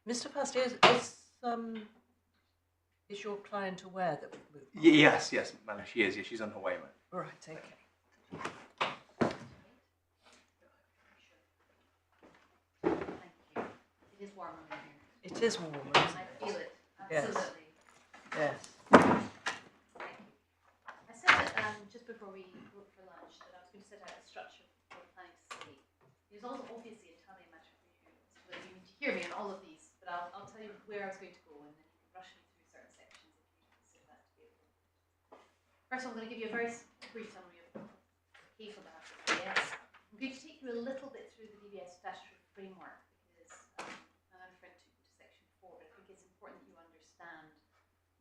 Mr. Fast, is your client aware that we've moved? Yes, madam, she is. Yeah, she's on her way, ma'am. Right, okay. Thank you. It is warmer in here. It is warmer, isn't I it? feel it. Yes. Absolutely. Yes. Thank you. I said that just before we broke for lunch that I was going to set out the structure for the planning to see. It is also obviously entirely a matter for you, so that you need to hear me on all of these, but I'll tell you where I was going to go, and then you can rush me through certain sections if you consider that to be okay. First, I'm going to give you a very brief summary of the case on behalf of the DBS. I'm going to take you a little bit through the DBS statutory framework because my own friend took you to section 4, but I think it's important that you understand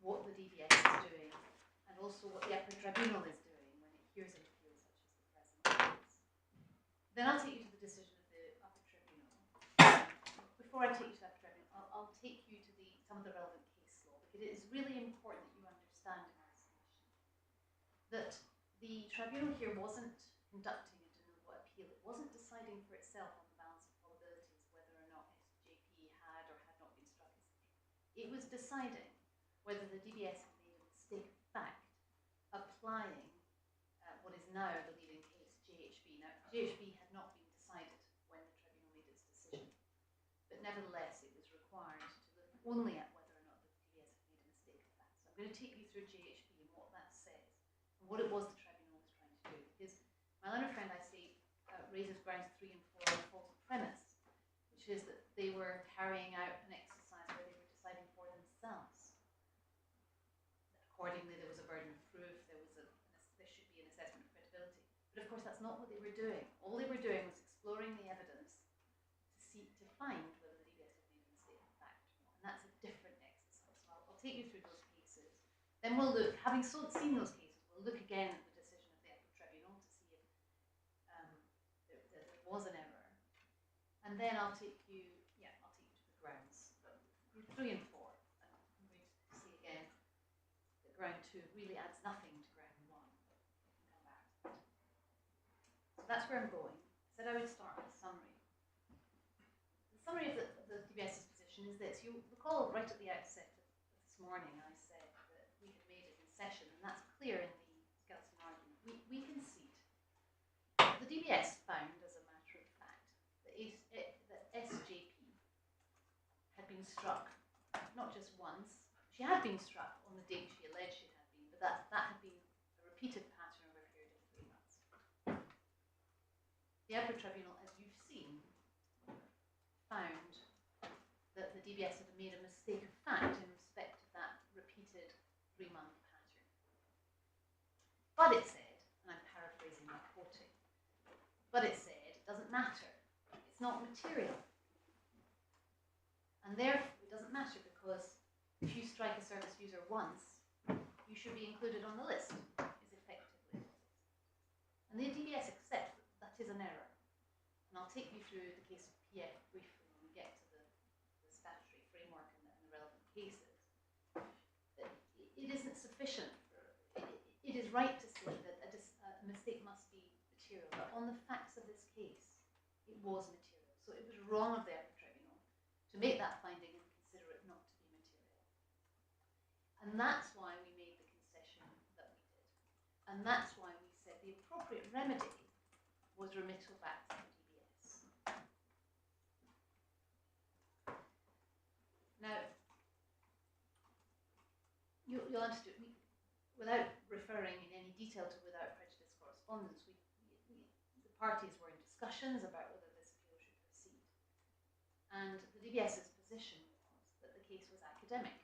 what the DBS is doing and also what the Upper Tribunal is doing when it hears an appeal such as the present case. Then I'll take you to the decision of the Upper Tribunal. Before I take you to the Upper Tribunal, I'll take you to some of the relevant case law, because it is really important that you understand in my submission that the tribunal here wasn't conducting a de novo appeal. It wasn't deciding for itself on the balance of probabilities whether or not SJP had or had not been struck. It was deciding whether the DBS had made a mistake of fact applying what is now the leading case, JHB. Now, JHB had not been decided when the tribunal made its decision, but nevertheless it was required to look only at whether or not the DBS had made a mistake of fact. So I'm going to take you through JHB and what that says, and what it was the tribunal was trying to do, because my learned friend, I say, raises grounds 3 and 4 on a false premise, which is that they were carrying out an exercise where they were deciding for themselves. Accordingly, there was a burden of proof, there should be an assessment of credibility. But of course, that's not what they were doing. All they were doing was exploring the evidence to find whether the DBS had made a mistake of fact or not. And that's a different exercise. So I'll take you through those cases. Then we'll look, having seen those cases, we'll look again at the decision of the Upper Tribunal to see if there was an error. And then I'll take you to the grounds. 3 and 4. And I'm going to see again that ground 2 really adds nothing to ground 1. We can come back to that. So that's where I'm going. I said I would start with a summary. The summary of the DBS's position is this. You'll recall right at the outset of this morning I said that we had made a concession, and that's clear in the skeleton argument. We concede. The DBS found, as a matter of fact, that SJP had been struck, not just once. She had been struck on the date she alleged she had been, but that had been a repeated pattern over a period of 3 months. The Upper Tribunal, as you've seen, found that the DBS had made a mistake of fact in respect of that repeated 3-month pattern. But it said, and I'm paraphrasing, not quoting, but it said it doesn't matter. It's not material. And therefore, it doesn't matter because if you strike a service user once, you should be included on the list, is effectively what it is. And the DBS accepts that is an error. And I'll take you through the case of PF briefly when we get to the statutory framework and the relevant cases. It isn't sufficient. It is right to say that a mistake must be material, but on the facts of this case, it was material. So it was wrong of the Upper Tribunal to make that finding and consider it not to be material. And that's why we made the concession that we did. And that's why we said the appropriate remedy was remittal back to the DBS. Now, you'll understand, without referring in any detail to without prejudice correspondence, the parties were in discussions about whether this appeal should proceed. And the DBS's position was that the case was academic.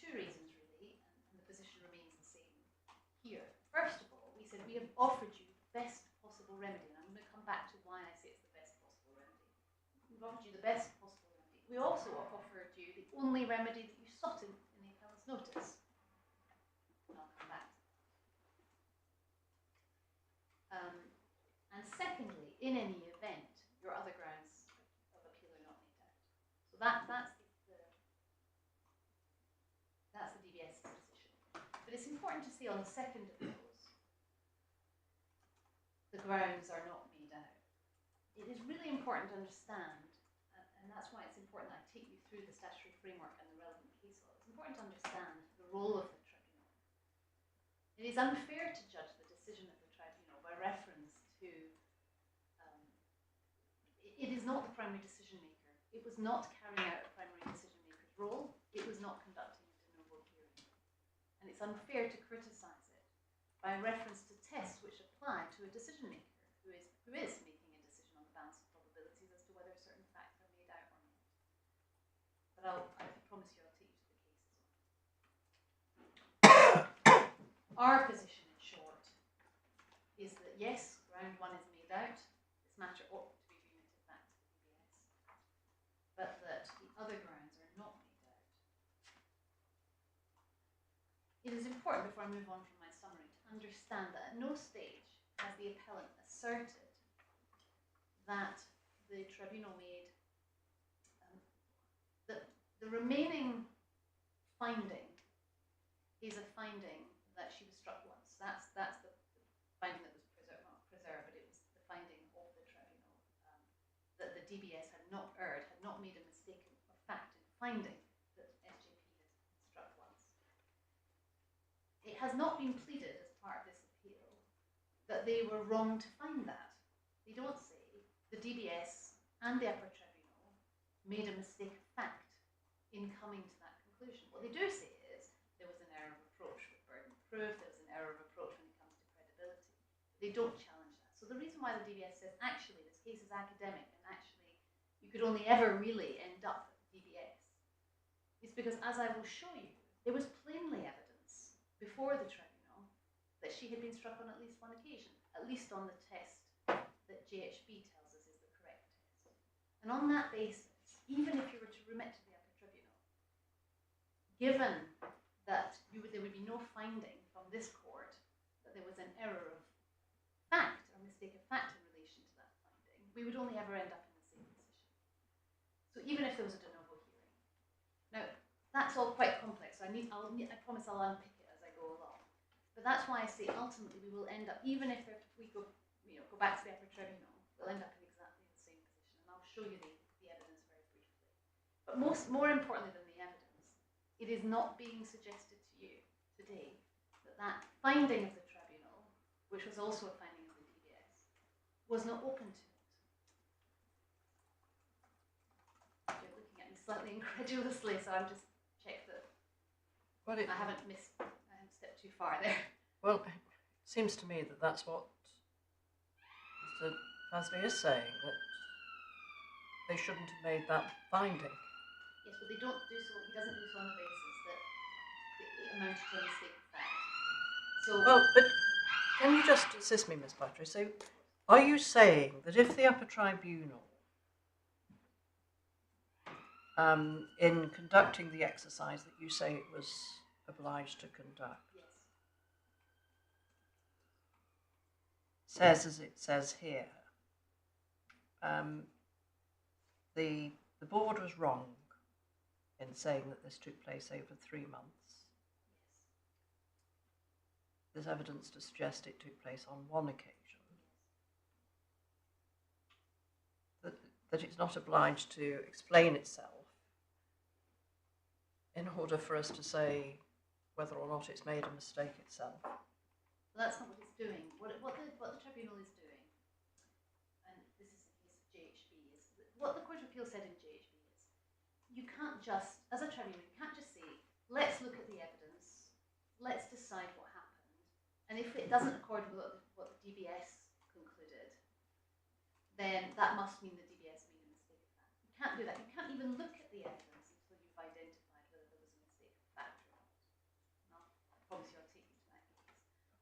2 reasons, really, and the position remains the same here. First of all, we said we have offered you the best possible remedy, and I'm going to come back to why I say it's the best possible remedy. We've offered you the best possible remedy. We also offered you the only remedy that you sought in the Appellants Notice. And I'll come back to that. And secondly, in any event, your other grounds of appeal are not made out. So that's the DBS's position. But it's important to see on the second of those, the grounds are not made out. It is really important to understand, and that's why it's important that I take you through the statutory framework and the relevant case law. It's important to understand the role of the tribunal. It is unfair to judge the decision of the tribunal by reference to it is not the primary decision maker. It was not carrying out a primary decision maker's role. It was not conducting a de novo hearing. And it's unfair to criticise it by reference to tests which apply to a decision maker who is making a decision on the balance of probabilities as to whether certain facts are made out or not. But I promise you I'll take you to the cases. Our position, in short, is that yes, ground one is made out. This matter ought to be remitted back to the DBS, but that the other grounds are not made out. It is important, before I move on from my summary, to understand that at no stage has the appellant asserted that the tribunal made the remaining finding is a finding that she was struck once. That's the finding that was not preserved, but it was the finding of the tribunal that the DBS had not erred, had not made a mistake of fact in finding that SJP had struck once. It has not been pleaded as part of this appeal that they were wrong to find that. They don't say the DBS and the Upper Tribunal made a mistake of fact in coming to that conclusion. What they do say is there was an error of approach with burden of proof, there was an error of approach when it comes to credibility. They don't challenge that. So the reason why the DBS says actually this case is academic and actually you could only ever really end up at the DBS is because, as I will show you, there was plainly evidence before the tribunal that she had been struck on at least one occasion, at least on the test that JHB tells us is the correct test. And on that basis, even if you were to remit to the Upper Tribunal, given that there would be no finding from this court that there was an error of fact or mistake of fact in relation to that finding, we would only ever end up in the same position. So even if there was a de novo hearing. Now, that's all quite complex, so I promise I'll unpick it as I go along. But that's why I say ultimately we will end up, even if we go back to the Upper Tribunal, we'll end up in exactly the same position. And I'll show you the evidence very briefly. But more importantly than the evidence, it is not being suggested to you today that finding of the tribunal, which was also a finding of the DBS, was not open to it. You're looking at me slightly incredulously, so I'm just check that I haven't stepped too far there. Well, it seems to me that that's what Mr. Fasley is saying, that they shouldn't have made that finding. Yes, but they don't do so. He doesn't do so on the basis that it amounted to a mistake of fact. So, Well, but can you just assist me, Miss Buttery? So, are you saying that if the Upper Tribunal, in conducting the exercise that you say it was obliged to conduct, yes, says as it says here, the board was wrong in saying that this took place over 3 months. There's evidence to suggest it took place on one occasion. That it's not obliged to explain itself in order for us to say whether or not it's made a mistake itself. well, that's not what it's doing. What the tribunal is doing, and this is in case of JHB, is what the Court of Appeal said in JHB is you can't just, as a tribunal, you can't just say, let's look at the evidence, let's decide what happened, and if it doesn't accord with what the DBS concluded, then that must mean the DBS made a mistake of fact. You can't do that. You can't even look at the evidence until you've identified whether there was a mistake of fact or not. And I promise you I'll take you to that case.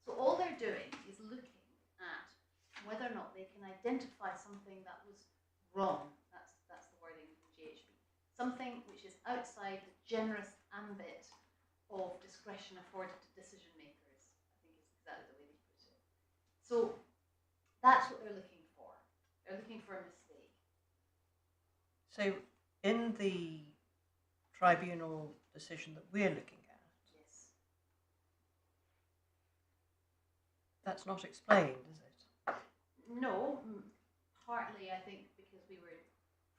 So all they're doing is looking at whether or not they can identify something that was wrong. That's the wording from JHB. Something which is outside the generous ambit of discretion afforded to decision makers, I think is exactly the way they put it. So that's what they're looking for. They're looking for a mistake. So in the tribunal decision that we're looking at, Yes. that's not explained, is it? No, partly I think because we were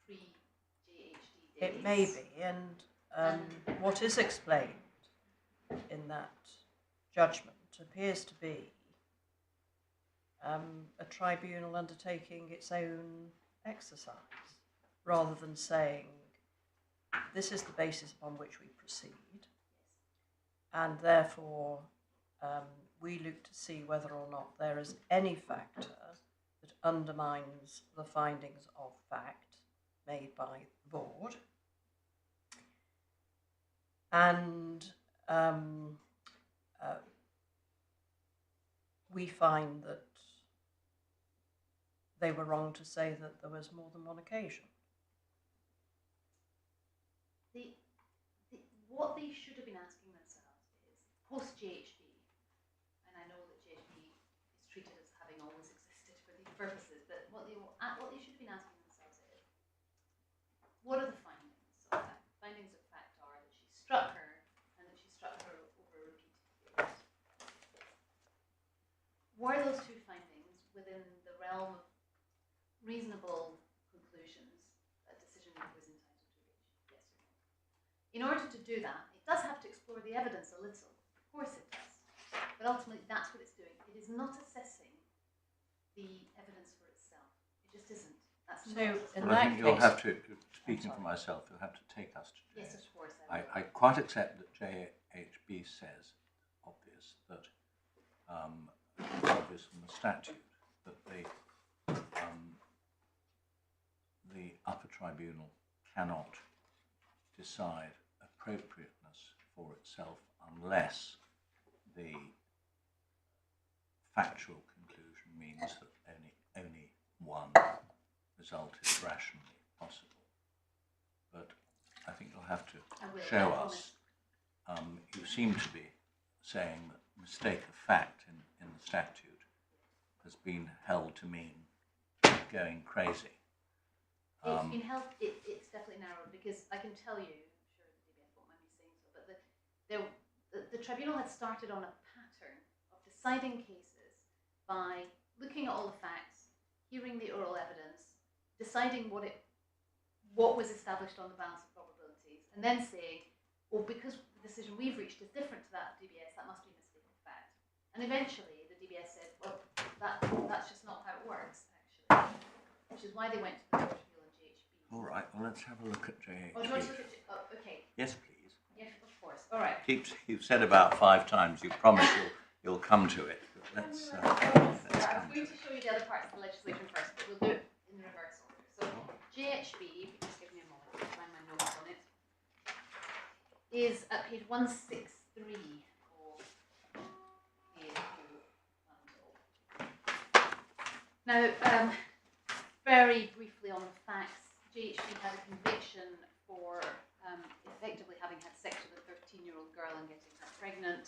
pre-JHB days. It may be, and what is explained in that judgment appears to be a tribunal undertaking its own exercise, rather than saying this is the basis upon which we proceed, and therefore we look to see whether or not there is any factor that undermines the findings of fact made by the board. And we find that they were wrong to say that there was more than one occasion. What they should have been asking themselves is, post-GHB, and I know that GHB is treated as having always existed for these purposes, but what they should have been asking themselves is, what are the findings of fact? Findings of fact are that she struck her, and that she struck her over repeated periods. Were those two findings within the realm of reasonable conclusions a decision maker was entitled to reach? Yes or no? In order to do that, it does have to explore the evidence a little. Of course it does. But ultimately, that's what it's doing. It is not assessing the evidence for itself. It just isn't. That's So, not. in Well, that I think you'll case- have to, speaking for myself, you'll have to take us to Yes, of course. I quite accept that JHB says, obvious, that it's obvious from the statute that the Upper Tribunal cannot decide appropriateness for itself unless the factual conclusion means that only one result is rationally possible. But I think you'll have to show us. You seem to be saying that mistake of fact in the statute has been held to mean going crazy. It's been held. It's definitely narrowed, because I can tell you, I'm sure the DBS won't mind me saying so, but the tribunal had started on a pattern of deciding cases by looking at all the facts, hearing the oral evidence, deciding what was established on the balance of probabilities, and then saying, well, because the decision we've reached is different to that of DBS, that must be a mistake of fact. And eventually the DBS said, well, that's just not how it works, actually, which is why they went to the Court of Appeal and GHB. All right, well, let's have a look at JHB. Oh, do you want to look at okay. Yes, please. Yes, of course. All right. You've said about 5 times, you promise you'll come to it. But let's I'm come going to to show you the other parts of the legislation first, but we'll do it in the reverse order. So GHB, just give me a moment to find my notes on it, is at page 163 of the bundle. Now, very briefly on the facts, GHB had a conviction for effectively having had sex with a 13-year-old girl and getting her pregnant.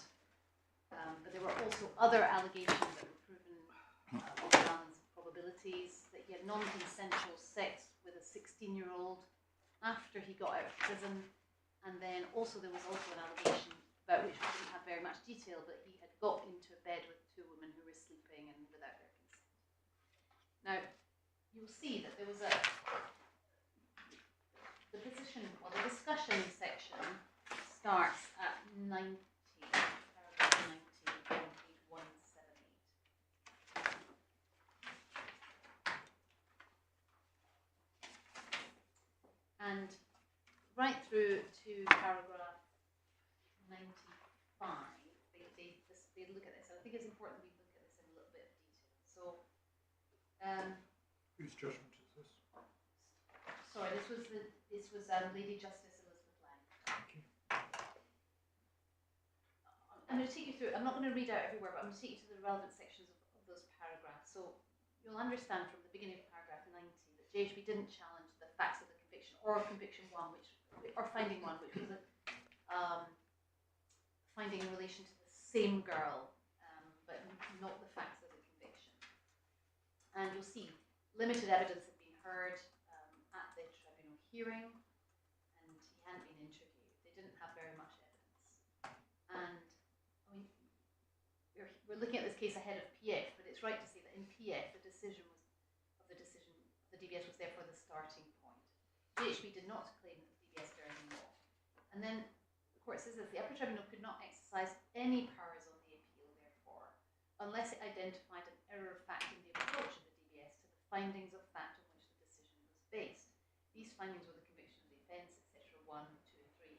But there were also other allegations that were proven on the balance of probabilities, that he had non-consensual sex with a 16-year-old after he got out of prison. And then also there was also an allegation about which we didn't have very much detail, but he had got into a bed with 2 women who were sleeping and without their consent. Now, you'll see that there was the discussion section starts at 90, paragraph 90 on page 178. And right through to paragraph 95, they look at this. I think it's important we look at this in a little bit of detail. So, whose judgment is this? sorry, this was Lady Justice Elizabeth Lang. Thank you. I'm going to take you through. I'm not going to read out everywhere, but I'm going to take you to the relevant sections of those paragraphs. So you'll understand from the beginning of paragraph 90 that JHB didn't challenge the facts of the conviction or conviction 1, or finding 1, which was a finding in relation to the same girl, but not the facts of the conviction. And you'll see limited evidence had been heard at the tribunal hearing, and he hadn't been interviewed. They didn't have very much evidence. And I mean, we're looking at this case ahead of PF, but it's right to say that in PF the DBS was therefore the starting point. GHB did not claim that the And then the court says that the Upper Tribunal could not exercise any powers on the appeal, therefore, unless it identified an error of fact in the approach of the DBS to the findings of fact on which the decision was based. These findings were the conviction of the offence, etc. 1, 2, and 3.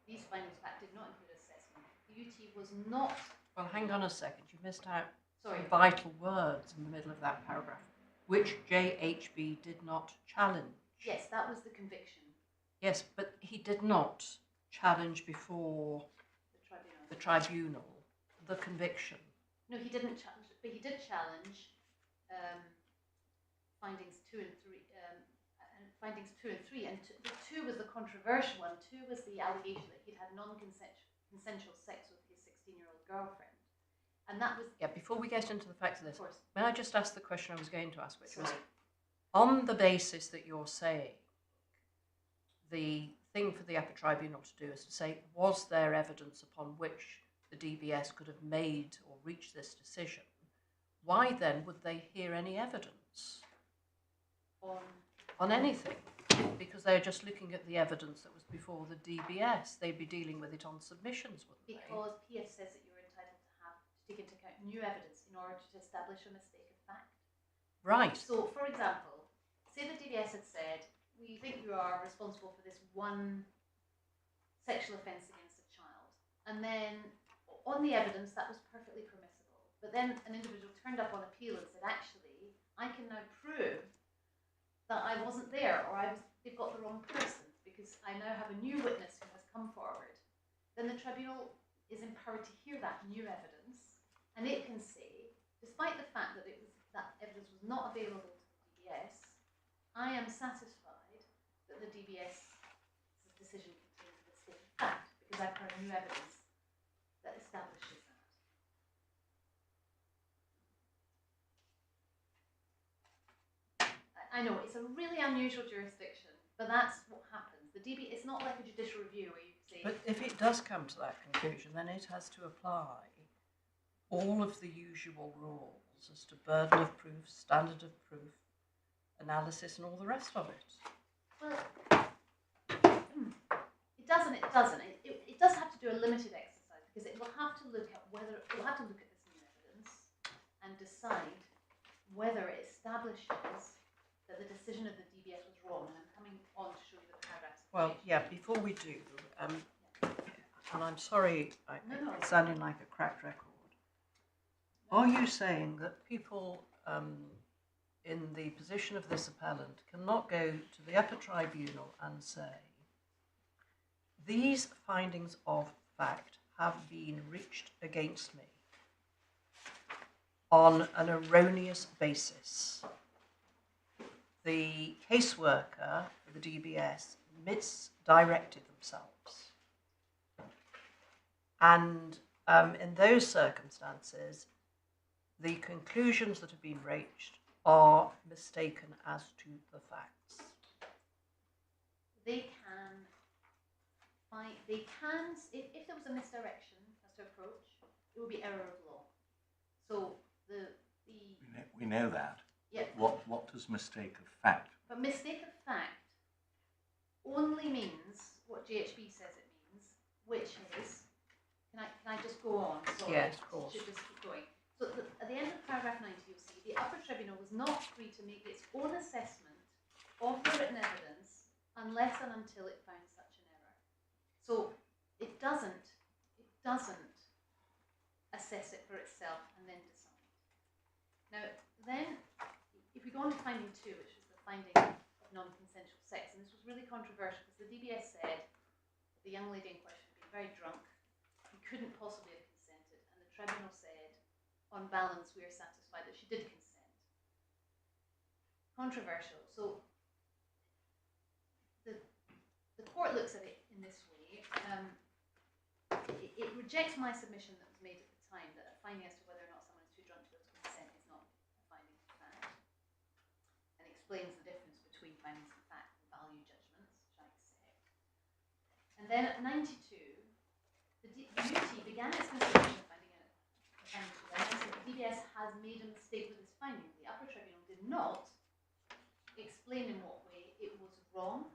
These findings of fact did not include assessment. The UT was not. Well, hang on a second. You missed out Sorry. some vital words in the middle of that paragraph, which JHB did not challenge. Yes, that was the conviction. Yes, but he did not challenge before the tribunal the conviction. No, he didn't challenge, but he did challenge findings 2 and 3. Findings 2 and 3, and the 2 was the controversial one. 2 was the allegation that he'd had non-consensual sex with his 16-year-old girlfriend, and that was. Yeah. Before we get into the facts of this, Of course. may I just ask the question I was going to ask, which was, Sorry. on the basis that you're saying, the thing for the Upper Tribunal to do is to say, was there evidence upon which the DBS could have made or reached this decision? Why then would they hear any evidence on anything? Because they're just looking at the evidence that was before the DBS. They'd be dealing with it on submissions, wouldn't they? Because PF says that you're entitled to take into account new evidence in order to establish a mistake of fact. Right. So, for example, say the DBS had said, we think you are responsible for this one sexual offence against a child. And then on the evidence, that was perfectly permissible. But then an individual turned up on appeal and said, actually, I can now prove that I wasn't there, or they've got the wrong person because I now have a new witness who has come forward. Then the tribunal is empowered to hear that new evidence, and it can say, despite the fact that that evidence was not available to the DBS, I am satisfied that the DBS decision contains a mistake of fact because I've heard new evidence that establishes that. I know it's a really unusual jurisdiction, but that's what happens. The DBS, it's not like a judicial review where you say. But if it does come to that conclusion, then it has to apply all of the usual rules as to burden of proof, standard of proof, analysis, and all the rest of it. Well, it doesn't. It doesn't. It does have to do a limited exercise because it will have to look at this new evidence and decide whether it establishes that the decision of the DBS was wrong. And I'm coming on to show you the paragraphs. Well, yeah. Before we do, and I'm sorry, it's sounding like a cracked record. Are you saying that people in the position of this appellant cannot go to the Upper Tribunal and say, these findings of fact have been reached against me on an erroneous basis? The caseworker for the DBS misdirected themselves. And in those circumstances, the conclusions that have been reached are mistaken as to the facts. They can, if there was a misdirection as to approach, it would be error of law. So we know that. Yeah. What does mistake of fact? But mistake of fact only means what JHB says it means, which is, can I just go on? Sorry, yes, of course. Should just keep going. So at the end of paragraph 90, you'll see the Upper Tribunal was not free to make its own assessment of the written evidence unless and until it found such an error. So it doesn't assess it for itself and then decide. Now, then, if we go on to finding 2, which is the finding of non-consensual sex, and this was really controversial because the DBS said that the young lady in question had been very drunk, he couldn't possibly have consented, and the tribunal said, on balance, we are satisfied that she did consent. Controversial. So the court looks at it in this way. It rejects my submission that was made at the time that a finding as to whether or not someone is too drunk to be able to consent is not a finding of fact, and explains the difference between findings of fact and value judgments, which I accept. And then at 92, the UT began its consideration of finding a finding to them and said the DBS has made a mistake with this finding. The Upper Tribunal did not explain in what way it was wrong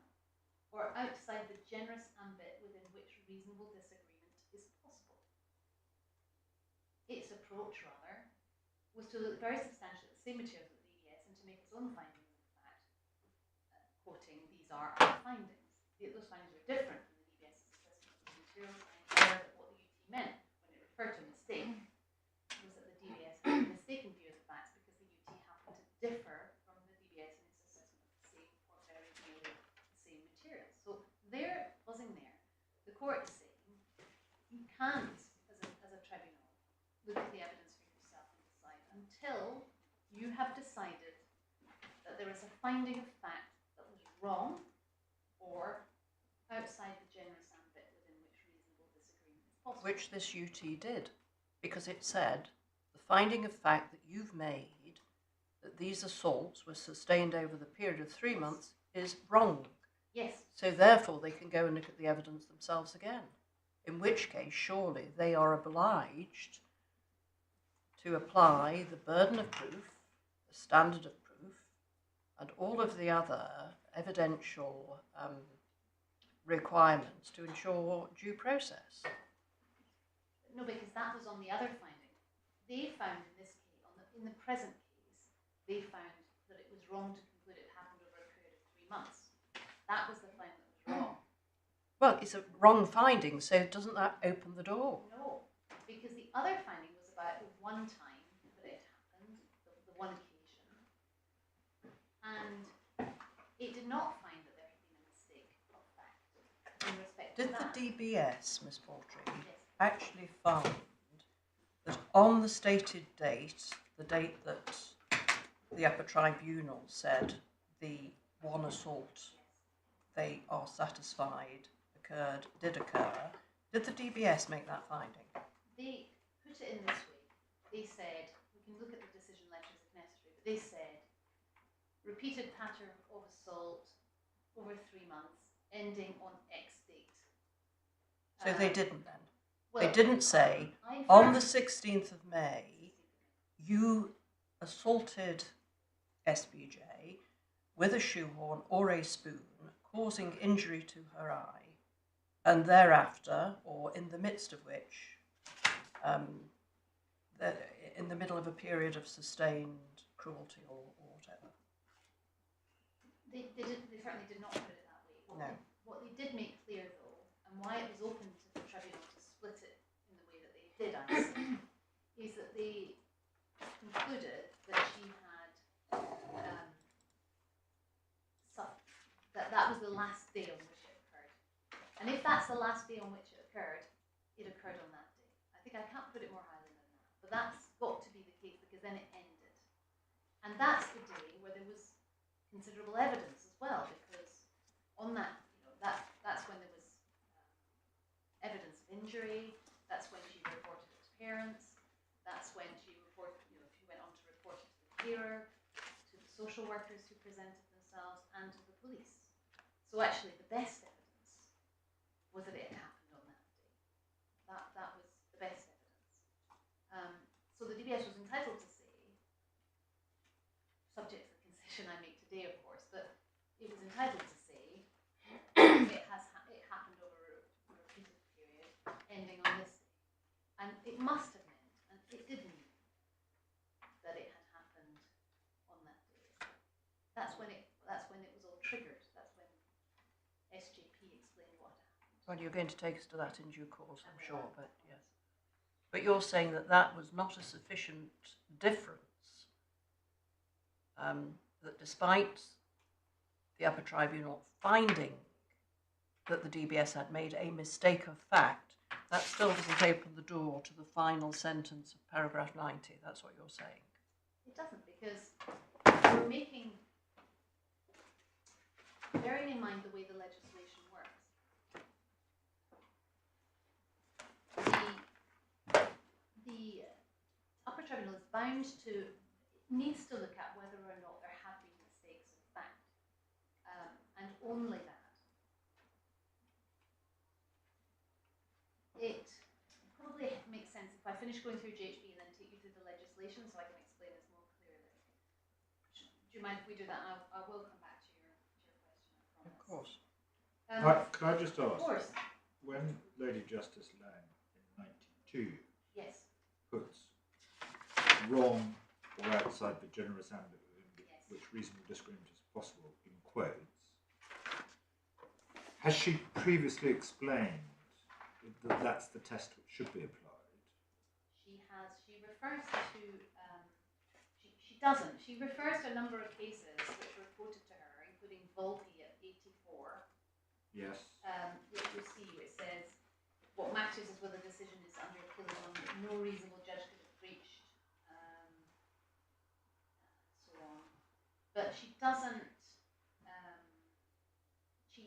or outside the generous ambit within reasonable disagreement is possible. Its approach, rather, was to look very substantially at the same materials as the DBS and to make its own findings of fact, quoting, "These are our findings." Those findings were different from the DBS's assessment of the materials, and I inferred that what the UT meant when it referred to a mistake was that the DBS had a mistaken view of the facts because the UT happened to differ from the DBS in its assessment of the same or very nearly the same materials. So they're buzzing there. The court is saying you can't, as a tribunal, look at the evidence for yourself and decide until you have decided that there is a finding of fact that was wrong or outside the generous ambit within which reasonable disagreement is possible. Which this UT did, because it said the finding of fact that you've made that these assaults were sustained over the period of 3 months is wrong. Yes. So therefore they can go and look at the evidence themselves again, in which case surely they are obliged to apply the burden of proof, the standard of proof, and all of the other evidential requirements to ensure due process. No, because that was on the other finding. They found in this case, in the present case, they found that it was wrong to conclude it happened over a period of 3 months. That was the finding that was wrong. Well, it's a wrong finding, so doesn't that open the door? No, because the other finding was about the one time that it happened, the one occasion, and it did not find that there had been a mistake of fact in respect to Did that. the DBS, Miss Portree, Yes. actually find that on the stated date, the date that the Upper Tribunal said the one assault they are satisfied did occur, did the DBS make that finding? They put it in this way. They said, we can look at the decision letters if necessary, but they said, repeated pattern of assault over 3 months, ending on X date. So they didn't then? Well, They didn't say, I on the inferred- 16th of May, you assaulted SBJ with a shoehorn or a spoon, causing injury to her eye, and thereafter, or in the midst of which, in the middle of a period of sustained cruelty or whatever. They certainly did not put it that way. What they did make clear, though, and why it was open to the tribunal to split it in the way that they did, I see, is that they concluded that she had that was the last day on which it occurred. And if that's the last day on which it occurred on that day. I think I can't put it more highly than that, but that's got to be the case because then it ended. And that's the day where there was considerable evidence as well, because on that, that's when there was evidence of injury. That's when she reported it to parents. That's when she reported, she went on to report it to the carer, to the social workers who presented themselves, and to the police. So actually, the best evidence was that it had happened on that day. That was the best evidence. So the DBS was entitled to say, subject to the concession I make today, of course, but it was entitled to say it happened over a repeated period, ending on this day, and it must have meant, and it did mean, that it had happened on that day. That's when it was all triggered. That's when SJP explained what happened. Well, you're going to take us to that in due course, I'm sure, but yes. But you're saying that that was not a sufficient difference, that despite the Upper Tribunal finding that the DBS had made a mistake of fact, that still doesn't open the door to the final sentence of paragraph 90. That's what you're saying. It doesn't, because we're bearing in mind the way the legislation works. The Upper Tribunal is bound to, needs to look at whether or not there have been mistakes of fact, and only that. It probably makes sense if I finish going through JHB and then take you through the legislation so I can explain this more clearly. Do you mind if we do that? I will come back to your question, I promise. Of course. Can I just ask? Of course. when Lady Justice Lang in '92 Yes. puts wrong or outside the generous ambit within which reasonable disagreement is possible in quotes, has she previously explained that that's the test which should be applied? She has. She refers to. She doesn't. She refers to a number of cases which were quoted to her, including Volpe at 84. Yes. Which you see, it says, what matters is whether the decision is under appeal on no reasonable judge could have reached, so on. But she doesn't.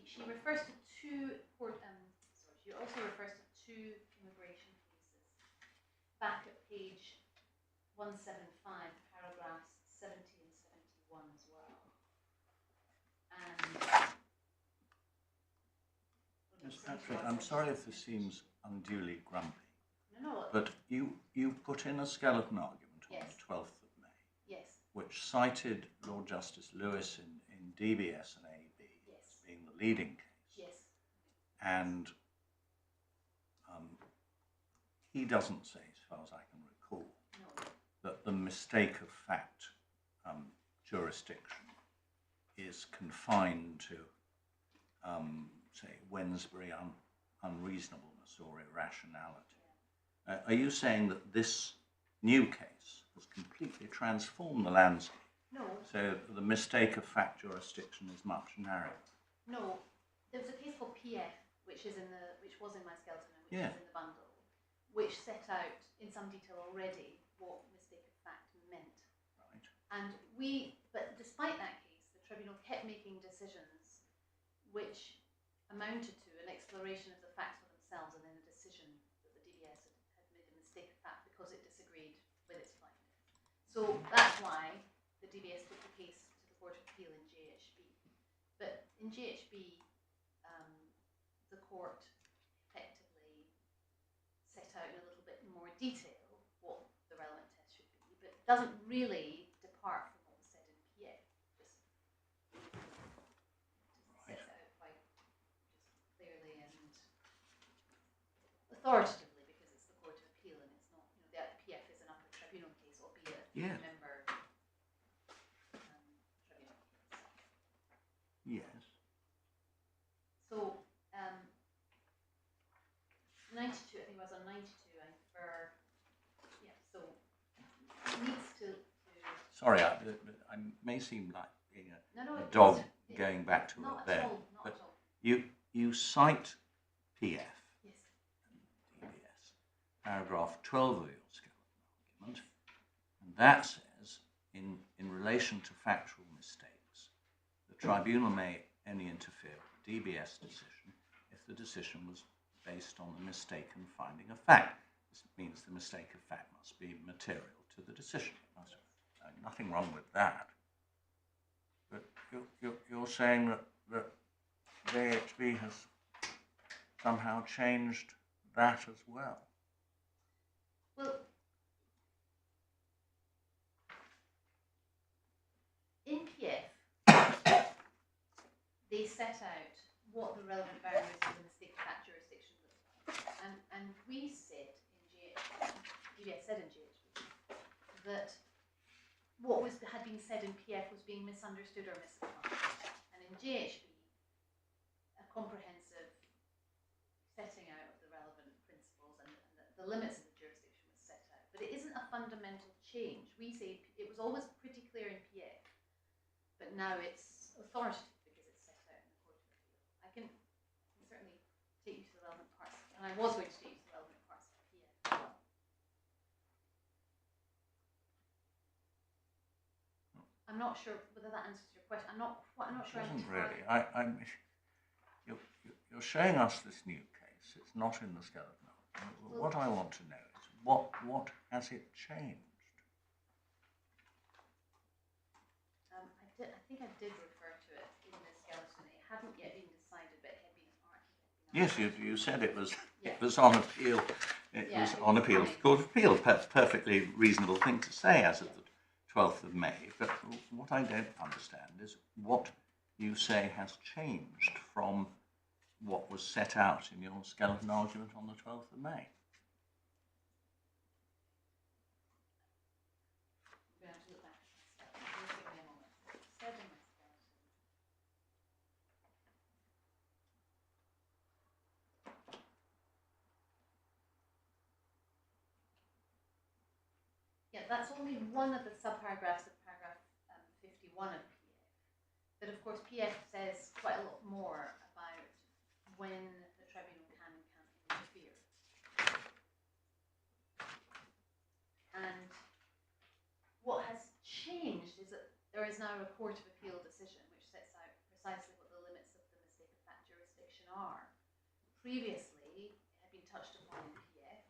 She refers to two court. She also refers to two immigration cases back at page 175, paragraphs 70 and 71 as well. And Yes, Patrick, I'm sorry if this seems unduly grumpy, no, but you put in a skeleton argument on Yes. the 12th of May, yes, which cited Lord Justice Lewis in DBS and AB yes, as being the leading case. yes, And he doesn't say, as far as I can recall, no, that the mistake of fact jurisdiction is confined to, say, Wednesbury unreasonableness or irrationality. Are you saying that this new case has completely transformed the landscape, no, so the mistake of fact jurisdiction is much narrower? no. There was a case called PF, which was in my skeleton and which Yeah. is in the bundle, which set out in some detail already what mistake of fact meant. Right. And but despite that case, the tribunal kept making decisions which amounted to an exploration of the facts for themselves and then a decision that the DBS had made a mistake of fact because it disagreed with its finding. So that's why the DBS took the case to the Court of Appeal in JHB. But in JHB, the court effectively set out in a little bit more detail what the relevant test should be, but doesn't really depart from what was said in PF. Just sets it out quite just clearly and authoritatively because it's the Court of Appeal and it's not, the PF is an Upper Tribunal case, albeit a Yeah. member tribunal case. Yes. So, 92, I think it was on 92, I infer, yeah, so it needs to Sorry, I may seem like being no, a it's- dog it- going back to not a at bed, all, not but at all. you cite PF, Yes, DBS, paragraph 12 of your skeleton argument, and that says, in relation to factual mistakes, the tribunal may only interfere with the DBS decision if the decision was based on the mistaken finding of fact. This means the mistake of fact must be material to the decision. Nothing wrong with that. But you're saying that JHB has somehow changed that as well. well, in PF, they set out what the relevant boundaries of the mistake of fact jurisdiction look like. And we said in JHB, DBS said in JHB, that what had been said in PF was being misunderstood or misapplied. And in JHB, a comprehensive setting out of the relevant principles and the limits of the jurisdiction was set out. But it isn't a fundamental change. We say it was always pretty clear in PF, but now it's authoritative because it's set out in the Court of Appeal. I can certainly take you to the relevant parts, and I was going to take you to the relevant parts of PF as well. I'm not sure whether that answers your question. I'm not sure. It doesn't really. You're showing us this new case. It's not in the skeleton argument. What I want to know is what has it changed? I think I did refer to it in the skeleton. It hadn't yet been decided, but it had been argued. Yes, you said it was Yeah. it was on appeal. It Yeah, was it on was appeal to coming. the Court of Appeal. Perfectly reasonable thing to say as of the 12th of May. But what I don't understand is what you say has changed from what was set out in your skeleton argument on the 12th of May. I'm going to have to look back at that stuff. Just give me a moment. Said in my skeleton. Yeah, that's only one of the subparagraphs of paragraph 51 of PF. But of course, PF says quite a lot more about when the tribunal can and can't interfere. And what has changed is that there is now a Court of Appeal decision which sets out precisely what the limits of the mistake of fact jurisdiction are. Previously, it had been touched upon in PF.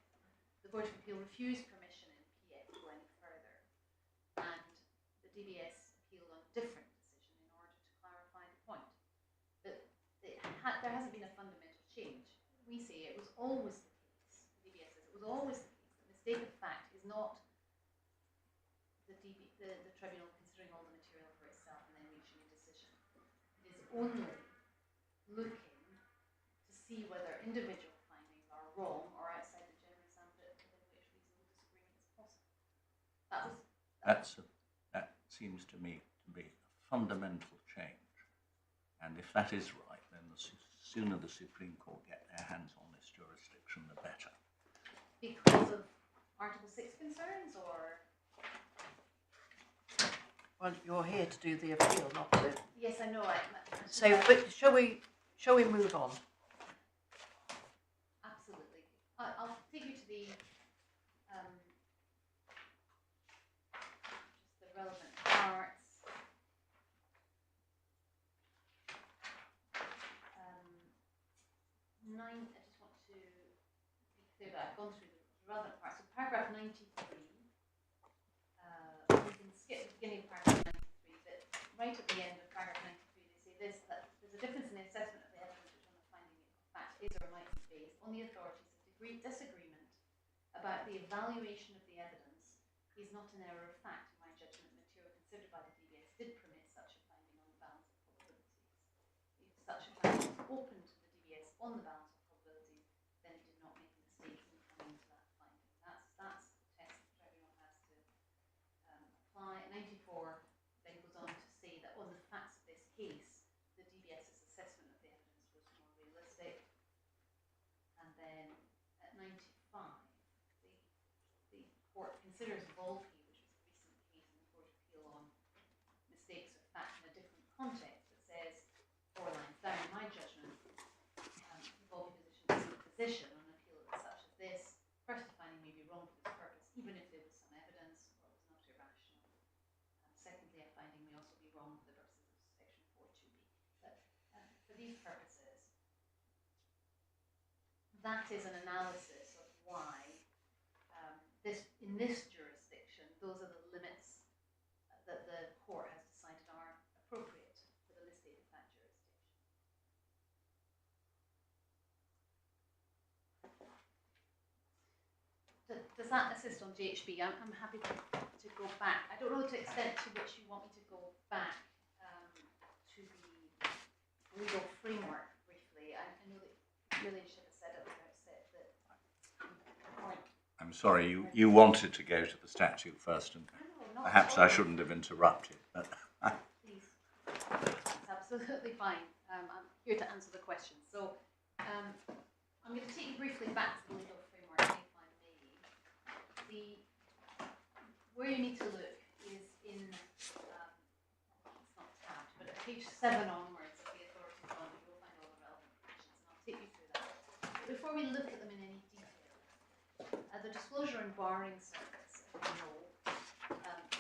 The Court of Appeal refused permission in PF to go any further. And the DBS appealed on a different decision in order to clarify the point. That there hasn't been a fundamental change. We say it was always the case, the DBS says it was always the case, that mistake of fact is not the tribunal considering all the material for itself and then reaching a decision. It is only looking to see whether individual findings are wrong or outside the generous ambit within which reasonable disagreement is possible. That seems to me to be a fundamental change. And if that is right, then the sooner the Supreme Court get their hands on this jurisdiction, the better. Because of Article 6 concerns, or? Well, you're here to do the appeal, not to. Yes, I know. So, but shall we move on? Absolutely. I'll take you to the just the relevant parts. I just want to be clear that I've gone through the relevant parts. So paragraph 93, we can skip the beginning of paragraph 93, but right at the end of paragraph 93 they say this, that there's a difference in the assessment of the evidence which on the finding of fact is or might be based on the authorities of disagreement about the evaluation of the evidence is not an error of fact. In my judgment, the material considered by the DBS did permit such a finding on the balance of probabilities. If such a finding was open to the DBS on the balance of probabilities, then it did not make a mistake in coming to that finding. That's the test the tribunal has to apply. 94 then goes on to say that on the facts of this case, the DBS's assessment of the evidence was more realistic. And then at 95, the court considers Volpe, which was a recent case in the Court of Appeal on mistakes of fact in a different context, that says, 4 lines down, in my judgment, the Volpe position on an appeal such as this, first, the finding may be wrong for this purpose, even if there was some evidence or it was not irrational. Secondly, a finding may also be wrong for the purposes of section 4.2b. But for these purposes, that is an analysis of why in this jurisdiction, those are the limits that the court has decided are appropriate for the mistake of fact jurisdiction. Does that assist on GHB? I'm happy to go back. I don't know the extent to which you want me to go back to the legal framework briefly. I know that you really should have said at the outset that I'm sorry, you wanted to go to the statute first, and no, perhaps I shouldn't have interrupted. But please, it's absolutely fine. I'm here to answer the questions. So I'm going to take you briefly back to the legal framework, if I may. Where you need to look is in, it's not tabbed, but at page 7 onwards of the authorities on, you'll find all the relevant provisions, and I'll take you through that. But before we look at them in any detail, the disclosure and barring service, as you know,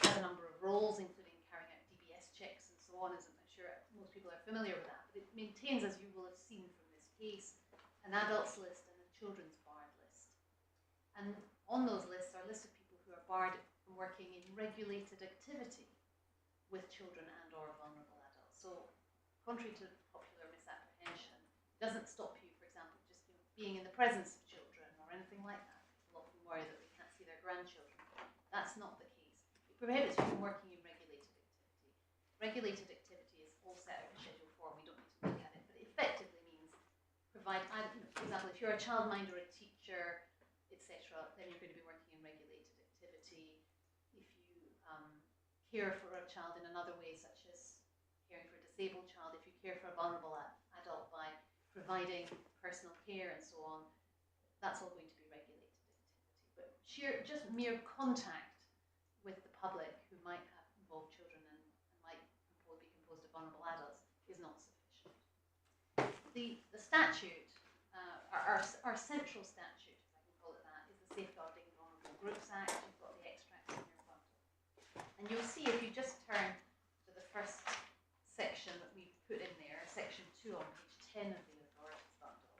has a number of roles, including carrying out DBS checks and so on, as I'm sure most people are familiar with that. But it maintains, as you will have seen from this case, an adults list and a children's barred list. And on those lists are lists of people who are barred from working in regulated activity with children and or vulnerable adults. So, contrary to popular misapprehension, it doesn't stop you, for example, just being in the presence of children or anything like that. People often worry that they can't see their grandchildren. That's not the case. It prohibits you from working in regulated activity. Regulated activity is all set out in Schedule 4. We don't need to look at it, but it effectively means provide, for example, if you're a childminder or a teacher, etc., then you're going to be working in regulated activity. If you care for a child in another way, such as caring for a disabled child, if you care for a vulnerable adult by providing personal care and so on, that's all going to be regulated activity. But just mere contact with the public who might have involved children and might be composed of vulnerable adults is not sufficient. The statute, our central statute, if I can call it that, is the Safeguarding Vulnerable Groups Act. You've got the extracts in your bundle. And you'll see if you just turn to the first section that we put in there, section 2 on page 10 of the authorities bundle,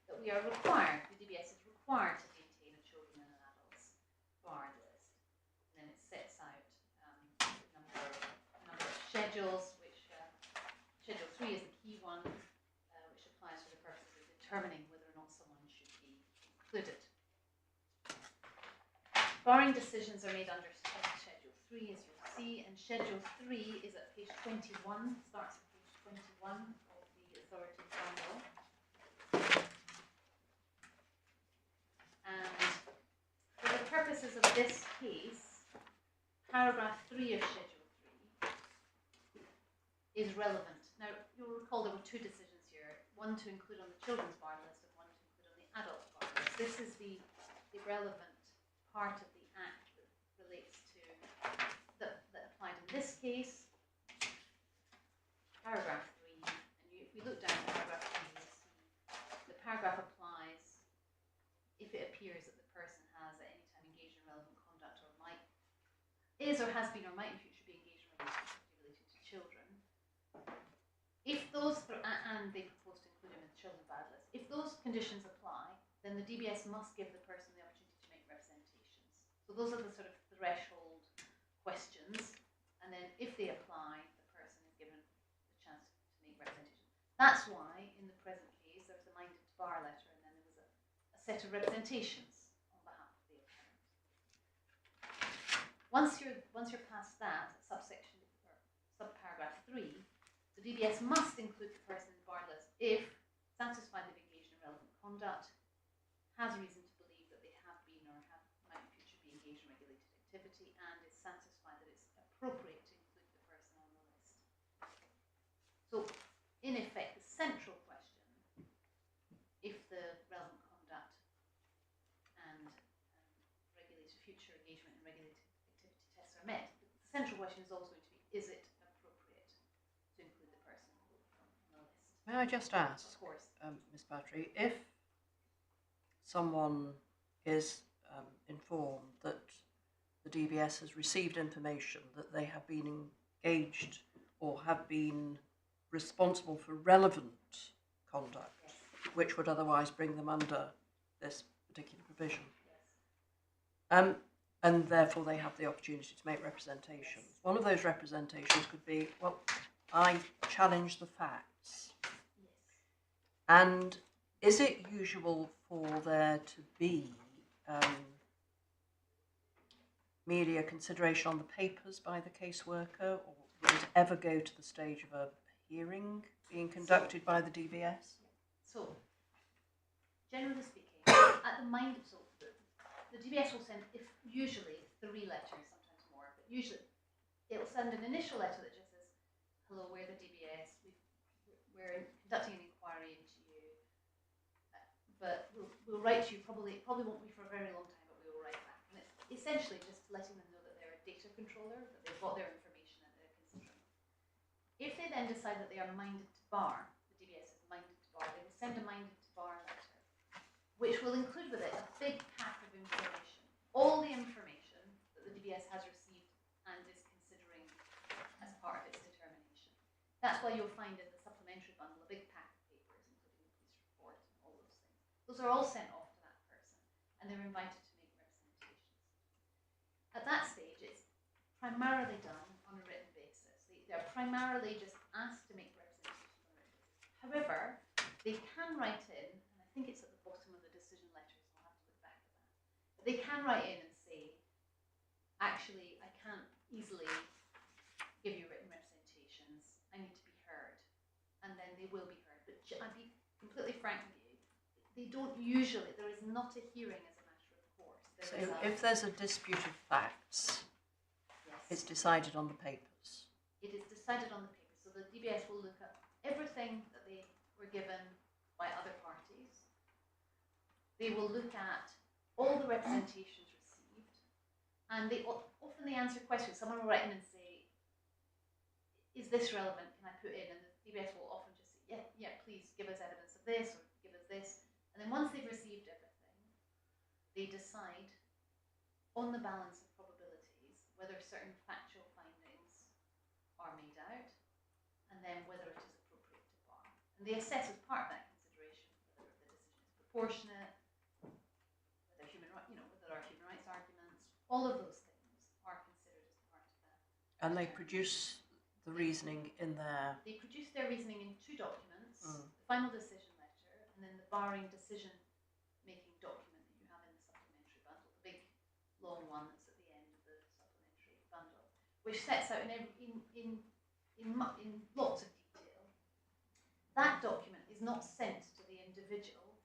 that we are required, the DBS is required to maintain a children and an adults barred list. And then it sets out a number of schedules, which Schedule 3 is the key one, which applies for the purposes of determining whether or not someone should be included. Barring decisions are made under Schedule 3, as you'll see, and Schedule 3 is at page 21, starts at page 21 of the authorities bundle. And for the purposes of this case, paragraph 3 of Schedule 3 is relevant. Now, you'll recall there were two decisions here, one to include on the children's bar list and one to include on the adults bar list. This is the relevant part of the Act that relates to, that applied in this case, paragraph 3. And if we look down at paragraph 3, you'll see the paragraph applies if it appears that the person has at any time engaged in relevant conduct or is or has been or might in future be engaged in activity related to children. If those, and they propose to include him in the children's bad list, if those conditions apply, then the DBS must give the person the opportunity to make representations. So those are the sort of threshold questions, and then if they apply, the person is given the chance to make representations. That's why, in the present case, there was a minded to bar letter, and then there was a set of representations on behalf of the appellant. Once you're past that, subsection or subparagraph 3, the DBS must include the person in the bar list if satisfied they've engaged in relevant conduct, has reason to believe that they have been or might in future be engaged in regulated activity, and is satisfied that it's appropriate to include the person on the list. So, in effect, the central question, if the relevant conduct and regulated future engagement in regulated activity tests are met, the central question is always going to be, is it appropriate to include the person on the list? May I just ask, Of course. Ms. Battery, if someone is informed that the DBS has received information that they have been engaged or have been responsible for relevant conduct, Yes. which would otherwise bring them under this particular provision, Yes. and therefore they have the opportunity to make representations. Yes. One of those representations could be, well, I challenge the facts. Yes. And is it usual for there to be merely a consideration on the papers by the caseworker, or would it ever go to the stage of a hearing being conducted by the DBS? So, generally speaking, at the DBS will send, usually 3 letters, sometimes more, but usually it will send an initial letter that just says, hello, we're the DBS, we're conducting an inquiry into you, but we'll write to you, probably won't be for a very long time, but we will write back. And it's essentially just letting them know that they're a data controller, that they've got their information and they're considering. If they then decide that they are minded to bar, the DBS is minded to bar, they will send a minded to bar letter, which will include with it a big pack of information, all the information that the DBS has received and is considering as part of its determination. That's why you'll find in the supplementary bundle a big pack of papers, including the police report and all those things. Those are all sent off to that person, and they're invited to make representations. At that stage, it's primarily done on a written basis. They're primarily just asked to make representations on a written basis. However, they can write in, and I think it's at the bottom of the decision letters, I'll have to look back at that. But they can write in and say, actually, I can't easily give you written representations, I need to be heard. And then they will be heard. But I'll be completely frank with you, they don't usually, there is not a hearing as a matter of course. So There is if there's a dispute of facts, yes, it's decided on the papers. it is decided on the paper. So the DBS will look at everything that they were given by other parties. They will look at all the representations received, and they often they answer questions. Someone will write in and say, "Is this relevant? Can I put in?" And the DBS will often just say, "Yeah, yeah, please give us evidence of this or give us this." And then once they've received everything, they decide on the balance of probabilities whether certain factual findings are made out, and then whether it is appropriate to bar. And they assess as part of that consideration whether the decision is proportionate, whether whether our human rights arguments, all of those things are considered as part of that. And they produce the reasoning in there. They produce their reasoning in two documents, the final decision letter and then the barring decision-making document that you have in the supplementary bundle, the big long one that's at the end of the supplementary bundle, which sets out in lots of detail. That document is not sent to the individual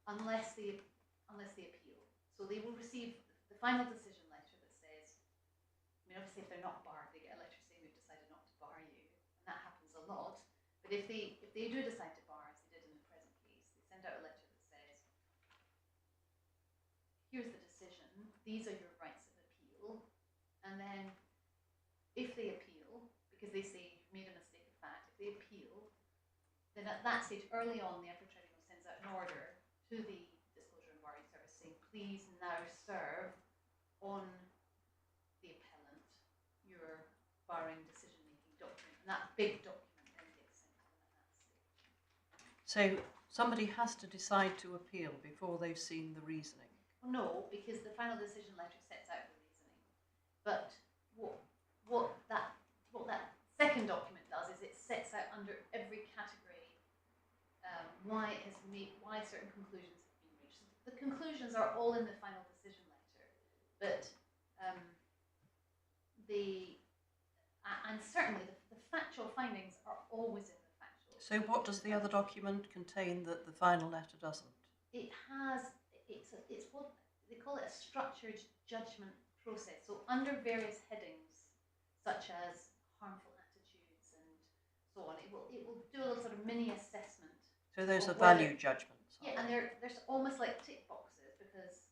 unless they appeal. So they will receive the final decision letter that says, I mean, obviously if they're not barred, they get a letter saying we've decided not to bar you, and that happens a lot. But if they do decide to bar, as they did in the present case, they send out a letter that says, here's the decision, these are your rights of appeal, and then if they appeal, because they say you've made a mistake of fact, if they appeal, then at that stage, early on, the Upper Tribunal sends out an order to the Disclosure and Barring Service saying, please now serve on the appellant your barring decision-making document. And that big document then gets sent to them at that stage. So somebody has to decide to appeal before they've seen the reasoning. Well, no, because the final decision letter sets out the reasoning. But what that second document does is it sets out under every category why certain conclusions have been reached. The conclusions are all in the final decision letter, but and certainly the factual findings are always in the factual. So what does the other document contain that the final letter doesn't? It has, it's what they call it a structured judgment process. So under various headings, such as harmful attitudes and so on, it will do a little sort of mini assessment. So those are value judgments. Yeah, and they're almost like tick boxes, because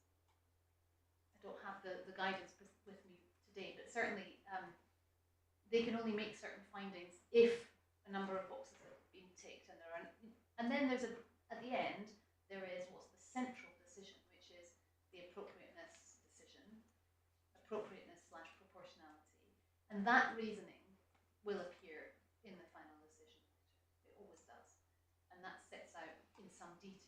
I don't have the guidance with me today, but certainly they can only make certain findings if a number of boxes have been ticked, and then there's at the end there is what's the central decision, which is the appropriateness decision, appropriateness/proportionality, and that reasoning will appear in the final decision letter. It always does, and that sets out in some detail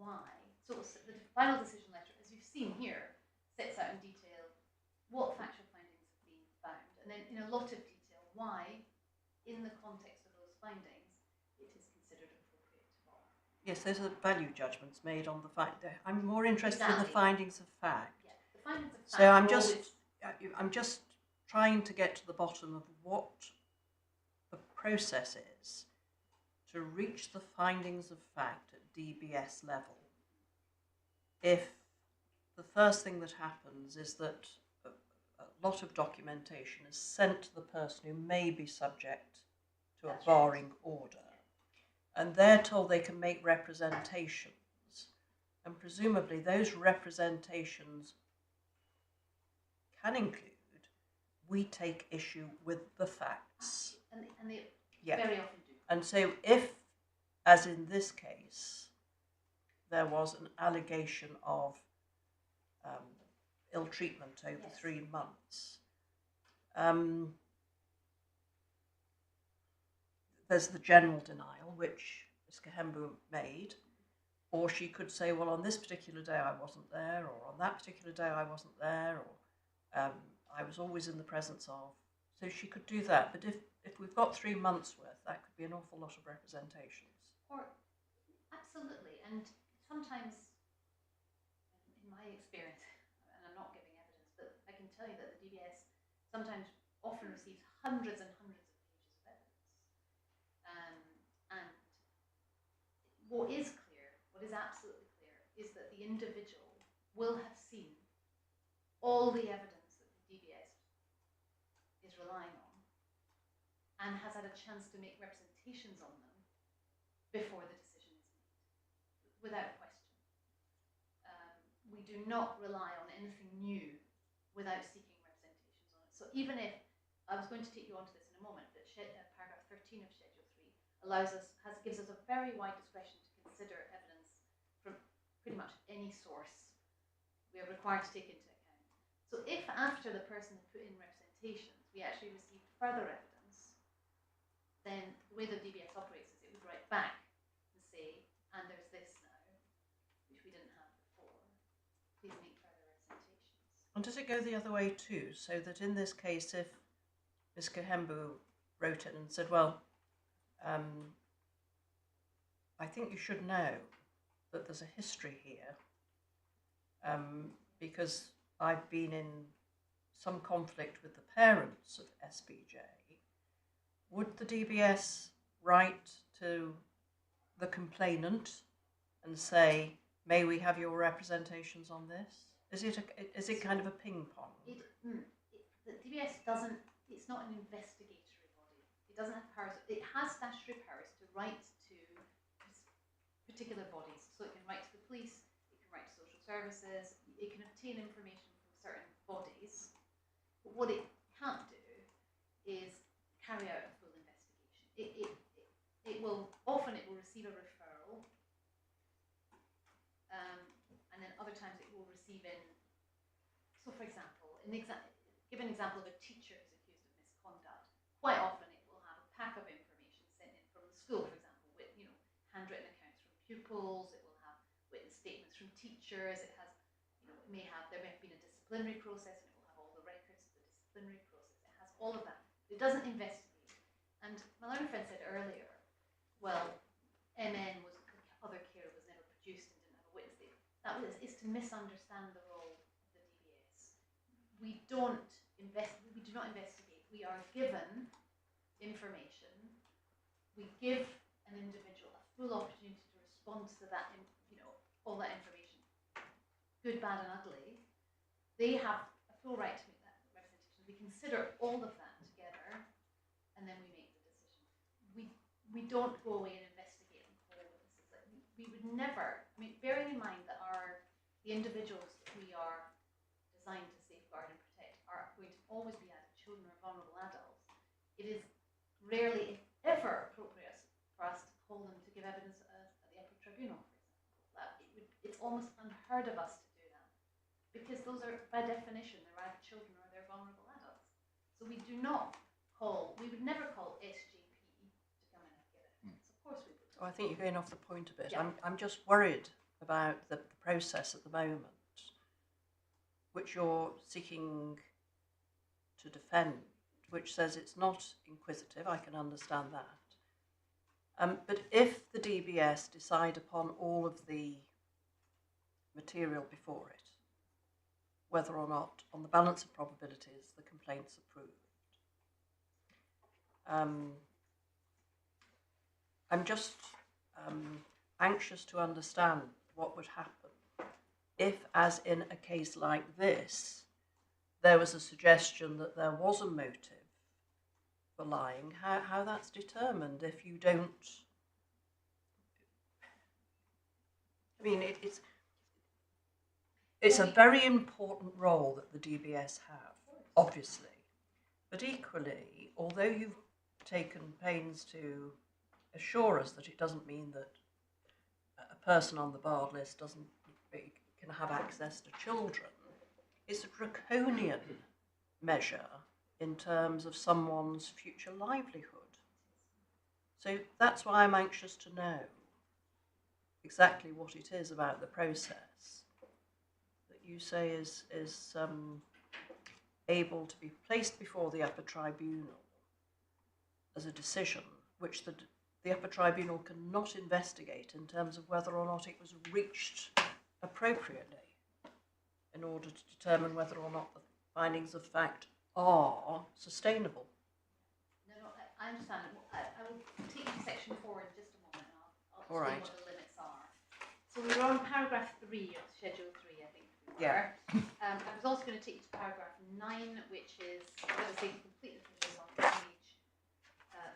why. So the final decision letter, as you've seen here, sets out in detail what factual findings have been found, and then in a lot of detail why, in the context of those findings, it is considered appropriate to bar. Yes, those are value judgments made on the fact. I'm more interested in the Exactly. findings of fact. Yeah, the findings of fact. So are I'm just trying to get to the bottom of what the process is to reach the findings of fact at DBS level. If the first thing that happens is that a lot of documentation is sent to the person who may be subject to a That's barring order, and they're told they can make representations, and presumably those representations can include, we take issue with the facts. and they Yeah. very often do. And so if, as in this case, there was an allegation of ill treatment over Yes. 3 months, there's the general denial, which Ms. Kihembo made, or she could say, well, on this particular day I wasn't there, or on that particular day I wasn't there, or I was always in the presence of. So she could do that, but if we've got 3 months worth, that could be an awful lot of representations. Or absolutely, and sometimes, in my experience, and I'm not giving evidence, but I can tell you that the DBS sometimes often receives hundreds and hundreds of pages of evidence. And what is clear, what is the individual will have seen all the evidence that the DBS is relying on and has had a chance to make representations on them before the decision is made, without question. We do not rely on anything new without seeking representations on it. So even if, I was going to take you on to this in a moment, but paragraph 13 of Schedule 3 gives us a very wide discretion to consider evidence from pretty much any source we are required to take into account. So if after the person had put in representations, we actually received further evidence, then the way the DBS operates is it would write back and say, and there's this now, which we didn't have before. Please make further representations. And does it go the other way too? So that in this case, if Ms. Kihembo wrote in and said, well, I think you should know that there's a history here, because I've been in some conflict with the parents of SBJ, would the DBS write to the complainant and say, may we have your representations on this? Is it kind of a ping pong? The DBS doesn't, it's not an investigatory body. It doesn't have powers, it has statutory powers to write to particular bodies. So it can write to the police, it can write to social services, it can obtain information from certain bodies. But what it can't do is carry out a full investigation. It will receive a referral, and then other times it will receive in. So, for example, give an example of a teacher who's accused of misconduct. Quite often, it will have a pack of information sent in from the school, for example, with handwritten accounts from pupils. It will have witness statements from teachers. It has, there may have been a disciplinary process, and it will have all the records of the disciplinary process. It has all of that. It doesn't investigate. And my learned friend said earlier, well, MN was other care was never produced and didn't have a witness statement. That is to misunderstand the role of the DBS. We do not investigate. We are given information. We give an individual a full opportunity to respond to that, all that information, good, bad, and ugly. They have a full right to make that representation. We consider all of that together, and then we make the decision. We don't go away and investigate and call witnesses. Like we would never. Bearing in mind that the individuals that we are designed to safeguard and protect are going to always be either children or vulnerable adults. It is rarely, if ever, appropriate for us to call them to give evidence at the Upper Tribunal, for example. It's almost unheard of us to do that, because those are, by definition, they're either children or they're vulnerable adults. So we would never call SJP to come in and give evidence. Of course we would. Oh, I think you're going off the point a bit. Yeah. I'm just worried about the process at the moment, which you're seeking to defend, which says it's not inquisitive. I can understand that. But if the DBS decide upon all of the material before it, whether or not, on the balance of probabilities, the complaint's approved, I'm just anxious to understand what would happen if, as in a case like this, there was a suggestion that there was a motive for lying. How that's determined if you don't. It's a very important role that the DBS have, obviously, but equally, although you've taken pains to assure us that it doesn't mean that a person on the barred list can have access to children, it's a draconian measure in terms of someone's future livelihood. So that's why I'm anxious to know exactly what it is about the process that you say is able to be placed before the Upper Tribunal as a decision which the Upper Tribunal cannot investigate in terms of whether or not it was reached appropriately in order to determine whether or not the findings of fact are sustainable. No, I understand. I will take you to section 4 in just a moment, and I'll All explain right. what the limits are. So we were on paragraph 3 of Schedule 3, I think we were. Yeah. I was also going to take you to paragraph 9, which is, I'm going to say completely finishes on page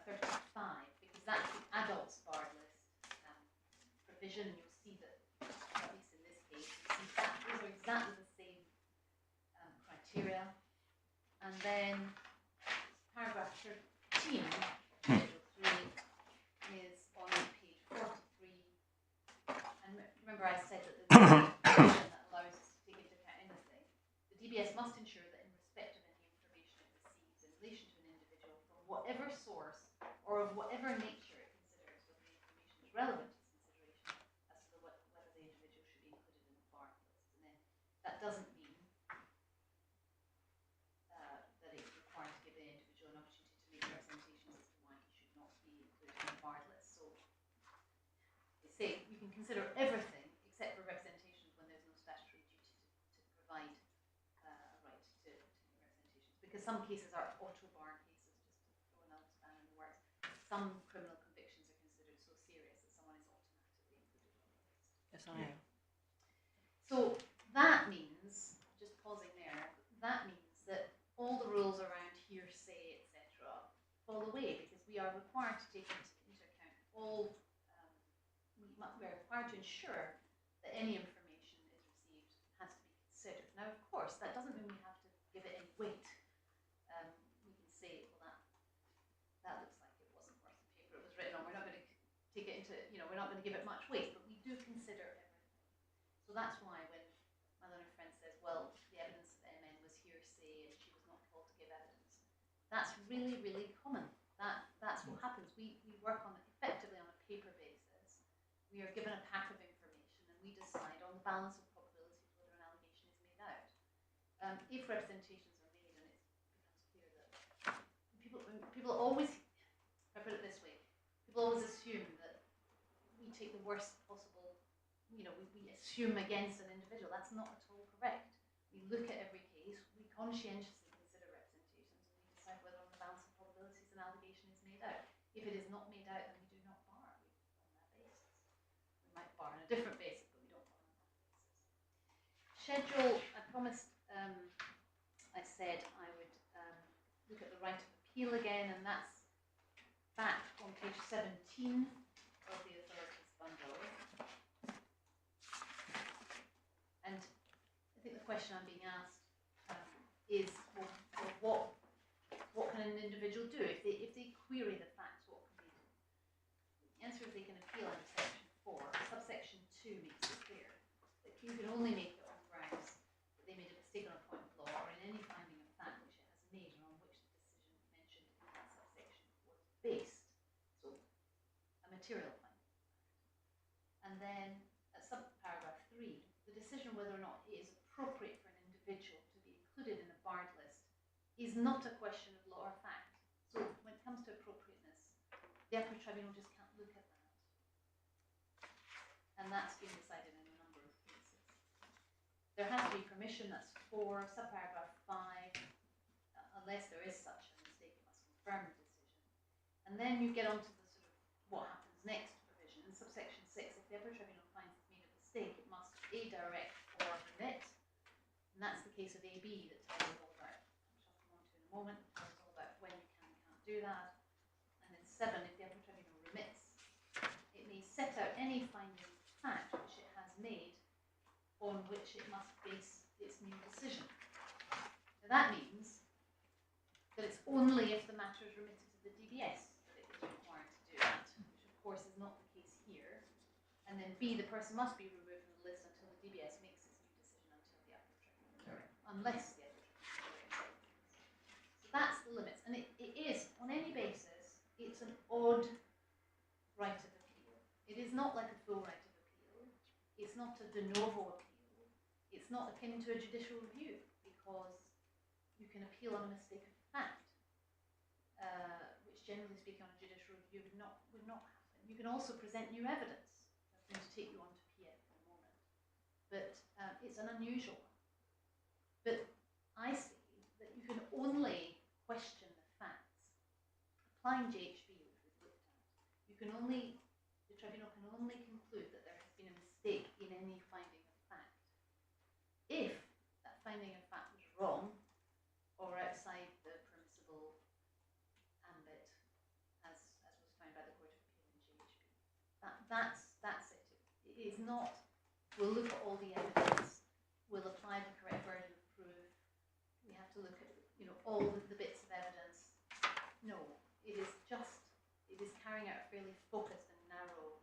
35, because that's the adults barred list provision. You'll see that, at least in this case, you see that those are exactly the same criteria. And then paragraph 13, Schedule 3, is on page 43. And remember I said that there's a provision that allows us to take into account anything. The DBS must ensure that in respect of any information it receives in relation to an individual from whatever source or of whatever nature it considers whether the information is relevant to its consideration as to whether the individual should be included in the barred list. And then that doesn't mean that it's required to give the individual an opportunity to make representations as to why he should not be included in the barred list. So they say you can consider everything except for representations when there's no statutory duty to provide a right to make representations. Because some cases are auto-bar cases, just to throw another span in the works. Some criminal convictions are considered so serious that someone is automatically included on the list. Yes, I am. So that means, just pausing there, that means that all the rules around hearsay, etc., fall away because we are required to take into account all, we're required to ensure that any information is received has to be considered. Now, of course, that doesn't mean we have to give it any weight. We can say, well, that looks like it wasn't worth the paper it was written on. We're not going to take it into, we're not going to give it much weight, but we do consider everything. So that's why when my learned friend says, well, the evidence of MN was hearsay and she was not told to give evidence, that's really, really common. That's what happens. We work on effectively on a paper basis. We are given a pack of information and we decide on the balance of probabilities whether an allegation is made out. If representations are made and it becomes clear that people always, if I put it this way, people always assume that we take the worst possible, we assume against an individual. That's not at all correct. We look at every case, we conscientiously consider representations, and we decide whether on the balance of probabilities an allegation is made out. If it is not made out, then we do not bar on that basis. We might bar on a different basis, but we don't bar on that basis. Schedule, I promised, I said I would look at the right of appeal again, and that's back on page 17 of the authorities bundle. And I think the question I'm being asked is, well, what can an individual do if they query the facts? What can they do? The answer is they can appeal under section 4. Subsection 2 makes it clear that you can only make it on grounds that they made a mistake on a point of law or in any finding of fact which it has made or on which the decision mentioned in that subsection was based. So a material finding. And then at subparagraph 3, the decision whether or not it is appropriate for an individual to be included in a barred list is not a question of law or fact. So when it comes to appropriateness, the Upper Tribunal just can't look at that. And that's been decided in a number of cases. There has to be permission, that's 4, subparagraph 5, unless there is such a mistake, it must confirm the decision. And then you get onto the sort of what happens next provision. In subsection 6, if the Upper Tribunal finds it's made a mistake, it must A, direct or remit. And that's the case of AB that tells us all about, which I'll come on to in a moment, tells us all about when you can and can't do that. And then 7, if the Upper Tribunal remits, it may set out any finding of fact which it has made on which it must base its new decision. Now that means that it's only if the matter is remitted to the DBS that it is required to do that, which of course is not the case here. And then B, the person must be removed from the list until the DBS makes its new decision until the Upper Tribunal, unless the Upper Tribunal. So that's the limits, and it is, on any basis, it's an odd right of appeal. It is not like a full right of appeal. It's not a de novo appeal. It's not akin to a judicial review, because you can appeal on a mistake of fact, which generally speaking on a judicial review would not happen. You can also present new evidence. I'm going to take you on to PF in a moment. But it's an unusual one. But I say that you can only question the facts. Applying JHB, which we've looked at, the tribunal can only conclude that there has been a mistake wrong or outside the permissible ambit, as was found by the Court of Appeal in GHB. That's it. It is not, we'll look at all the evidence, we'll apply the correct burden of proof, we have to look at, all the bits of evidence. No, it is carrying out a fairly focused and narrow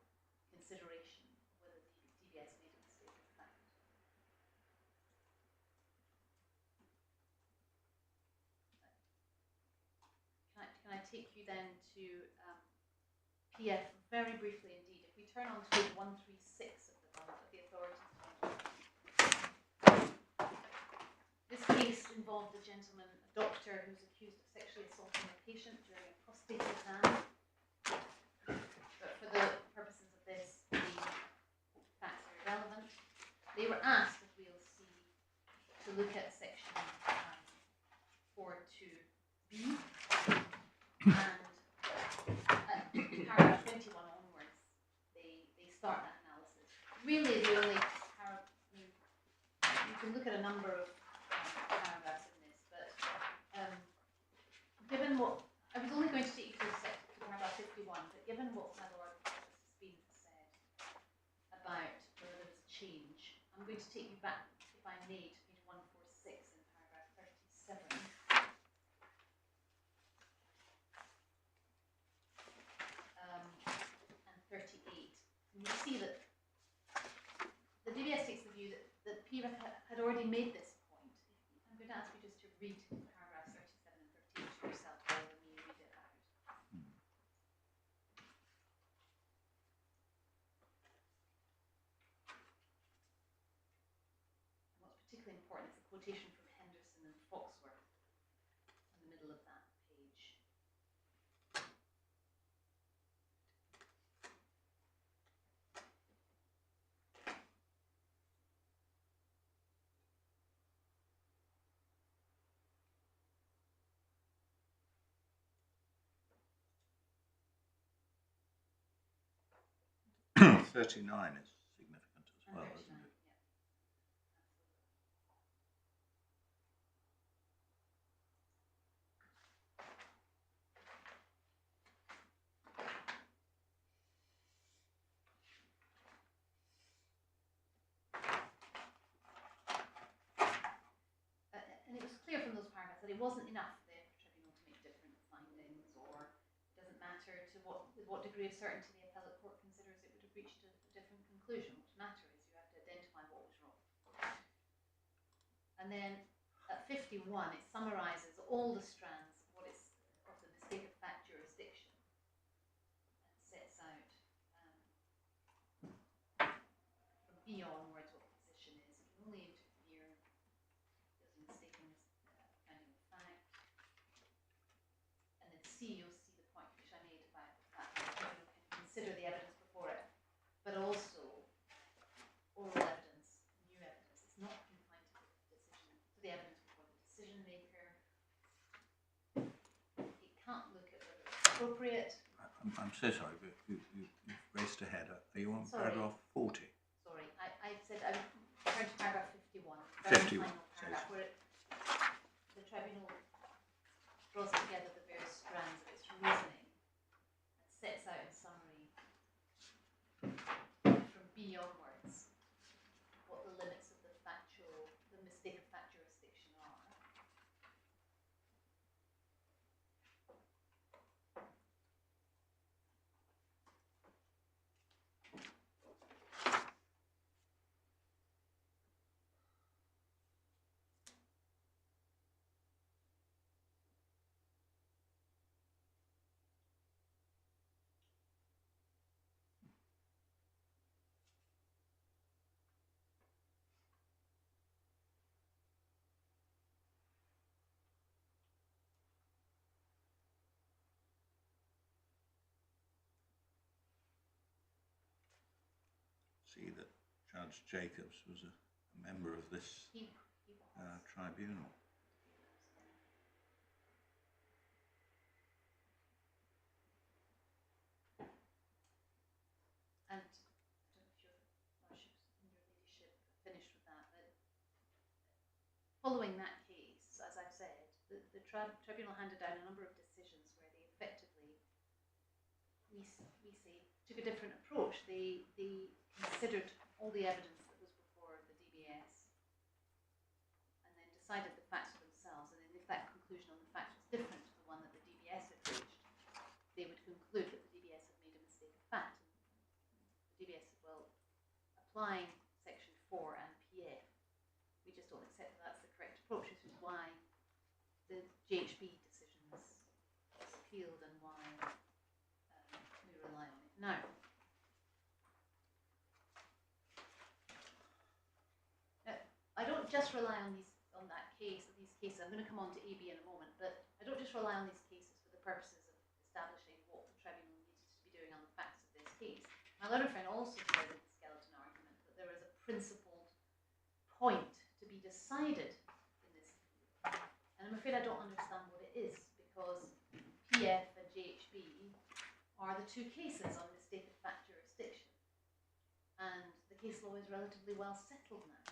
consideration of whether the DBS made a mistake of fact. Can I take you then to PF very briefly indeed? If we turn on to page 136 of the authorities manual. This case involved a gentleman, a doctor, who's accused of sexually assaulting a patient during a prostate exam. But for the purposes of this, the facts are irrelevant. They were asked, as we'll see, to look at section 4.2b, and paragraph 21 onwards, they start that analysis. Really, the only you can look at a number of paragraphs in this, but given what I was only going to take you to paragraph 51, but given what my Lord has been said about whether there was a change, I'm going to take you back, if I may, to page 146 in paragraph 37. And 38. And you see that the DBS takes the view that PREF had already made this point. I'm going to ask you just to read paragraphs 37 and 38 to yourself rather than me read it out. And what's particularly important is the quotation from Henderson and Foxworth in the middle of that page. Hmm. 39 is significant as well, isn't it? And it was clear from those paragraphs that it wasn't enough for the Upper Tribunal to make different findings, or it doesn't matter to what degree of certainty the appellate court considers it would have reached a different conclusion. What matters is you have to identify what was wrong. And then at 51, it summarises all the strands of the mistake of fact jurisdiction and sets out from B onwards what the position is. You can only interfere if there's a mistaken finding of fact. And then C, you'll see the point which I made about the fact that the tribunal can consider the evidence before it, but also oral evidence, new evidence. It's not confined to the evidence before the decision maker. It can't look at whether it's appropriate. I'm so sorry, but you've raced ahead. Are you on paragraph 40? Sorry, I said I turned to paragraph 51. 51. Final paragraph, where the tribunal draws together the various strands of its reasoning and sets out in summary from B onwards what the limits of the mistake of fact jurisdiction are. See that Judge Jacobs was a member of this He tribunal. And I don't know if your ladyship finished with that, but following that case, tribunal handed down a number of decisions where they effectively, we say, took a different approach. They considered all the evidence that was before the DBS and then decided the facts for themselves. And then if that conclusion on the facts was different to the one that the DBS had reached, they would conclude that the DBS had made a mistake of fact. And the DBS said, well, applying Section 4 and PF, we just don't accept that that's the correct approach, which is why the GHB decision was appealed and why we rely on it now. I don't just rely on these cases. I'm going to come on to AB in a moment, but I don't just rely on these cases for the purposes of establishing what the tribunal needed to be doing on the facts of this case. My learned friend also said in the skeleton argument that there is a principled point to be decided in this appeal. And I'm afraid I don't understand what it is, because PF and GHB are the two cases on mistake of fact jurisdiction. And the case law is relatively well settled now.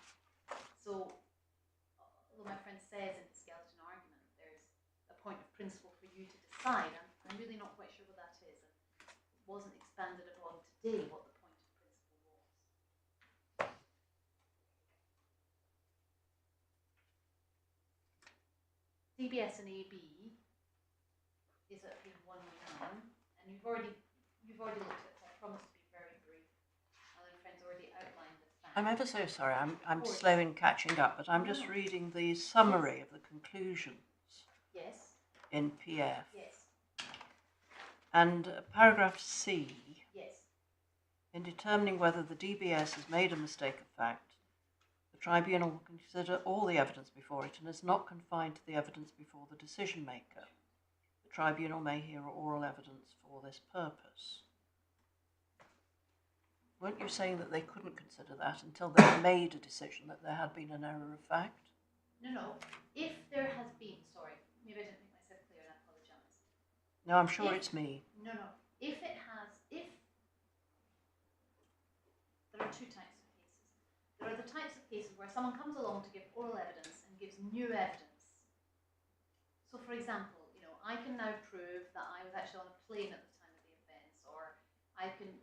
So, although my friend says in the skeleton argument there's a point of principle for you to decide, I'm really not quite sure what that is. And it wasn't expanded upon today what the point of principle was. DBS and AB is at page 119, and you've already looked at it, so I promise to be very brief. My learned friend's already outlined the facts. I'm ever so sorry, I'm slow in catching up, but I'm just reading the summary of the conclusions Yes. in PF. Yes. And paragraph C, Yes. in determining whether the DBS has made a mistake of fact, the tribunal will consider all the evidence before it and is not confined to the evidence before the decision maker. The tribunal may hear oral evidence for this purpose. Weren't you saying that they couldn't consider that until they made a decision that there had been an error of fact? No. If there has been, sorry, maybe I didn't make myself clear and I apologise. No, I'm sure it's me. No. If there are two types of cases. There are the types of cases where someone comes along to give oral evidence and gives new evidence. So, for example, I can now prove that I was actually on a plane at the time of the offence, or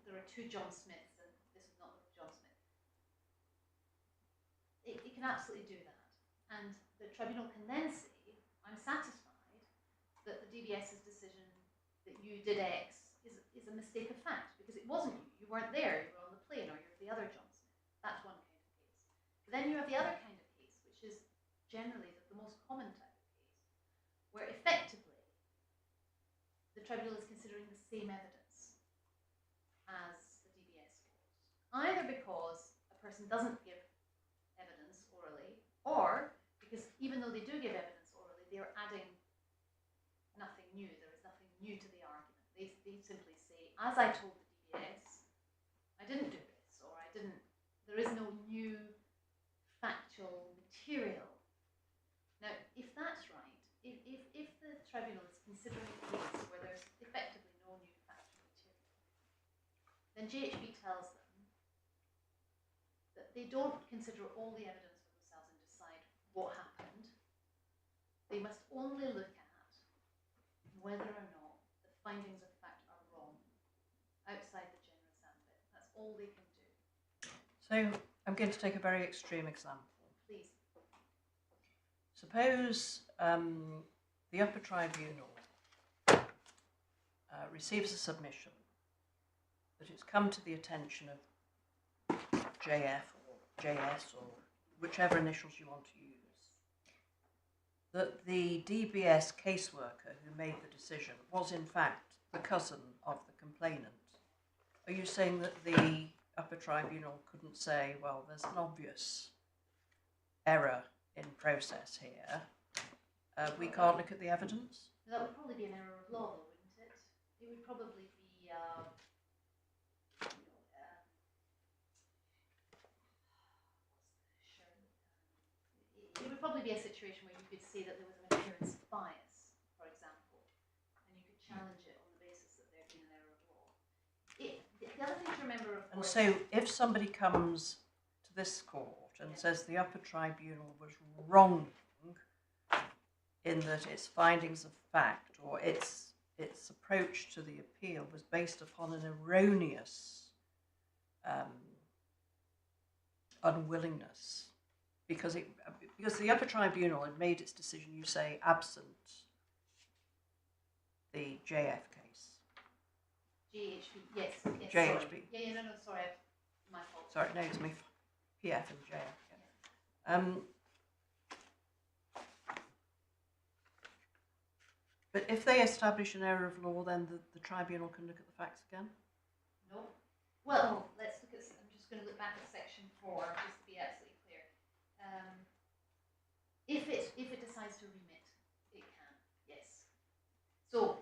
there are two John Smiths and this was not John Smith. It can absolutely do that. And the tribunal can then say, I'm satisfied that the DBS's decision that you did X is a mistake of fact, because it wasn't you. You weren't there, you were on the plane, or you're the other John Smith. That's one kind of case. But then you have the other kind of case, which is generally the most common type of case, where effectively the tribunal is considering the same evidence as the DBS was. Either because a person doesn't give evidence orally, or because even though they do give evidence orally, they are adding nothing new. There is nothing new to the argument. They simply say, as I told the DBS, I didn't do this, or there is no new factual material. Now, if that's right, if the tribunal is considering a case where there's effectively no new factual material, then GHB tells them that they don't consider all the evidence for themselves and decide what happened. They must only look at whether or not the findings of fact are wrong outside the generous ambit. That's all they can do. So I'm going to take a very extreme example. Please. Suppose the Upper Tribunal receives a submission that it's come to the attention of JF or JS or whichever initials you want to use, that the DBS caseworker who made the decision was in fact the cousin of the complainant. Are you saying that the Upper Tribunal couldn't say, well, there's an obvious error in process here, we can't look at the evidence? That would probably be an error of law, though, wouldn't it? It would probably be, it would probably be a situation where you could say that there was an appearance of bias, for example, and you could challenge it on the basis that there had been an error of law. The other thing to remember, of course... And so if somebody comes to this court and says the Upper Tribunal was wrong in that its findings of fact or its approach to the appeal was based upon an erroneous unwillingness, because the Upper Tribunal had made its decision, you say, absent the JF case. GHB, yes, yes. JHB. Sorry. Yeah, no, sorry, my fault. Sorry, no, it's me. PF and JF. Yeah. But if they establish an error of law, then the tribunal can look at the facts again? No. Well, let's look at, I'm just going to look back at section 4, just to be absolutely clear. If it decides to remit, it can, yes. So,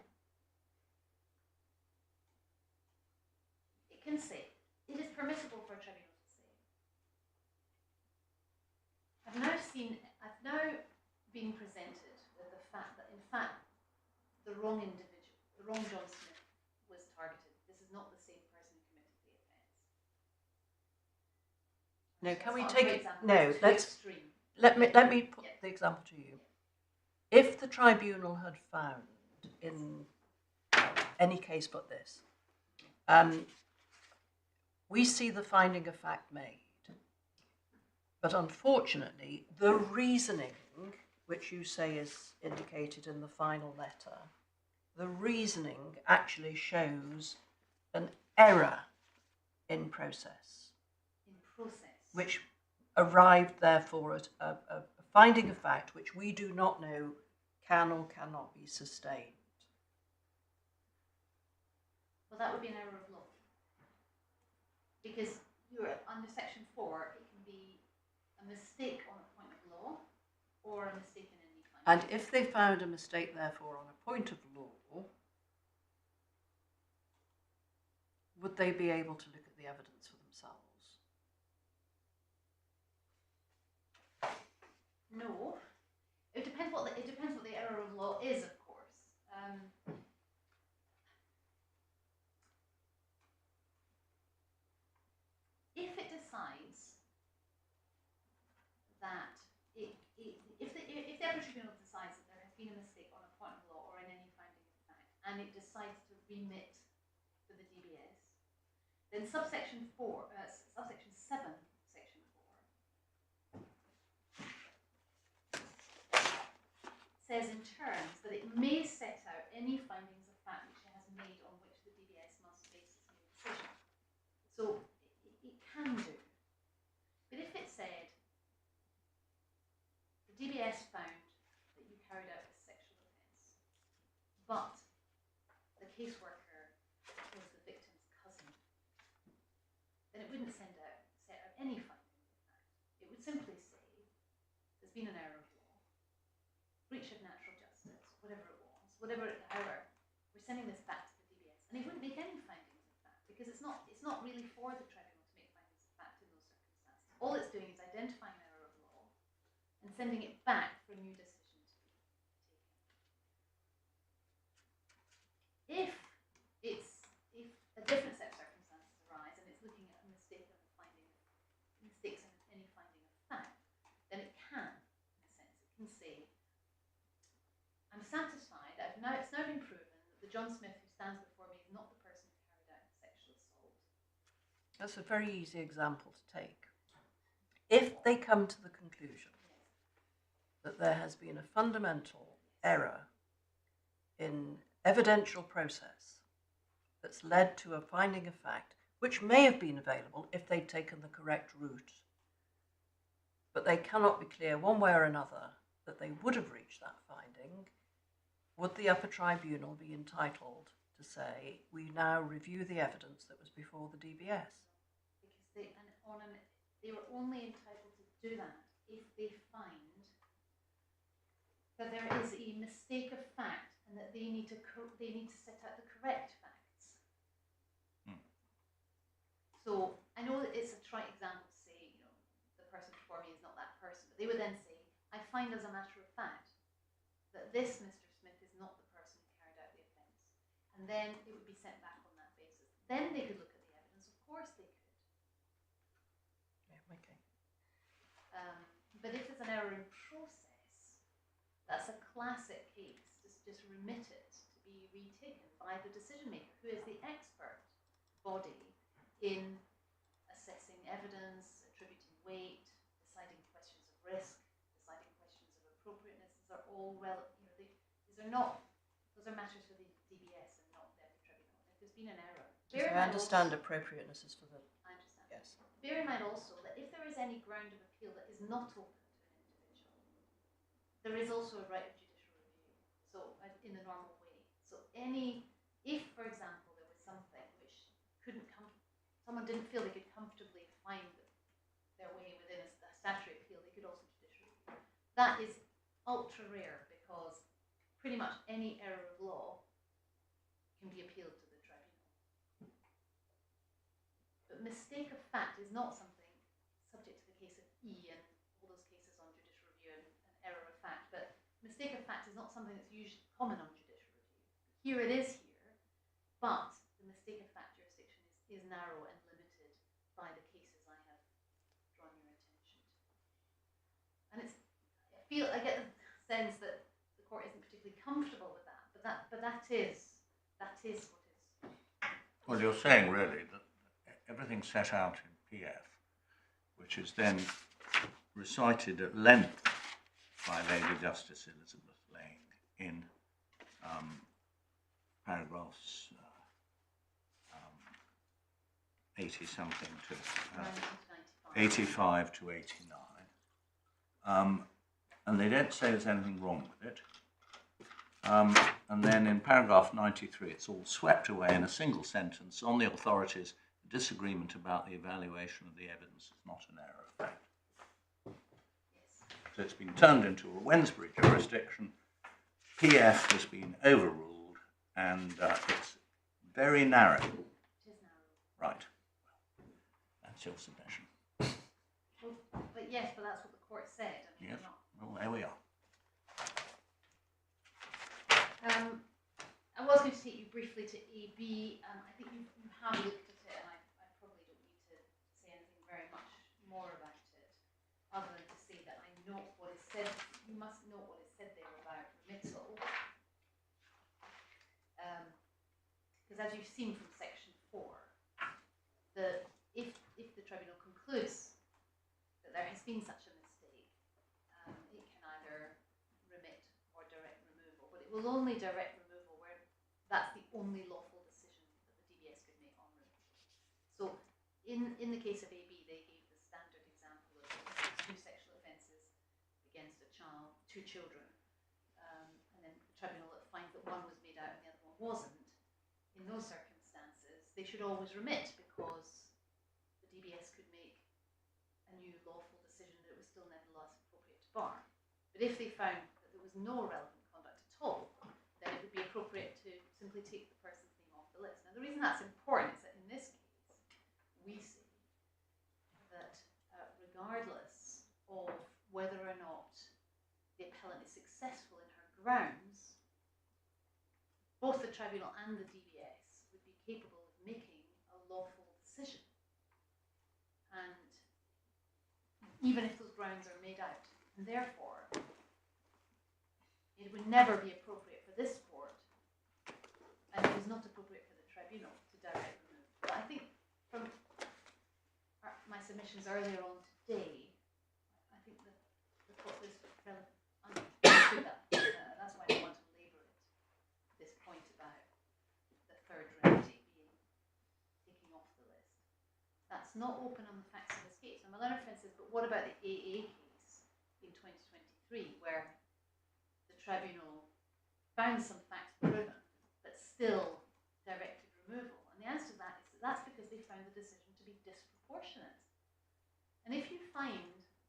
it can say, it is permissible for a tribunal to say, I've now been presented with the fact that, in fact, the wrong individual, the wrong John Smith was targeted. This is not the same person who committed the offence. No, can we That's take not a it? great example, No, it's too let's extreme. let me put the example to you. If the tribunal had found in any case but this, we see the finding of fact made, but unfortunately, the reasoning, which you say is indicated in the final letter, the reasoning actually shows an error in process. In process. Which arrived, therefore, at a finding of fact which we do not know can or cannot be sustained. Well, that would be an error of law. Because you're under section 4, it can be a mistake on a point of law or a mistake in any finding. And if they found a mistake, therefore, on a point of law, would they be able to look at the evidence for themselves? No. It depends what the error of law is, of course. If it decides that if the Upper Tribunal decides that there has been a mistake on a point of law or in any finding of fact, and it decides to remit for the DBS, then subsection 7, section 4 says in terms that it may set out any findings of fact which it has made on which the DBS must base its new decision. So it can do. But if it said the DBS found that you carried out this sexual offence, but the caseworker was the victim's cousin, then it wouldn't set out any findings of fact. It would simply say there's been an error of law, breach of natural justice, whatever it was, however, we're sending this back to the DBS, and it wouldn't make any findings of fact because it's not really for the tribunal to make findings of fact in those circumstances. All it's doing is identifying an error of law and sending it back for a new decision to be taken. If a different set of circumstances arise and it's looking at a mistake on mistakes in any finding of fact, then it can, in a sense, it can say, I'm satisfied that it's now been proven that the John Smith who stands before me is not the person who carried out the sexual assault. That's a very easy example to take. If they come to the conclusion that there has been a fundamental error in evidential process that's led to a finding of fact, which may have been available if they'd taken the correct route, but they cannot be clear one way or another that they would have reached that finding, would the Upper Tribunal be entitled to say, we now review the evidence that was before the DBS? Because they were only entitled to do that if they find that there is a mistake of fact and that they need to set out the correct facts. So I know that it's a trite example to say, the person before me is not that person, but they would then say, I find as a matter of fact that this Mr. Smith is not the person who carried out the offence. And then it would be sent back on that basis. Then they could look at the evidence, of course they could. Yeah, okay. But if there's an error in process, that's a classic case to just remit it to be retaken by the decision maker, who is the expert body in assessing evidence, attributing weight, deciding questions of risk, deciding questions of appropriateness. These are all these are not, those are matters for the DBS and not the Upper Tribunal. If there's been an error, I understand appropriateness is for the. I understand. Yes. Bear in mind also that if there is any ground of appeal that is not open to an individual, there is also a right of judicial review. So in the normal way. So if for example there was something which someone didn't feel they could comfortably find their way within a statutory appeal, they could also judicial review. That is ultra rare because pretty much any error of law can be appealed to the tribunal. But mistake of fact is not something subject to the case of E and all those cases on judicial review and error of fact, but mistake of fact is not something that's usually common on judicial review. Here it is here, but the mistake of fact jurisdiction is narrow and limited by the cases I have drawn your attention to. And I get the sense that the court isn't particularly comfortable with that, but that is what is. Well, you're saying really that everything set out in PF, which is then recited at length by Lady Justice Elizabeth Lane in paragraphs 80-something to 85 to 89, and they don't say there's anything wrong with it. And then in paragraph 93, it's all swept away in a single sentence on the authorities. Disagreement about the evaluation of the evidence is not an error of fact. So it's been turned into a Wednesbury jurisdiction. PF has been overruled, and it's very narrow. It is narrow. Right. That's your submission. Well, but that's what the court said. I mean, Yes. Well, there we are. I was going to take you briefly to AB. I think you have looked at it, and I probably don't need to say anything very much more about it, other than to say that I note what is said. You must note what is said there about remittal, because as you've seen from section 4, if the tribunal concludes that there has been such a mistake, it can either remit or direct removal, but it will only direct removal where that's the only lawful decision that the DBS could make on removal. So in the case of AB, they gave the standard example of 2 sexual offences against two children, and then the tribunal that finds that one was made out and the other one wasn't. In those circumstances, they should always remit because the DBS could make a new lawful decision that it was still nevertheless appropriate to bar. But if they found that there was no relevant conduct at all, then it would be appropriate to simply take the person's name off the list. Now, the reason that's important is that in this case, we see that regardless of whether or not the appellant is successful in her grounds, both the tribunal and the DBS would be capable of making a lawful decision. And even if those grounds are made out, and therefore, it would never be appropriate for this court, and it was not appropriate for the tribunal to direct remove. But I think from my submissions earlier on today, I think the court is understood that. That's why I want to labour it, this point about the third remedy being taking off the list. That's not open on the facts of this case. And my learner friend says, but what about the AA case in 2023, where the tribunal found some facts proven, but still directed removal? And the answer to that is that that's because they found the decision to be disproportionate. And if you find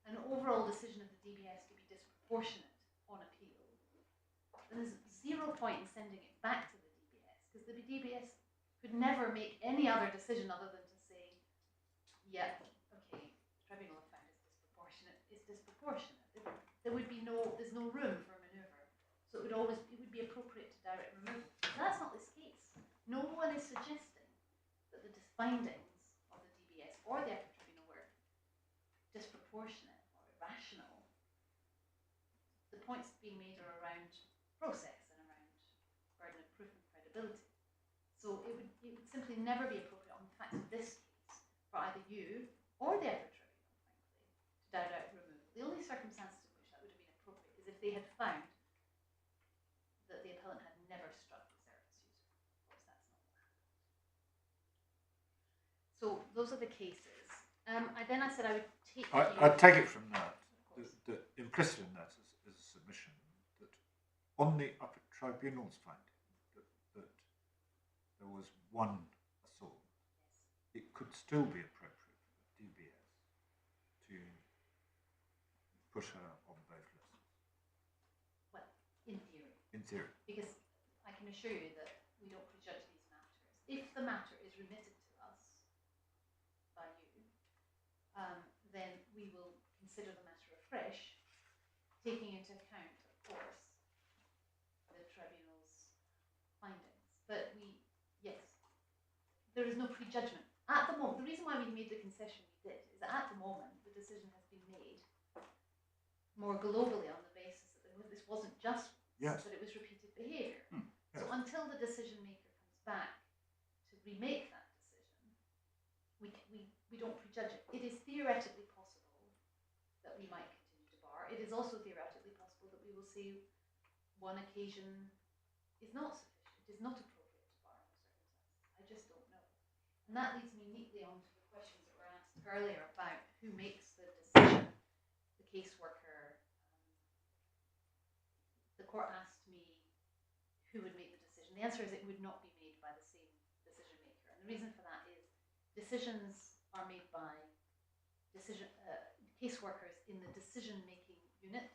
an overall decision of the DBS to be disproportionate on appeal, then there's 0 point in sending it back to the DBS, because the DBS could never make any other decision other than to say, yeah, okay, tribunal have found it's disproportionate. There would be there's no room for manoeuvre. So it would be appropriate to direct removal. But that's not this case. No one is suggesting that the findings of the DBS or the Upper Tribunal were disproportionate or irrational. The points being made are around process and around burden of proof and credibility. So it would simply never be appropriate on the facts of this case for either you or the Upper Tribunal, frankly, to doubt out removal. The only circumstances in which that would have been appropriate is if they had found that the appellant had never struck the service user. Of course, that's not what happened. So those are the cases. I said I would take. I take it from that that implicit in that is a submission that on the Upper Tribunal's finding that there was one assault, Yes. it could still be appropriate for the DBS to put her on both lists. Well, in theory. In theory. Because I can assure you that we don't prejudge these matters. If the matter is remitted to us by you, then we will consider the matter afresh, taking into account, of course, the tribunal's findings. But yes, there is no prejudgment. At the moment, the reason why we made the concession we did is that at the moment the decision has been made more globally on the basis that this wasn't just Yes. that it was repeated behaviour. Yes. So until the decision maker comes back to remake that decision, we don't prejudge it. It is theoretically possible that we might continue to bar. It is also theoretically possible that we will say one occasion is not sufficient. It is not appropriate to bar in those circumstances. I just don't know. And that leads me neatly on to the questions that were asked earlier about who makes the decision, the caseworker. The court asked me who would make the decision. The answer is it would not be made by the same decision maker. And the reason for that is decisions are made by caseworkers in the decision-making unit.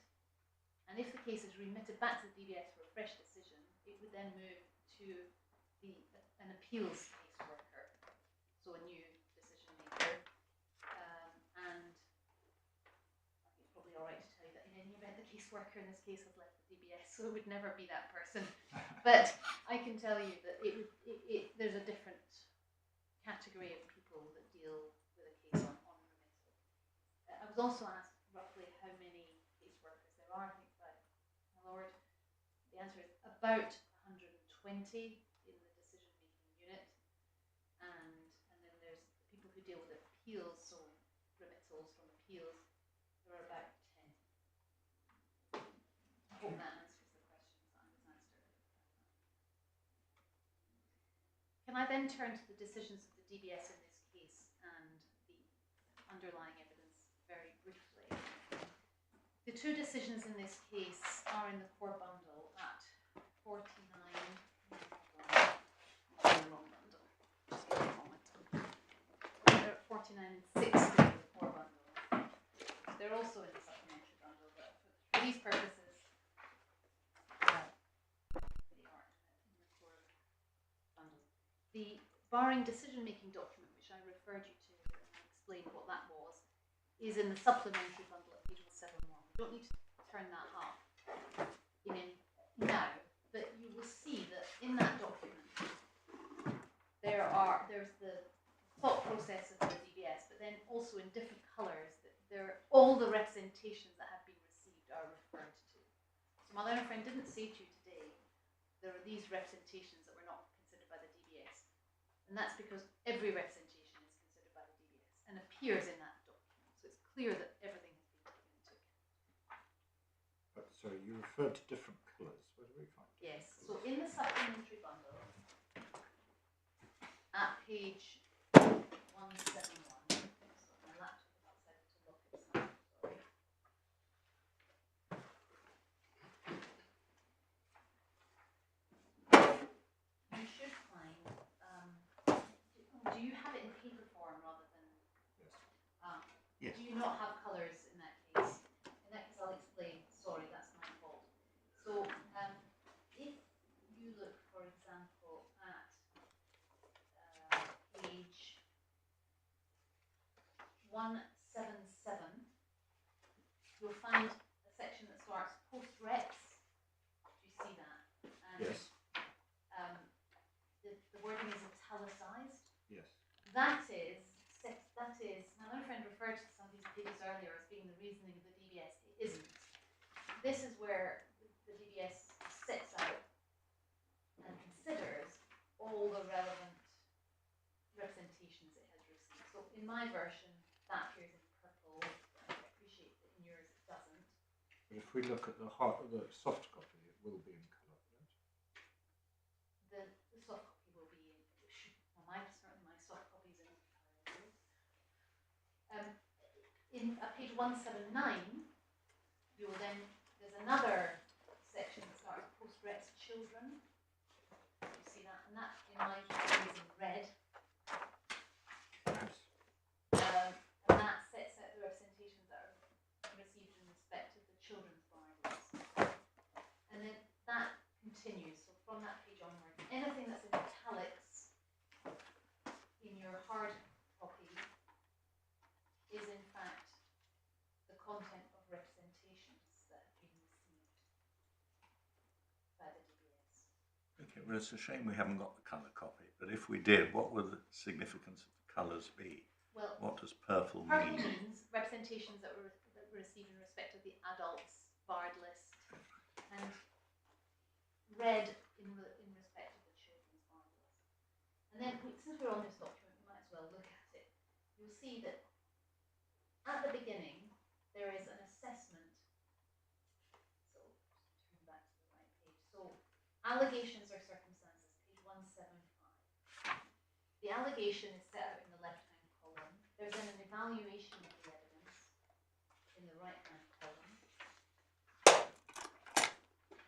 And if the case is remitted back to the DBS for a fresh decision, it would then move to an appeals caseworker, so a new decision maker. And I think it's probably all right to tell you that in any event, the caseworker in this case has left the DBS, so it would never be that person. But I can tell you that there's a different category of people that deal with a case on remittal. I was also asked roughly how many caseworkers there are. I think that, my lord, the answer is about 120 in the decision-making unit, and then there's the people who deal with appeals, so remittals from appeals. There are about 10. I hope that answers the questions that I was asked earlier. Can I then turn to the decisions of the DBS in this case and the underlying evidence very briefly? The two decisions in this case are in the core bundle at 49. The wrong bundle. Just give me a moment. They're at 49 and 60 in the core bundle. They're also in the supplementary bundle, but for these purposes, they are in the core bundle. The barring decision-making document, which I referred you to and explained what that was, is in the supplementary bundle at page 171. You don't need to turn that up now, but you will see that in that document there's the thought process of the DBS, but then also in different colours all the representations that have been received are referred to. So my learner friend didn't say to you today there are these representations that were not considered by the DBS, and that's because every representation is considered by the DBS and appears in that document. So it's clear that everything has been taken into account. But sorry, you referred to different colours. Where do we find it? Yes, so in the supplementary bundle, at page 171, my laptop has decided to lock itself, sorry. You should find, do you have it in paper form rather than? Yes. Do you not have colours in that case? In that case, I'll explain. Sorry, that's my fault. So, if you look, for example, at page 177, you'll find a section that starts post-reps. Do you see that? And Yes. the wording is italicized. Yes. That is, my other friend referred to some of these pages earlier as being the reasoning of the DBS. It isn't. This is where the DBS set all the relevant representations it has received. So in my version, that appears in purple. I appreciate that in yours it doesn't. But if we look at the soft copy, it will be in colour, right? The soft copy will be in, certainly my soft copy is in colour. In page 179, you will then, there's another section that starts post-Rex children. You see that? And that in my copy is in red. Yes. And that sets out the representations that are received in respect of the children's Bibles. And then that continues. So from that page onward, anything that's in italics in your hard copy is in fact the content of representations that have been received by the DBS. Okay, well, it's a shame we haven't got the colour copy, but if we did, what would the significance of the colours be? Well, What does purple purple mean? means representations that were received in respect of the adults barred list, and red in respect of the children's barred list. And then, since we're on this document, we might as well look at it. You'll see that at the beginning there is an assessment. So just turn back to the right page. So allegations or circumstances, page 175. The allegation is set out in the left-hand column. There's then an evaluation of the evidence in the right-hand column.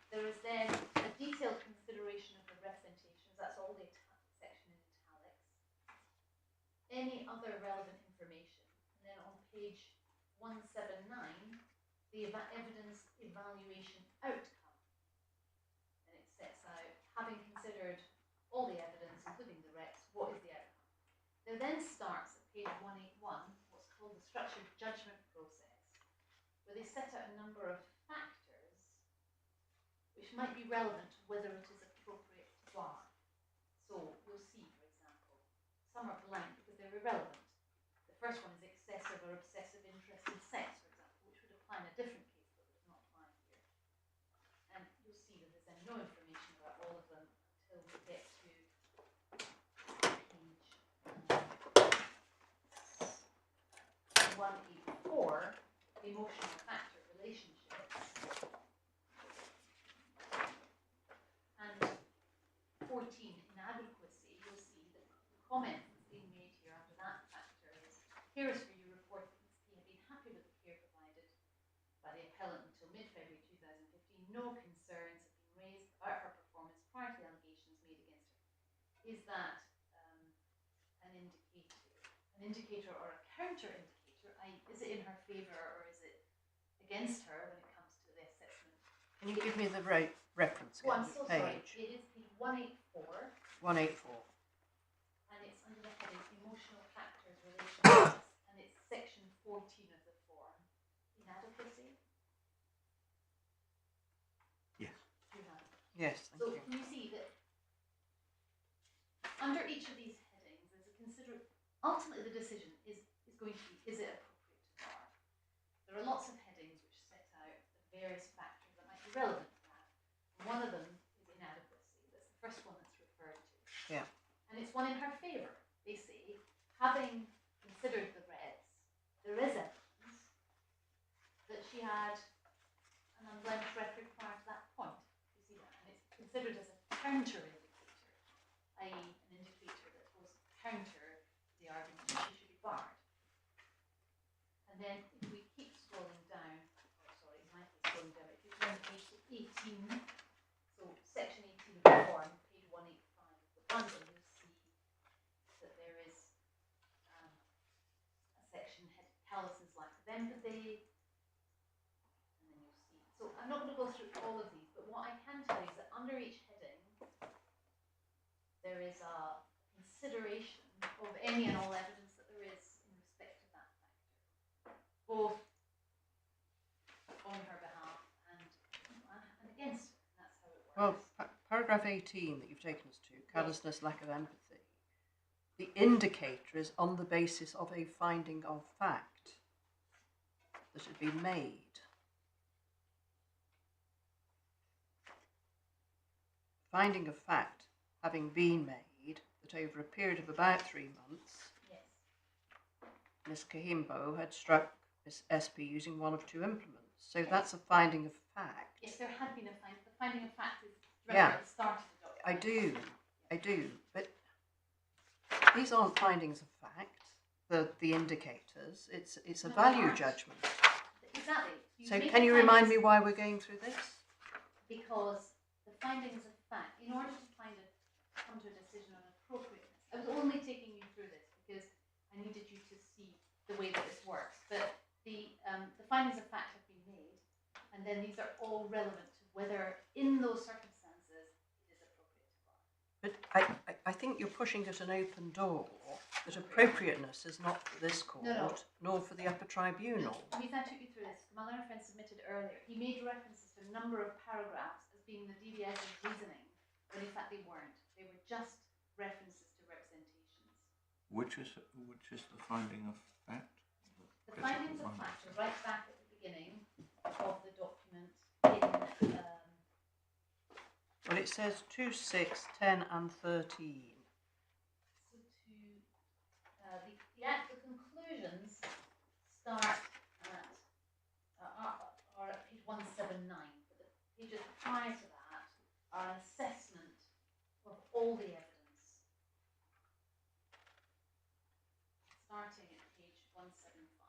There is then a detailed consideration of the representations. That's all the section in italics. Any other relevant information. And then on page 179, the evidence evaluation outcome. And it sets out, having considered all the evidence, including the recs, what is the outcome? There then starts at page 181 what's called the structured judgment process, where they set out a number of factors which might be relevant to whether it is appropriate to bar. So you'll see, for example, some are blank because they're irrelevant. The first one is excessive or obsessive interest in sex, for example, which would apply in a different case but does not apply here. And you'll see that there's then no information about all of them until we get to page 184, emotional factor relationships. And 14, inadequacy, you'll see that the comment that's being made here under that factor is, here is for your report that Ms. P had been happy with the care provided by the appellant until mid-February 2015. No concerns have been raised about her performance prior to the allegations made against her. Is that an indicator or a counter-indicator? Is it in her favour or is it against her when it comes to the assessment? Can you give me the reference Oh, again? I'm so sorry. It is page 184. 184. And it's under the heading Emotional Factors Relationships, and it's section 14 of the form. Inadequacy? Yes. You have it. Yes, thank So you. can you see that under each of these headings, there's a ultimately the decision is going to be, is it appropriate to bar? There are lots of headings which set out the various factors that might be relevant to that. One of them is inadequacy. That's the first one that's referred to. Yeah. And it's one in her favour. They say, having considered the reds, there is evidence that she had an unblemished record prior to that point. You see that? And it's considered as a counter indicator, i.e. an indicator that goes counter the argument that she should be barred. And then if we keep scrolling down, my case scrolling down, if you turn to page 18, so section 18 of the form, page 185 of the bundle, you'll see that there is a section headed calluses lack of empathy, and then you'll see. So I'm not going to go through all of these, but what I can tell you is that under each heading, there is a consideration of any and all evidence that there is in respect to that factor, both on her behalf and against her. And that's how it works. Well, paragraph 18 that you've taken us to, callousness, lack of empathy. The indicator is on the basis of a finding of fact that had been made. Finding of fact having been made that over a period of about 3 months, Yes. Miss Kihembo had struck Miss SP using one of 2 implements. So Yes. that's a finding of fact. Yes, there had been a finding. The finding of fact is directly Yeah. at the start of the document. I do, but these aren't findings of fact. The indicators. It's a No, they value aren't. judgment. Exactly. So make can the you remind findings- me why we're going through this? Because the findings of fact, in order to come to a decision on appropriateness, I was only taking you through this because I needed you to see the way that this works. But the findings of fact have been made, and then these are all relevant to whether, in those circumstances, it is appropriate to bar. But I think you're pushing at an open door. That appropriateness is not for this court, No. nor for the Upper Tribunal. The reason I took you through this, my learned friend submitted earlier, he made references to a number of paragraphs as being the DBS's reasoning, when in fact they weren't. They were just references to representations. Which is the finding of fact? The findings of fact are right back at the beginning of the document in Well, it says 2, 6, 10 and 13. the conclusions start at are at page 179, but the pages prior to that are an assessment of all the evidence, starting at page 175.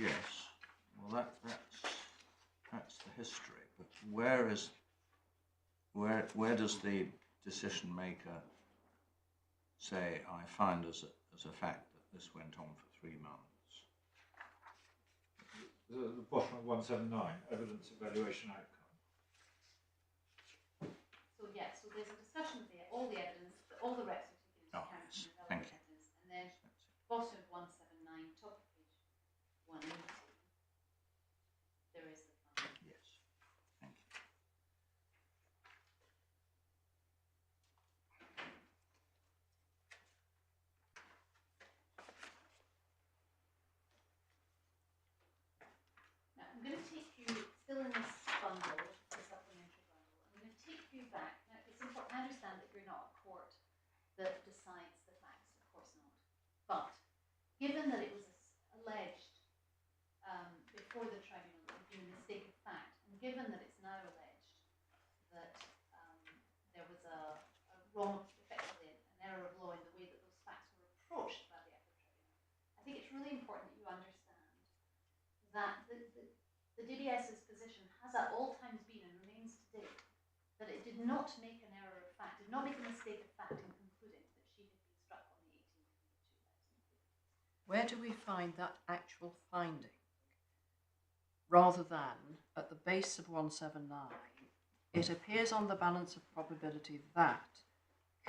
Yes. Well, that's the history. But where does the decision maker say, I find as a fact that this went on for 3 months? The bottom of 179, evidence evaluation outcome. So yeah, so there's a discussion of all the evidence, all the reps are taken into Oh, account yes. in the Thank relevant evidence, and then bottom of 179, top of page 180, there is the finding. Yes. Thank you. Now I'm going to take you, still in this bundle, the supplementary bundle, I'm going to take you back. Now it's important, I understand that you're not a court that decides the facts, of course not. But given that it was alleged before the tribunal that there had been a mistake of fact, and given that it's now alleged that there was a wrong, effectively an error of law in the way that those facts were approached by the Upper Tribunal, I think it's really important that you understand that the DBS's position has at all times been and remains today that it did not make an error of fact, did not make a mistake of fact in concluding that she had been struck on the 18th of May 2003. Where do we find that actual finding? Rather than at the base of 179, it appears on the balance of probability that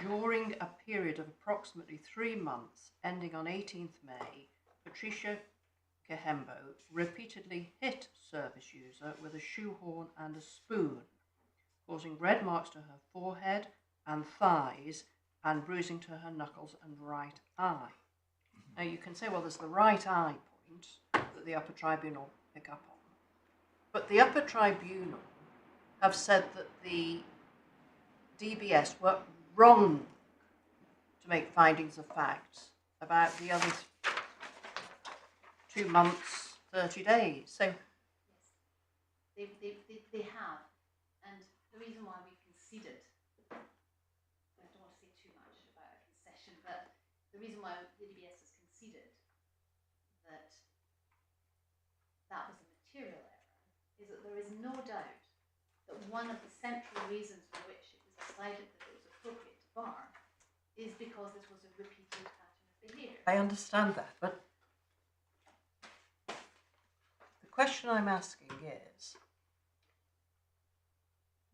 during a period of approximately 3 months ending on 18th May, Patricia Kihembo repeatedly hit service user with a shoehorn and a spoon, causing red marks to her forehead and thighs and bruising to her knuckles and right eye. Now you can say, well, there's the right eye point that the Upper Tribunal pick up on. But the Upper Tribunal have said that the DBS were wrong to make findings of fact about the other 2 months, 30 days. So Yes, they have, and the reason why we conceded, I don't want to say too much about a concession, but the reason why the DBS has conceded that that was a material error is that there is no doubt that one of the central reasons for which it was decided that it was appropriate to bar is because this was a repeated pattern of behaviour. I understand that, but the question I'm asking is,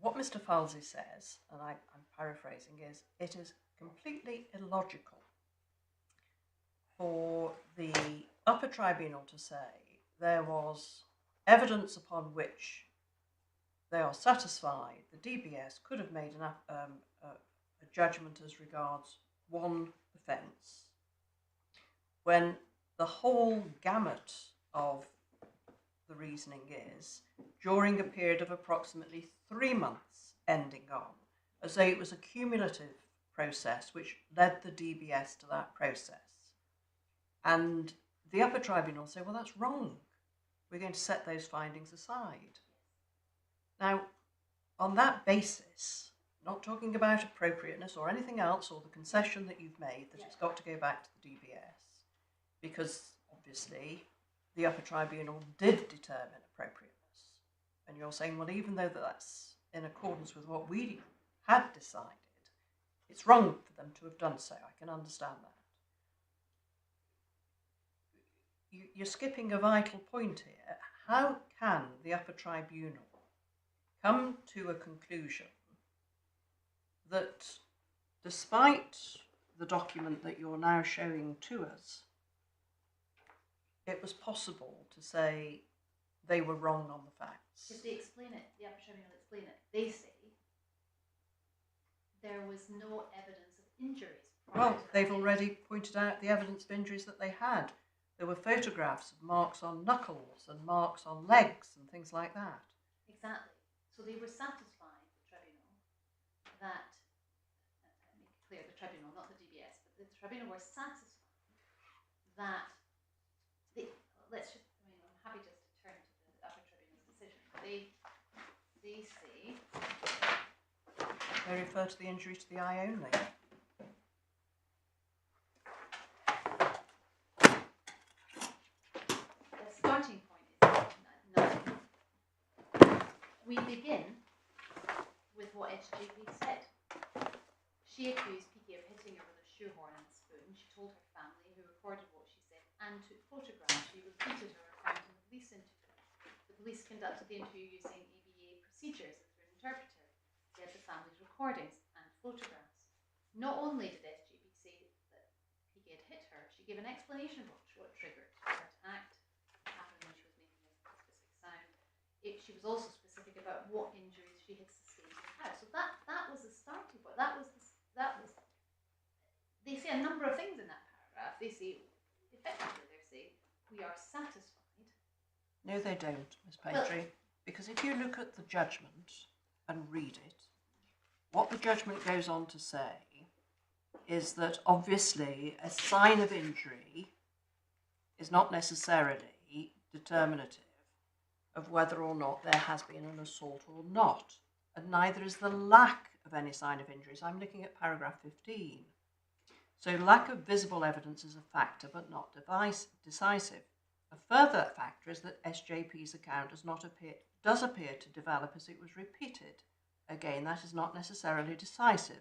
what Mr. Falsey says, and I'm paraphrasing, is it is completely illogical for the Upper Tribunal to say there was evidence upon which they are satisfied the DBS could have made a judgment as regards one offence, when the whole gamut of the reasoning is during a period of approximately 3 months ending on, as though it was a cumulative process which led the DBS to that process. And the Upper Tribunal say, well, that's wrong. We're going to set those findings aside. Now, on that basis, not talking about appropriateness or anything else, or the concession that you've made that it's got to go back to the DBS, because obviously the Upper Tribunal did determine appropriateness. And you're saying, well, even though that's in accordance with what we had decided, it's wrong for them to have done so. I can understand that. You're skipping a vital point here. How can the Upper Tribunal come to a conclusion that, despite the document that you're now showing to us, it was possible to say they were wrong on the facts? If they explain it, the Upper Tribunal explain it, they say there was no evidence of injuries. Well, they've already pointed out the evidence of injuries that they had. There were photographs of marks on knuckles and marks on legs and things like that. Exactly. So they were satisfied, the tribunal, that, make it clear, the tribunal, not the DBS, but the tribunal were satisfied that, I'm happy just to turn to the Upper Tribunal's decision. They say... They refer to the injury to the eye only. Starting point is nothing. We begin with what SJP said. She accused Peaky of hitting her with a shoehorn and spoon. She told her family, who recorded what she said and took photographs. She repeated her account in the police interview. The police conducted the interview using ABA procedures and through an interpreter. They had the family's recordings and photographs. Not only did SJP say that Peaky had hit her, she gave an explanation of what triggered her to act. When she was making a specific sound. She was also specific about what injuries she had sustained in the house. So that was the starting point. They say a number of things in that paragraph. They say, effectively, they say, we are satisfied. No, they don't, Miss Paisley. Because if you look at the judgment and read it, what the judgment goes on to say is that obviously a sign of injury is not necessarily determinative of whether or not there has been an assault or not, and neither is the lack of any sign of injuries. I'm looking at paragraph 15. So lack of visible evidence is a factor but not decisive. A further factor is that SJP's account does appear to develop as it was repeated. Again, that is not necessarily decisive,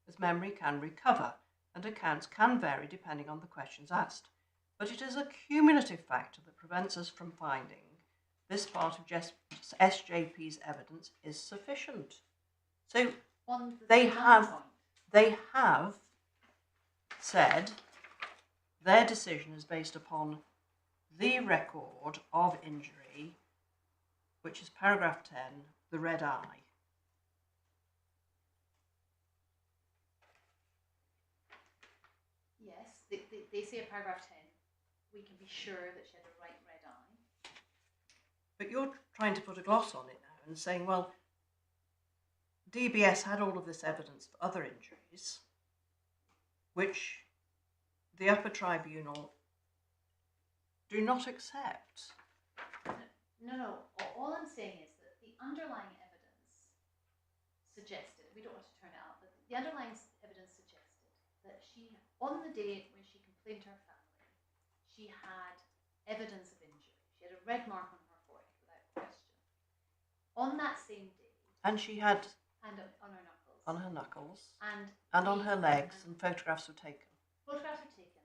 as memory can recover and accounts can vary depending on the questions asked. But it is a cumulative factor that prevents us from finding this part of SJP's evidence is sufficient. So they have said their decision is based upon the record of injury, which is paragraph 10, the red eye. Yes, they say in paragraph 10, we can be sure that she had a right red eye. But you're trying to put a gloss on it now and saying, well, DBS had all of this evidence of other injuries, which the Upper Tribunal do not accept. No. All I'm saying is that the underlying evidence suggested, we don't want to turn it up, but the underlying evidence suggested that she, on the day when she complained to her family, she had evidence of injury. She had a red mark on her forehead, without question. On that same day... And she had... And on her knuckles. On her knuckles. And on her legs, and photographs were taken. Photographs were taken.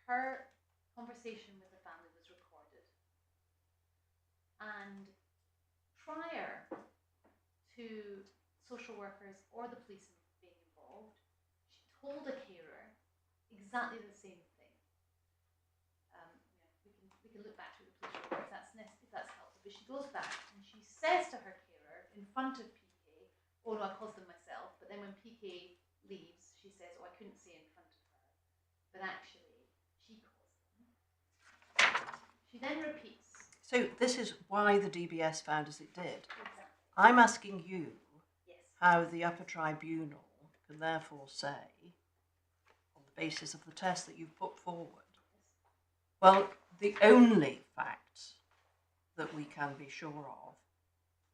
Her conversation with the family was recorded. And prior to social workers or the police being involved, she told a carer exactly the same thing. We can look back to the police report if that's helpful. But she goes back and she says to her carer in front of PK, oh no, I caused them myself. But then when PK leaves, she says, oh, I couldn't say in front of her. But actually, she caused them. She then repeats. So So this is why the DBS found as it did. Exactly. I'm asking you Yes. how the Upper Tribunal can therefore say, on the basis of the test that you've put forward, well, the only fact that we can be sure of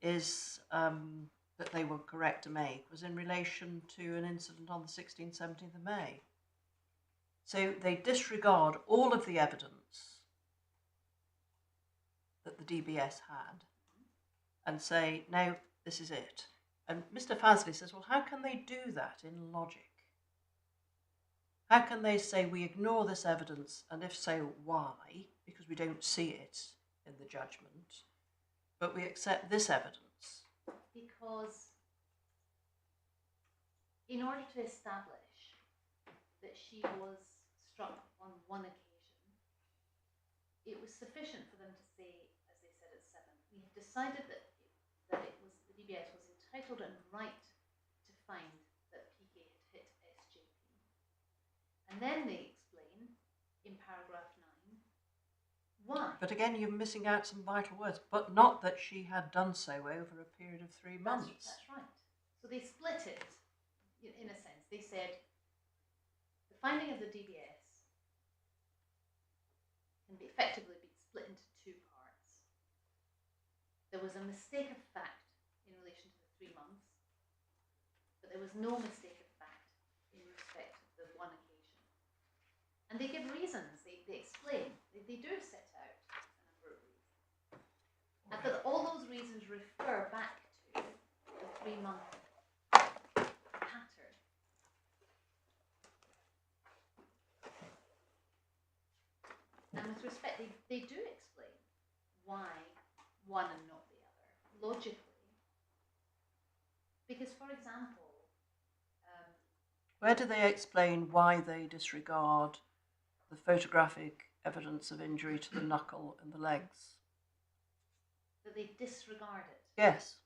is that they were correct to make was in relation to an incident on the 16th, 17th of May. So they disregard all of the evidence that the DBS had and say, no, this is it. And Mr. Fazley says, well, how can they do that in logic? How can they say we ignore this evidence, and if so, why? Because we don't see it in the judgment, but we accept this evidence. Because in order to establish that she was struck on one occasion, it was sufficient for them to say, as they said at 7, we have decided that it was the DBS was entitled and right to find that PK had hit SJP. And then they explain in paragraph 9 why. But again, you're missing out some vital words, but not that she had done so over a period of 3 months. That's right. So they split it, in a sense. They said the finding of the DBS can be effectively be split into 2 parts. There was a mistake of fact in relation to the 3 months, but there was no mistake of fact in respect of the one occasion. And they give reasons, they explain, they do set out a number of reasons. And that all those reasons refer back to the 3-month pattern. And with respect, they do explain why one and not the other, logically. Because, for example, Where do they explain why they disregard the photographic evidence of injury to the knuckle and the legs? that they disregard it? Yes.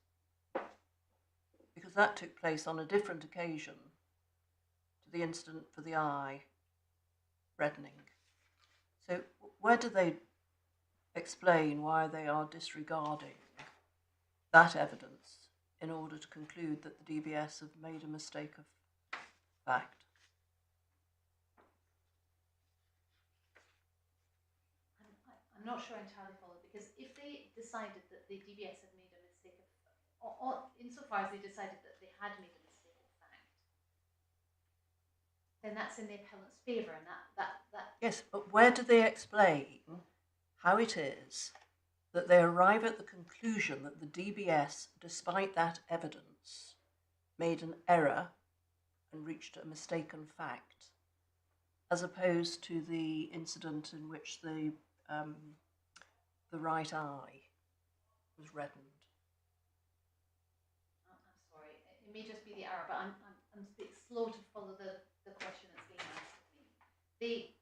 Because that took place on a different occasion to the incident for the eye reddening. So where do they explain why they are disregarding that evidence in order to conclude that the DBS have made a mistake of fact? I'm not sure I entirely follow, because if they decided that the DBS had made a mistake of, or insofar as they decided that they had made a mistake of fact, then that's in the appellant's favour, and that Yes, but where do they explain how it is that they arrive at the conclusion that the DBS, despite that evidence, made an error and reached a mistaken fact, as opposed to the incident in which the right eye was reddened? I'm sorry, it may just be the error, but I'm a bit slow to follow the question that's being asked of me.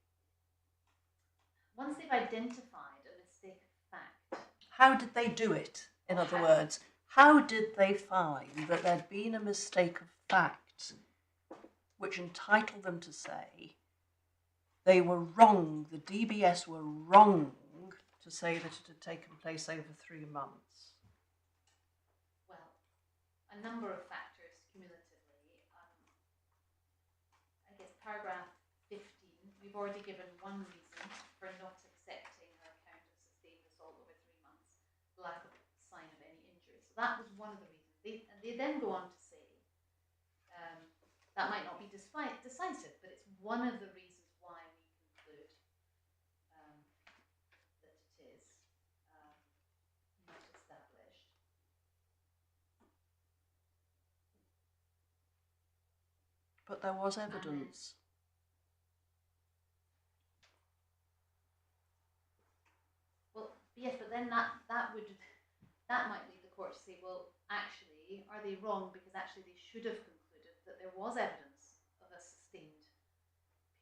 Once they've identified a mistake of fact. How did they do it, in other words? How did they find that there'd been a mistake of fact which entitled them to say they were wrong, the DBS were wrong to say that it had taken place over 3 months? Well, a number of factors cumulatively. I guess paragraph 15, we've already given one reason for not accepting her account of sustained assault over 3 months, lack of sign of any injury. So that was one of the reasons. They then go on to say that might not be decisive, but it's one of the reasons why we conclude that it is not established. But there was evidence. Well, yes, but then that might lead the court to say, well, actually, are they wrong? Because actually they should have concluded that there was evidence of a sustained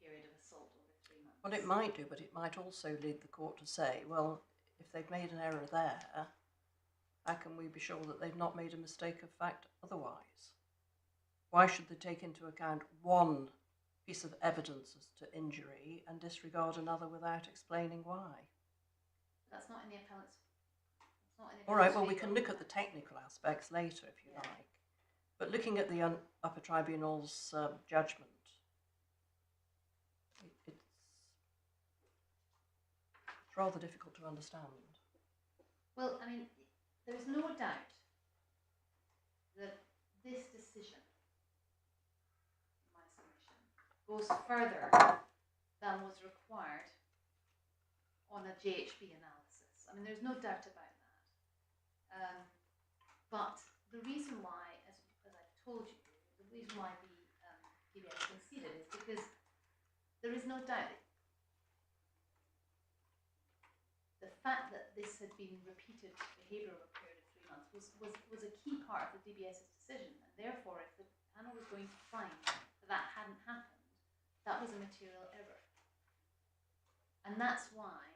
period of assault over 3 months. Well, it might do, but it might also lead the court to say, well, if they've made an error there, how can we be sure that they've not made a mistake of fact otherwise? Why should they take into account one piece of evidence as to injury and disregard another without explaining why? That's not in the appellant's not in a All right, well, judge's we can favour. look at the technical aspects later if you Yeah. like. But looking at the Upper Tribunal's judgment, it's rather difficult to understand. Well, I mean, there is no doubt that this decision, my submission, goes further than was required on a JHB analysis. I mean, there's no doubt about that. But the reason why, as I've told you, the reason why the DBS conceded is because there is no doubt that the fact that this had been repeated behaviour over a period of 3 months was a key part of the DBS's decision, and therefore, if the panel was going to find that hadn't happened, that was a material error. And that's why,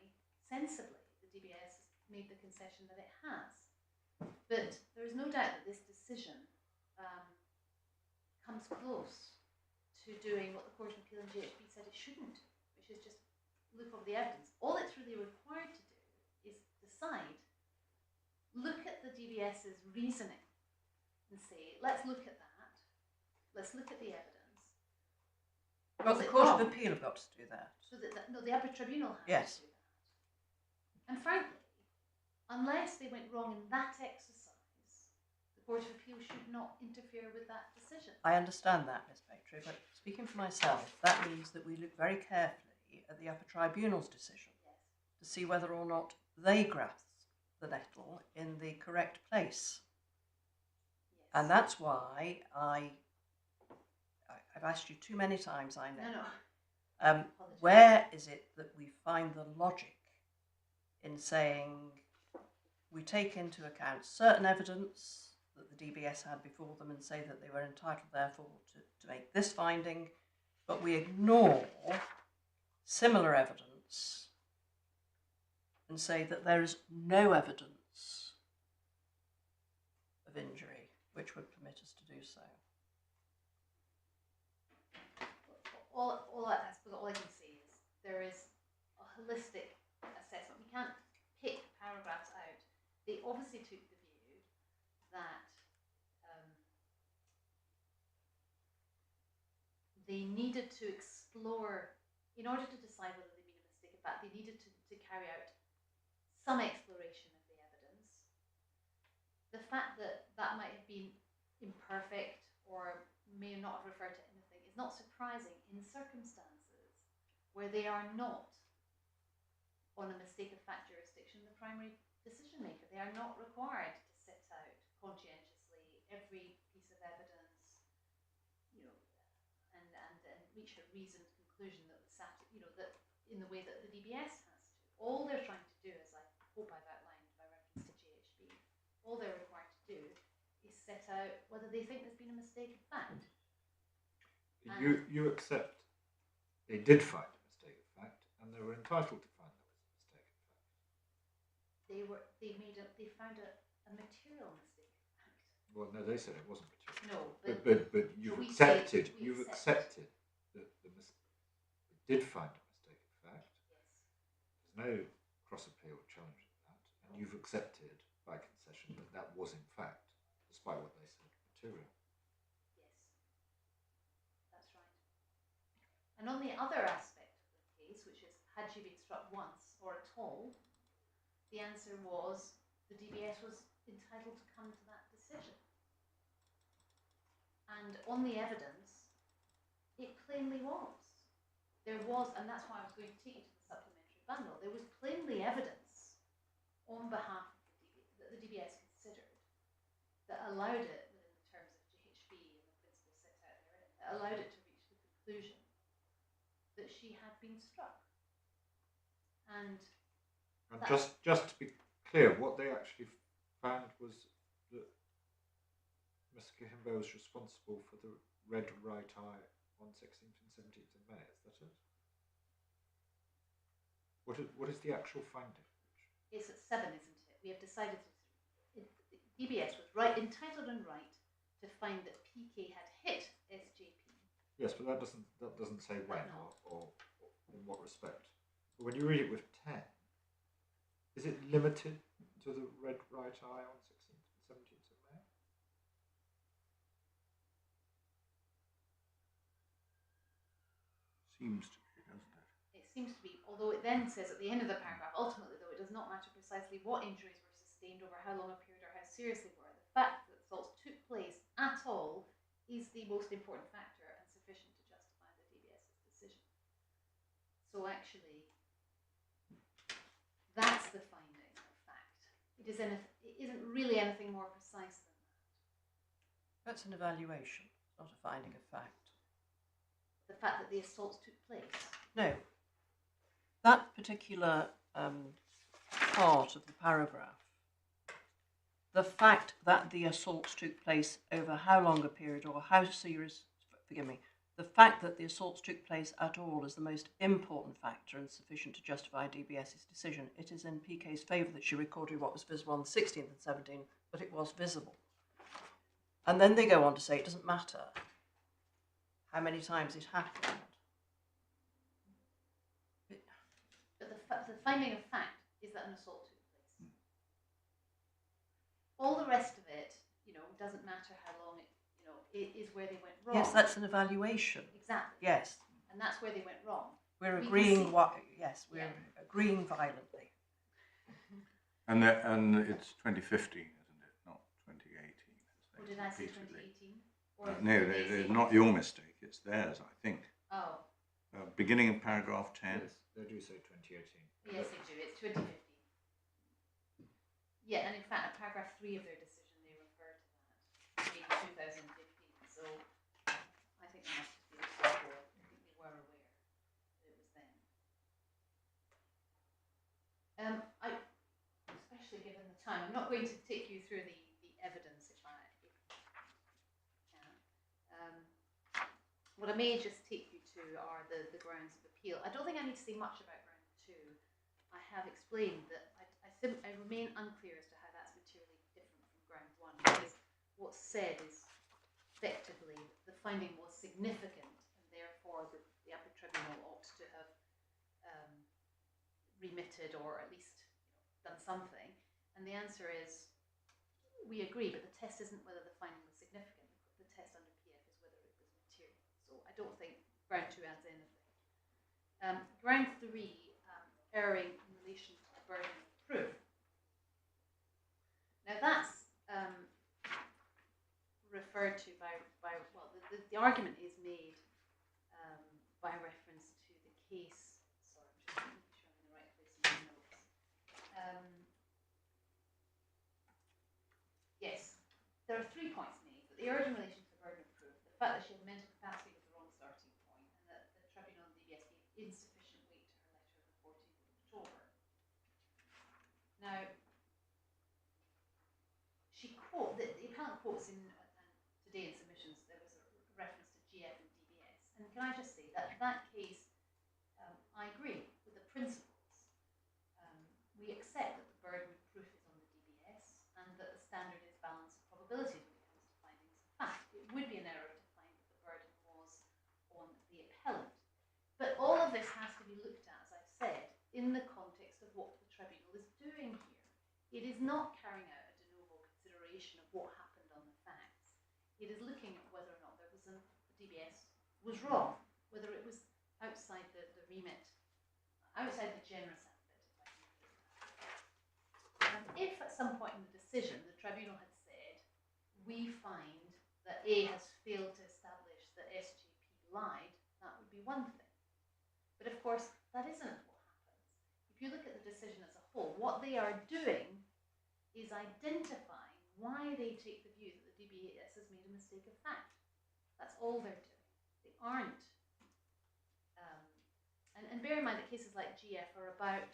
sensibly, the DBS made the concession that it has. But there is no doubt that this decision comes close to doing what the Court of Appeal and JHB said it shouldn't do, which is just look over the evidence. All it's really required to do is decide, look at the DBS's reasoning and say, let's look at that, let's look at the evidence. Well, Was the it Court wrong? of Appeal have got to do that. So no, the Upper Tribunal has Yes. to do that. And frankly, unless they went wrong in that exercise, the Court of Appeal should not interfere with that decision. I understand that, Ms. Patry, but speaking for myself, that means that we look very carefully at the Upper Tribunal's decision Yes. to see whether or not they grasp the nettle in the correct place. Yes. And that's why I've asked you too many times, I know. No. Apologies. Where is it that we find the logic in saying we take into account certain evidence that the DBS had before them and say that they were entitled, therefore, to make this finding, but we ignore similar evidence and say that there is no evidence of injury which would permit us to do so? I suppose all I can say is there is a holistic assessment. We can't pick paragraphs out. They obviously took the view that they needed to explore, in order to decide whether they'd made a mistake of fact, they needed to carry out some exploration of the evidence. The fact that that might have been imperfect or may not have referred to anything is not surprising in circumstances where they are not on a mistake of fact jurisdiction the primary decision maker. They are not required to set out conscientiously every piece of evidence, and reach a reasoned conclusion that that in the way that the DBS has to. All they're trying to do, as I hope I've outlined by reference to JHB, all they're required to do is set out whether they think there's been a mistake of fact. You accept they did find a mistake of fact, and they were entitled to find there was a mistake of fact. They found a material mistake of fact. Well, no, they said it wasn't material. No, But you've we accepted. say- we You've accept. accepted that they did find a mistake of fact. Yes. There's no cross appeal challenge of that, and you've accepted by concession that that was in fact, despite what they said, material. Yes, that's right. And on the other aspect of the case, which is had she been struck once or at all, the answer was the DBS was entitled to come to that decision. And on the evidence, it plainly was. There was, and that's why I was going to take you to the supplementary bundle, there was plainly evidence on behalf of that the DBS considered that allowed it, within the terms of JHB and the principles set out therein, that allowed it to reach the conclusion that she had been struck. And just to be clear, what they actually found was that Mr. Kihembo was responsible for the red right eye on 16th and 17th of May. Is that it? What is the actual finding? it's at 7, isn't it? We have decided that DBS was right, entitled and right to find that PK had hit SJP. Yes, but that doesn't say when No. or in what respect. But when you read it with 10, is it limited to the red right eye on 16th and 17th of May? Seems to be, doesn't it? It seems to be, although it then says at the end of the paragraph, ultimately though, it does not matter precisely what injuries were sustained over how long a period or how serious they were. The fact that assaults took place at all is the most important factor and sufficient to justify the DBS's decision. So actually, that's the finding of fact. It isn't really anything more precise than that. That's an evaluation, not a finding of fact. The fact that the assaults took place. No. That particular part of the paragraph, the fact that the assaults took place over how long a period or how serious, forgive me, the fact that the assaults took place at all is the most important factor and sufficient to justify DBS's decision. It is in PK's favour that she recorded what was visible on the 16th and 17th, but it was visible. And then they go on to say it doesn't matter how many times it happened. But the finding of fact is that an assault took place. All the rest of it, doesn't matter how long it is where they went wrong. Yes, that's an evaluation. Exactly. Yes. And that's where they went wrong. We're agreeing agreeing violently. And it's 2015, isn't it? Not 2018. Or did I say 2018? No, not your mistake. It's theirs, I think. Oh. Beginning of paragraph 10. Yes, they do say 2018. Yes, they do. It's 2015. Yeah, and in fact, at paragraph 3 of their decision, they refer to that being 2015. So I think that must have been before. I think they were aware that it was then. Especially given the time, I'm not going to take you through the evidence if I can. What I may just take you to are the grounds of appeal. I don't think I need to say much about ground 2. I have explained that I remain unclear as to how that's materially different from ground 1, because what's said is effectively the finding was significant and therefore the Upper Tribunal ought to have remitted or at least done something. And the answer is we agree, but the test isn't whether the finding was significant. The test under PF is whether it was material. So I don't think ground 2 adds anything. Ground 3, erring in relation to the burden of proof. Now that's referred to by well, the argument is made by reference to the case. Sorry, I'm just making sure I'm in the right place in my notes. Yes, there are 3 points made, but they urge in relation to the burden of proof, the fact that she had mental capacity was the wrong starting point, and that the Tribunal and DBS gave insufficient weight to her letter of the 14th of October. Now, the appellant quotes in today in submissions, there was a reference to GF and DBS. And can I just say that that case, I agree with the principles. We accept that the burden of proof is on the DBS and that the standard is balance of probabilities when it comes to findings of fact. It would be an error to find that the burden was on the appellant. But all of this has to be looked at, as I've said, in the context of what the Tribunal is doing here. It is not carrying out a de novo consideration of what happened on the facts. It is looking at whether or not there was the DBS was wrong, whether it was outside the remit, outside the generous ambit, if I can put it that way. If at some point in the decision the Tribunal had said, we find that A has failed to establish that SJP lied, that would be one thing. But of course, that isn't what happens. If you look at the decision as a whole, what they are doing is identifying why they take the view that the DBS has made a mistake of fact. That's all they're doing. They aren't. And bear in mind that cases like GF are about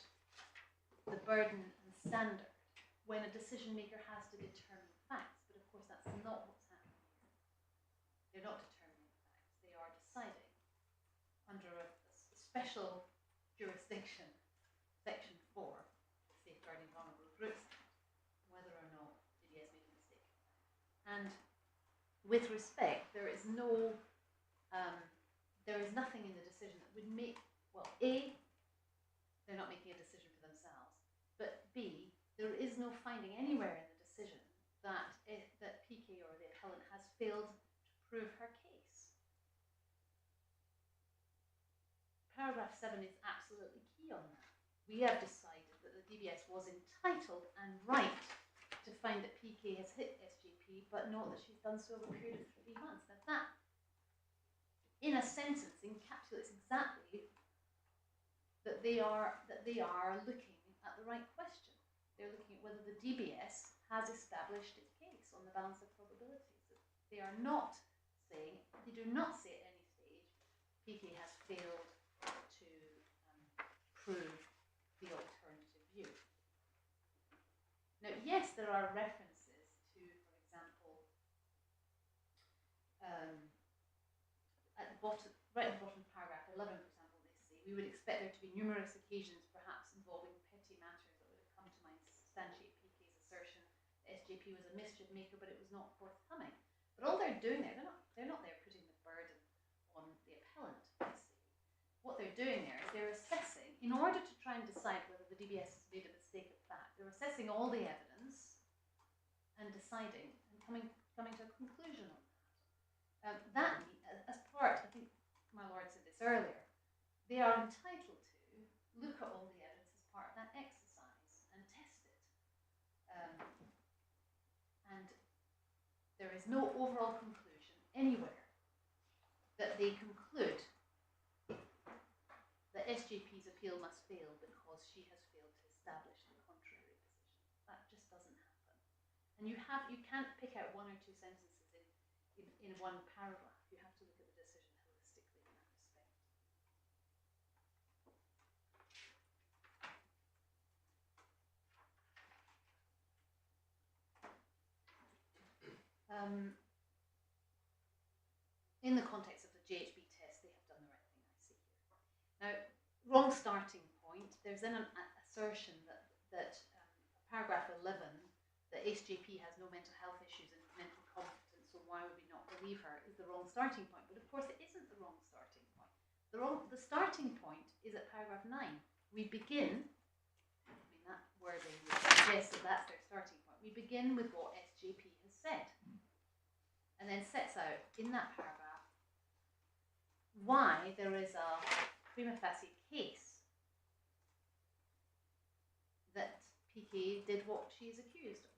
the burden and standard when a decision maker has to determine facts. But of course, that's not what's happening here. They're not determining facts. They are deciding under a special jurisdiction, Section 4, Safeguarding Vulnerable Groups, whether or not DBS made a mistake. And with respect, there is nothing in the decision that would make, well, A, they're not making a decision for themselves, but B, there is no finding anywhere in the decision that that PK or the appellant has failed to prove her case. Paragraph 7 is absolutely key on that. We have decided that the DBS was entitled and right to find that PK has hit SJP, but not that she's done so over a period of 3 months. Now that, in a sentence, encapsulates exactly that they are looking at the right question. They're looking at whether the DBS has established its case on the balance of probabilities. They are not saying, they do not say at any stage, PK has failed to prove the alternative view. Now, yes, there are references to, for example, at the bottom, right at the bottom of paragraph 11, for example, they say, we would expect there to be numerous occasions, perhaps involving petty matters, that would have come to mind to substantiate PK's assertion that SJP was a mischief maker, but it was not forthcoming. But all they're doing there, they're not there putting the burden on the appellant, I see. What they're doing there is they're assessing, in order to try and decide whether the DBS has made a mistake of fact, they're assessing all the evidence and deciding and coming to a conclusion on that. That, as part, I think my lord said this earlier, they are entitled to look at all the evidence as part of that exercise and test it. And there is no overall conclusion anywhere that they conclude that SJP's appeal must fail because she has failed to establish the contrary position. That just doesn't happen. And you can't pick out one or two sentences in one paragraph. You have to look at the decision holistically in that respect. In the context of the JHB test, they have done the right thing, I see here. Now, wrong starting point. There's then an assertion that paragraph 11, that SJP has no mental health issues and mental competence, so why would we not believe her, is the wrong starting point. But of course, it isn't the wrong starting point. The starting point is at paragraph 9. We begin, I mean, that wording would suggest that that's their starting point. We begin with what SJP has said, and then sets out in that paragraph why there is a prima facie case that PK did what she is accused of.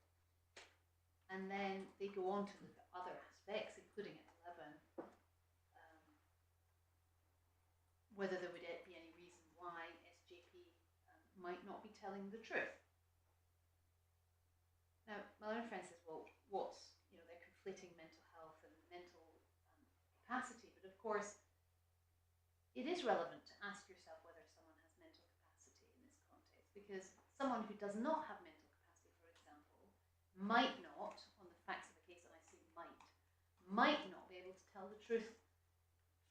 And then they go on to look at other aspects, including at 11, whether there would be any reason why SJP might not be telling the truth. Now, my learned friend says, well, they're conflating mental health and mental capacity, but of course, it is relevant to ask yourself whether someone has mental capacity in this context, because someone who does not have mental capacity, for example, might not, on the facts of the case that I see, might not be able to tell the truth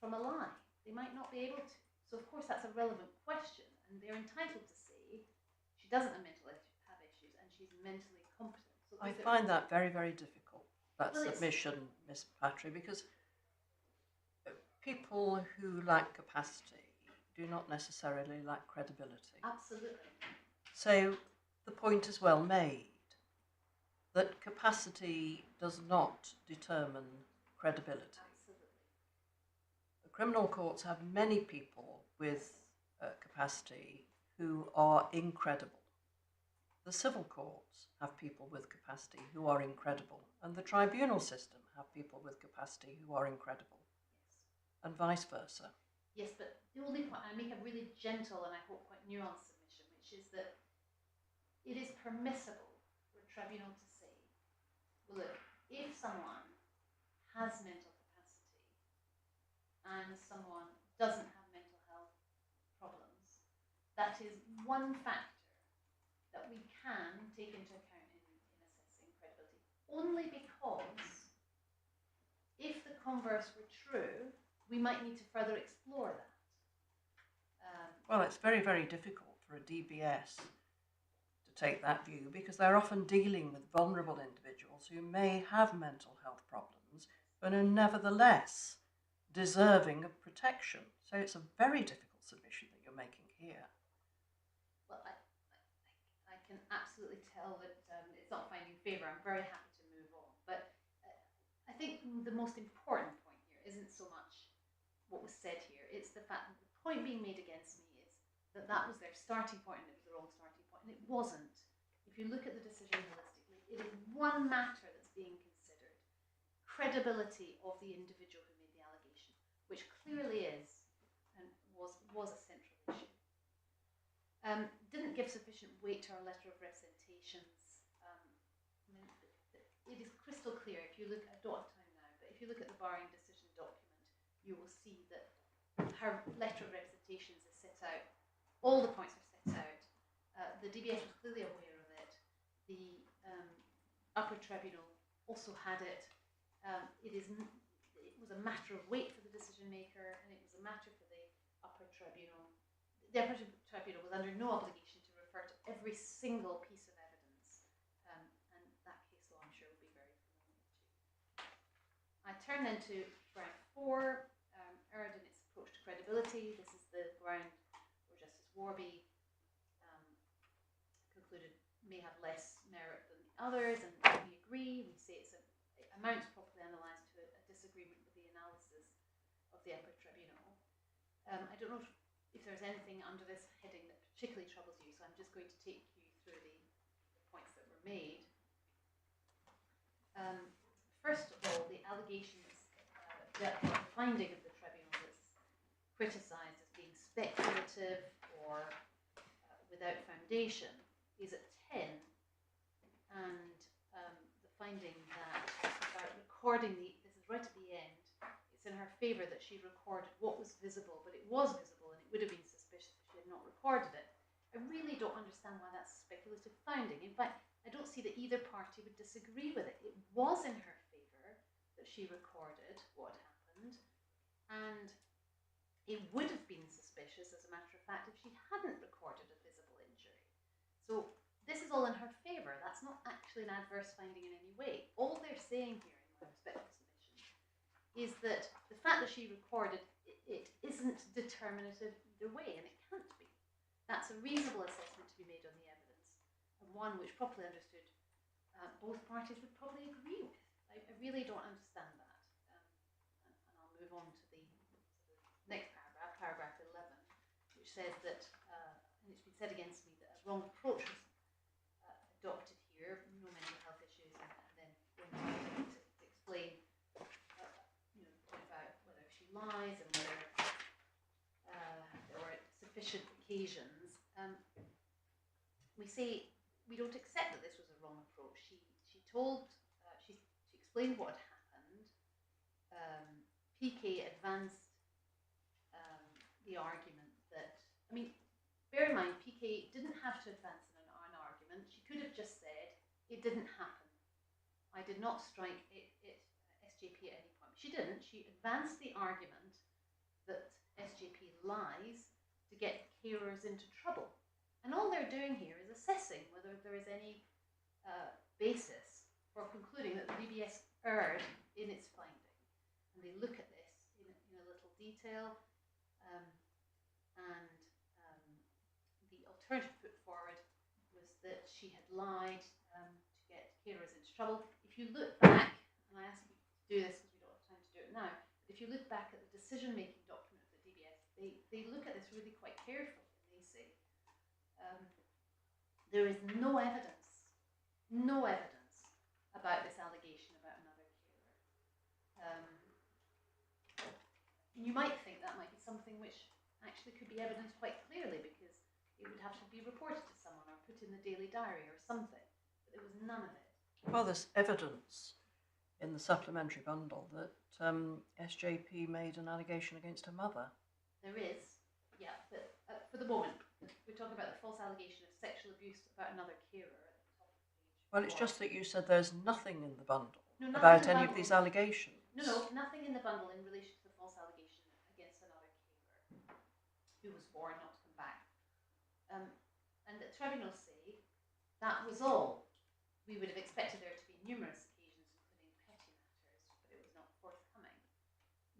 from a lie. They might not be able to. So of course that's a relevant question, and they're entitled to say she doesn't have issues and she's mentally competent. So I find that very, very difficult, that Well, submission, Miss Patry, because people who lack capacity do not necessarily lack credibility. Absolutely. So the point is well made that capacity does not determine credibility. Absolutely. The criminal courts have many people with capacity who are incredible. The civil courts have people with capacity who are incredible, and the tribunal system have people with capacity who are incredible, Yes. and vice versa. Yes, but the only point, I make a really gentle and I hope quite nuanced submission, which is that it is permissible for a tribunal to say, well, look, if someone has mental capacity and someone doesn't have mental health problems, that is one factor that we can take into account in assessing credibility. Only because if the converse were true, we might need to further explore that. Well, it's very, very difficult for a DBS to take that view because they're often dealing with vulnerable individuals who may have mental health problems but are nevertheless deserving of protection. So it's a very difficult submission that you're making here. Well, I can absolutely tell that it's not finding favour. I'm very happy to move on. But I think the most important point here isn't so much what was said here. It's the fact that the point being made against me is that that was their starting point and it was the wrong starting point. And it wasn't. If you look at the decision holistically, it is one matter that's being considered. Credibility of the individual who made the allegation, which clearly is and was a central issue. Didn't give sufficient weight to our letter of representations. It is crystal clear if you look, I don't have time now, but if you look at the barring decision document, you will see that her letter of representations is set out, all the points are set out. The DBS was clearly aware of it. The Upper Tribunal also had it. It was a matter of weight for the decision maker, and it was a matter for the Upper Tribunal. The Upper Tribunal was under no obligation to refer to every single piece of evidence, and that case law, I'm sure, will be very familiar to you. I turn then to ground 4, erred in its approach to credibility. This is the ground where Justice Warby concluded may have less merit than the others, and we agree. We say it amounts properly analysed to a disagreement with the analysis of the Upper Tribunal. I don't know if there's anything under this heading that particularly troubles you, so I'm just going to take you through the points that were made. First of all, the allegations, the finding of the tribunal that's criticised as being speculative or without foundation is at 10, and the finding that recording this is right at the end, it's in her favour that she recorded what was visible, but it was visible and it would have been suspicious if she had not recorded it. I really don't understand why that's a speculative finding. In fact, I don't see that either party would disagree with it. It was in her favour that she recorded what happened, and it would have been suspicious, as a matter of fact, if she hadn't recorded a visible injury. So this is all in her favour. That's not actually an adverse finding in any way. All they're saying here, in my respectful submission, is that the fact that she recorded it isn't determinative either way, and it can't be. That's a reasonable assessment to be made on the evidence, and one which, properly understood, both parties would probably agree with. I really don't understand that. And I'll move on to the next paragraph, paragraph 11, which says that, and it's been said against me, that a wrong approach was adopted here, no mental health issues, and then going to explain, point about whether she lies and whether there were sufficient occasions. We say we don't accept that this was a wrong approach. She explained what had happened. PK advanced the argument that, I mean, bear in mind, PK didn't have to advance an argument. She could have just said, it didn't happen. I did not strike SJP at any point. She didn't. She advanced the argument that SJP lies to get carers into trouble. And all they're doing here is assessing whether there is any basis for concluding that the DBS erred in its finding. And they look at this in a little detail, and the alternative put forward was that she had lied to get carers into trouble. If you look back, and I ask you to do this because we don't have time to do it now, but if you look back at the decision-making document of the DBS, they look at this really quite carefully, and they say, there is no evidence about this allegation about another carer. You might think that might be something which actually could be evidenced quite clearly, because it would have to be reported to someone or put in the daily diary or something, but there was none of it. Well, there's evidence in the supplementary bundle that SJP made an allegation against her mother. There is, yeah, but for the moment, we're talking about the false allegation of sexual abuse about another carer at the top of page 4. Well, it's just that you said there's nothing in the bundle No, about any of these allegations. No, nothing in the bundle in relation to the false allegation against another carer who was warned not to come back. And the tribunal say that was all. We would have expected there to be numerous occasions, including petty matters, but it was not forthcoming.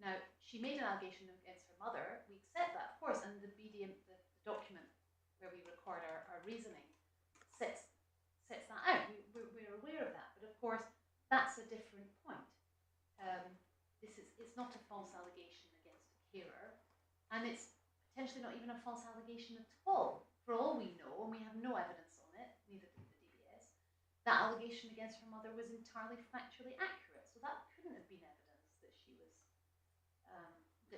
Now, she made an allegation against her mother. We accept that, of course, and the BDM, the document where we record our reasoning, sets that out. We're aware of that, but of course that's a different point. It's not a false allegation against a carer, and it's potentially not even a false allegation at all. For all we know, and we have no evidence on it, neither did the DBS, that allegation against her mother was entirely factually accurate. So that couldn't have been evidence that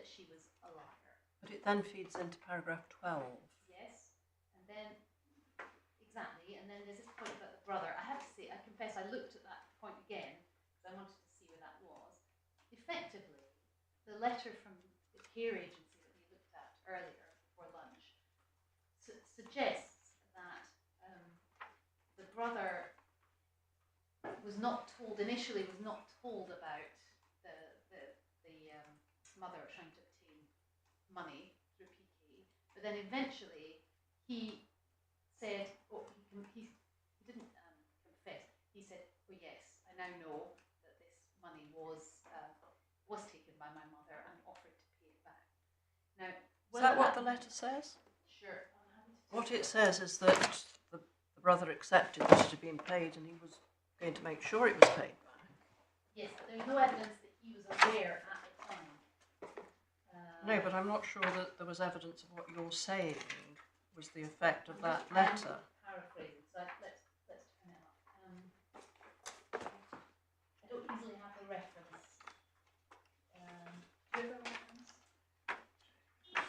she was a liar. But it then feeds into paragraph 12. Yes, and then exactly, and then there's this point about the brother. I have to say, I confess, I looked at that point again because I wanted to see where that was. Effectively, the letter from the care agency that we looked at earlier before lunch suggests that the brother was not told about the mother trying to obtain money through PK, but then eventually he said, he didn't confess. He said, "Oh yes, I now know that this money was taken by my mother and offered to pay it back." Now, Is that what the letter says? Sure. I'm happy to What it says is that the brother accepted that it had been paid and he was going to make sure it was paid back. Yes, but there's no evidence that he was aware at the time. No, but I'm not sure that there was evidence of what you're saying was the effect of that letter. Paraphrasing, so let's turn it up. I don't easily have the reference. Do you have a reference?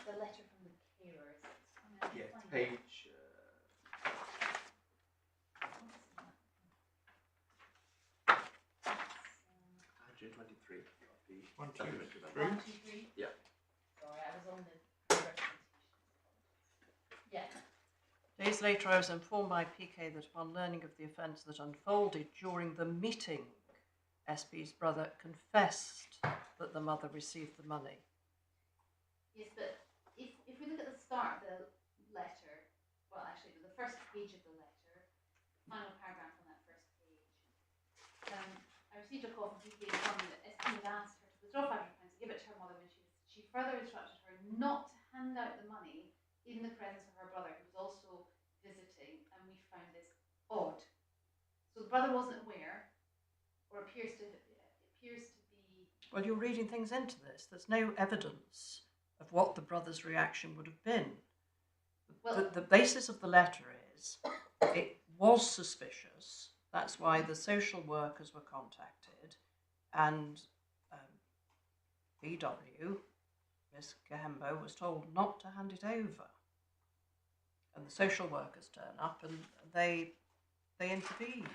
The letter from the carers. Yeah, it's page. 123 of the 1, 2, supplementary 3. memo. 1, 2, 3. Yeah. Sorry, I was on the representation. Yeah. Days later, I was informed by PK that upon learning of the offence that unfolded during the meeting, SP's brother confessed that the mother received the money. Yes, but if we look at the start of the letter, well, actually, the first page of the letter, final paragraph on that first page, I received a call from PK informing me that SP had asked her to withdraw £500 and give it to her mother when she further instructed her not to hand out the money in the presence of her brother, who was also visiting, and we found this odd. So the brother wasn't aware, or appears to be. Well, you're reading things into this. There's no evidence of what the brother's reaction would have been. Well, the basis of the letter is it was suspicious. That's why the social workers were contacted, and BW, Miss Kihembo, was told not to hand it over. And the social workers turn up and they intervene.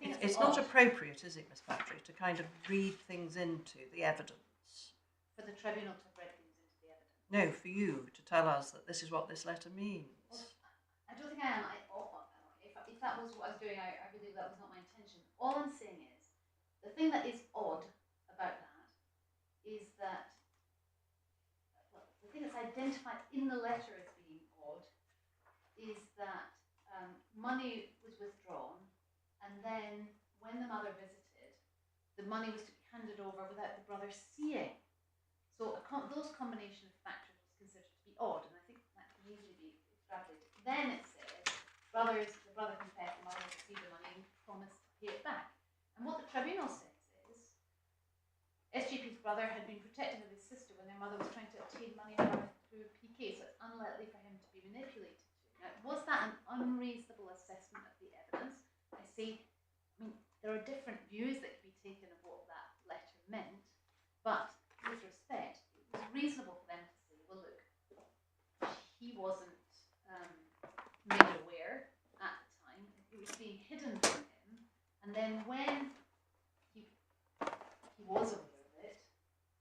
It's not appropriate, is it, Miss Patrick, to kind of read things into the evidence? For the tribunal to have read things into the evidence? No, for you to tell us that this is what this letter means. Well, I don't think I am. If that was what I was doing, I really, that was not my intention. All I'm saying is, the thing that is odd about that is that, well, the thing that's identified in the letter as being odd is that money was withdrawn, and then when the mother visited, the money was to be handed over without the brother seeing. So those combination of factors was considered to be odd, and I think that can easily be extrapolated. Then it says, the brother confessed the mother received the money and promised to pay it back. And what the tribunal says is, SGP's brother had been protective of his sister when their mother was trying to obtain money from her through PK, so it's unlikely for him to be manipulated. Now, was that an unreasonable assessment of the evidence? I say, there are different views that can be taken of what that letter meant, but with respect, it was reasonable for them to say, well, look, he wasn't made aware at the time, it was being hidden from him, and then when he was aware of it,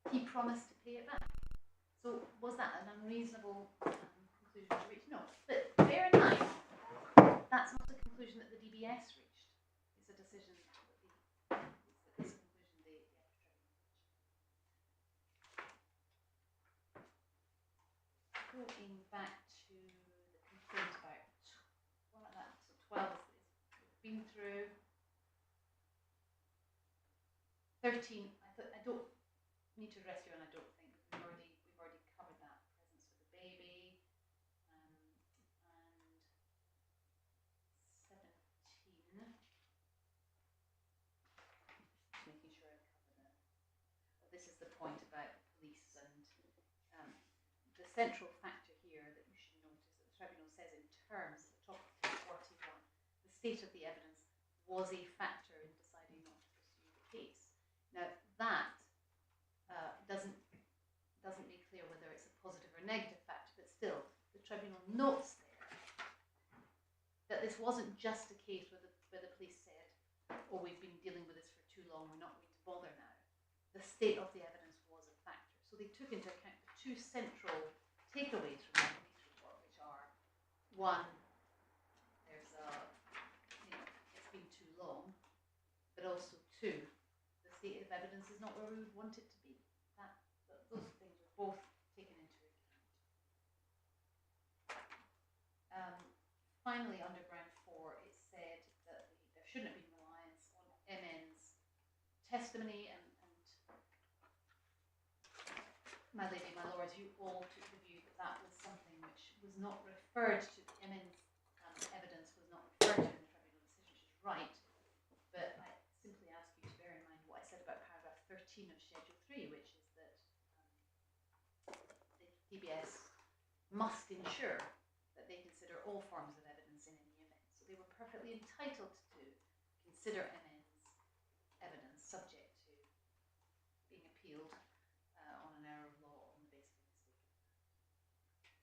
he promised to pay it back. So was that an unreasonable conclusion to reach? No, but bear in mind, that's not the conclusion that the DBS reached. It's a decision that this conclusion the Upper Tribunal. Going back to the complaint about 12 is been through. 13, I don't need to address you, and I don't think we've already covered that presence with the baby, and this is the point about the police, and the central factor here that you should notice that the tribunal says in terms at the top of page 41, the state of the evidence was a factor in deciding not to pursue the case. Now that doesn't make clear whether it's a positive or negative factor, but still the tribunal notes there that this wasn't just a case where the police said, oh, we've been dealing with this for too long, we're not going to bother now. The state of the evidence was a factor. So they took into account the two central takeaways from the police report, which are, one, there's it's been too long, but also two, the state of evidence is not where we would want it to be. Those things were both taken into account. Finally, under ground 4, it said that there shouldn't have been reliance on MN's testimony, and my lady, my lords, you all took the view that that was something which was not referred to. MN's evidence was not referred to in the tribunal decision, which is right, but I simply ask you to bear in mind what I said about paragraph 13 of Schedule 3, which is that the DBS must ensure that they consider all forms of evidence in any event. So they were perfectly entitled to consider MN's evidence subject to being appealed on an error of law on the basis of mistake.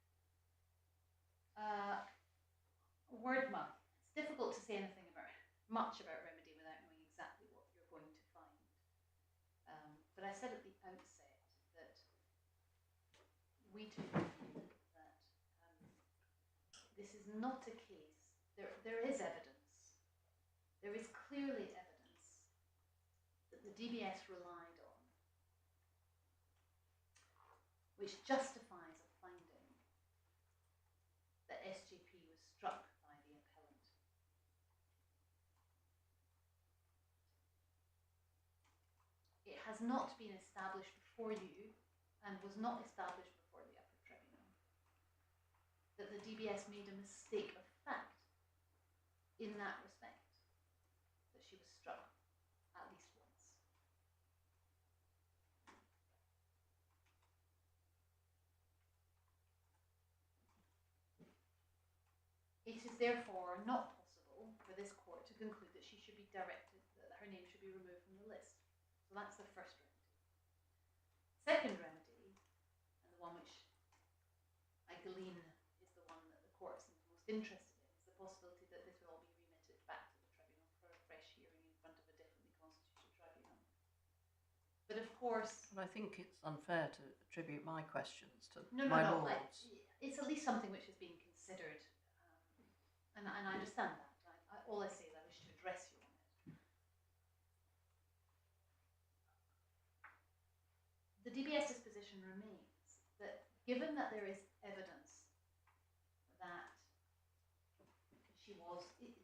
Wordmark. It's difficult to say anything much about remedy without knowing exactly what you're going to find. But I said at the outset that we took the view that this is not a case. There is evidence. There is clearly evidence that the DBS relied on, which justifies a finding that SJP was struck by the appellant. It has not been established before you, and was not established before the Upper Tribunal, that the DBS made a mistake of fact in that respect, that she was struck at least once. It is therefore not possible for this court to conclude that she should be directed, that her name should be removed from the list. So that's the first remedy. Second remedy, and the one which I glean is the one that the court seems most interested in, is the possibility that this will all be remitted back to the tribunal for a fresh hearing in front of a differently constituted tribunal. But of course... And I think it's unfair to attribute my questions to No, lords. It's at least something which is being considered, and I understand that. All I say is I wish to address you on it. The DBS's position remains that given that there is evidence that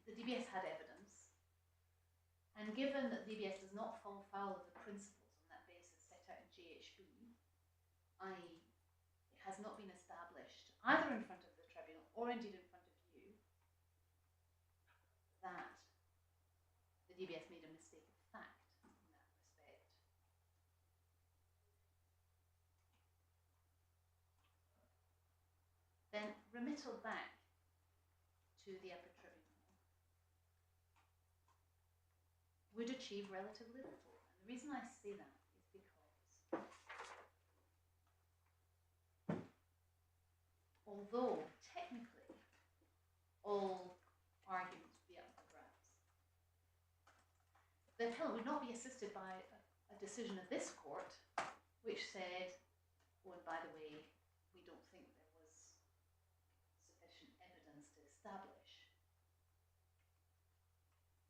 the DBS had evidence, and given that DBS does not fall foul of the principles on that basis set out in JHB, i.e. it has not been established either in front of the tribunal or indeed in front of you that the DBS made a mistake of fact in that respect, then remittal back to the Upper Tribunal would achieve relatively little. And the reason I say that is because although technically all arguments would be up for grabs, the appellant would not be assisted by a decision of this court which said, oh, and by the way, we don't think there was sufficient evidence to establish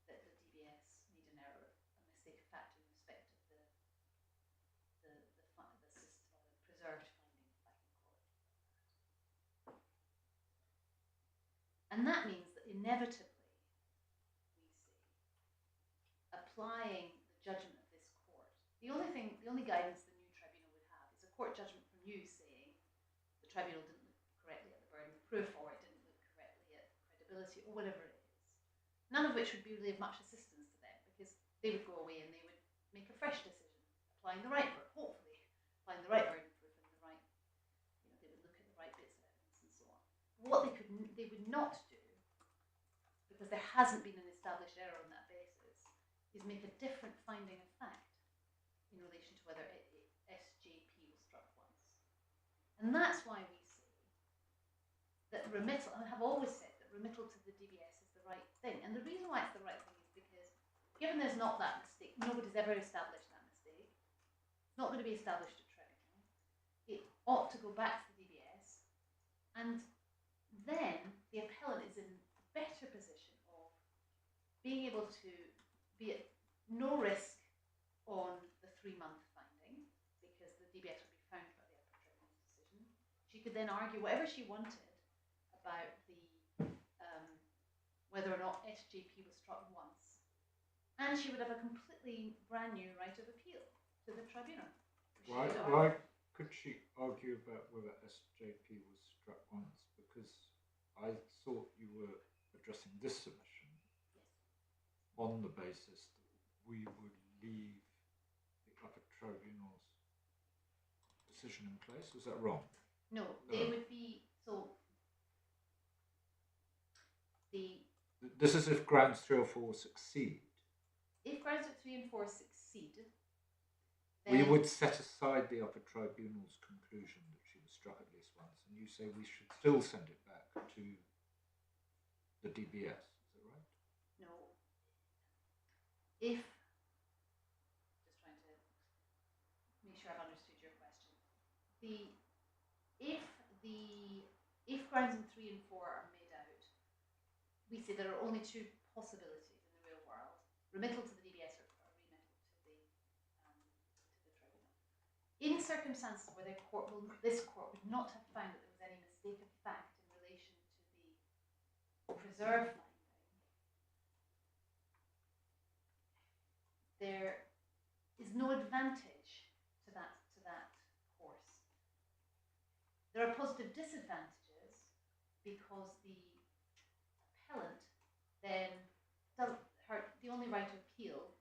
that the DBS made an error, a mistake of fact in respect of the system of the preserved finding back in court. And that means that inevitably we see applying the judgment of this court. The only guidance the new tribunal would have is a court judgment from you saying the tribunal didn't look correctly at the burden of proof, or it didn't look correctly at credibility, or whatever it is. None of which would be really of much assistance to them, because they would go away and they would make a fresh decision applying the right word, hopefully applying the right burden of proof and the right, they would look at the right bits of evidence and so on. What they would not do, because there hasn't been an established error on that basis, is make a different finding of fact in relation to whether SJP was struck once. And that's why we say that remittal, I have always said that remittal to the DBS is the right thing. And the reason why it's the right thing is because, given there's not that mistake, nobody's ever established that mistake, it's not going to be established at tribunal, it ought to go back to the DBS, and then the appellant is in a better position of being able to be at no risk on the 3-month finding, because the DBS would be found by the Upper Tribunal's decision. She could then argue whatever she wanted about the whether or not SJP was struck once, and she would have a completely brand new right of appeal to the tribunal. Why could she argue about whether SJP was struck once? Because I thought you were addressing this submission on the basis that we would leave the Upper Tribunal's decision in place. Was that wrong? No, they would be, so this is if grounds 3 or 4 succeed. If grounds 3 and 4 succeed, we would set aside the Upper Tribunal's conclusion that she was struck at least once, and you say we should still send it back to the DBS. Is that right? No. If, just trying to make sure I've understood your question. If grounds 3 and 4 are made out, we say there are only 2 possibilities in the real world: remittal to the DBS or remittal to the tribunal. In circumstances where this court would not have found that there was any mistake of fact in relation to the preserve finding, there is no advantage to that course. There are positive disadvantages because the appellant then the only right of appeal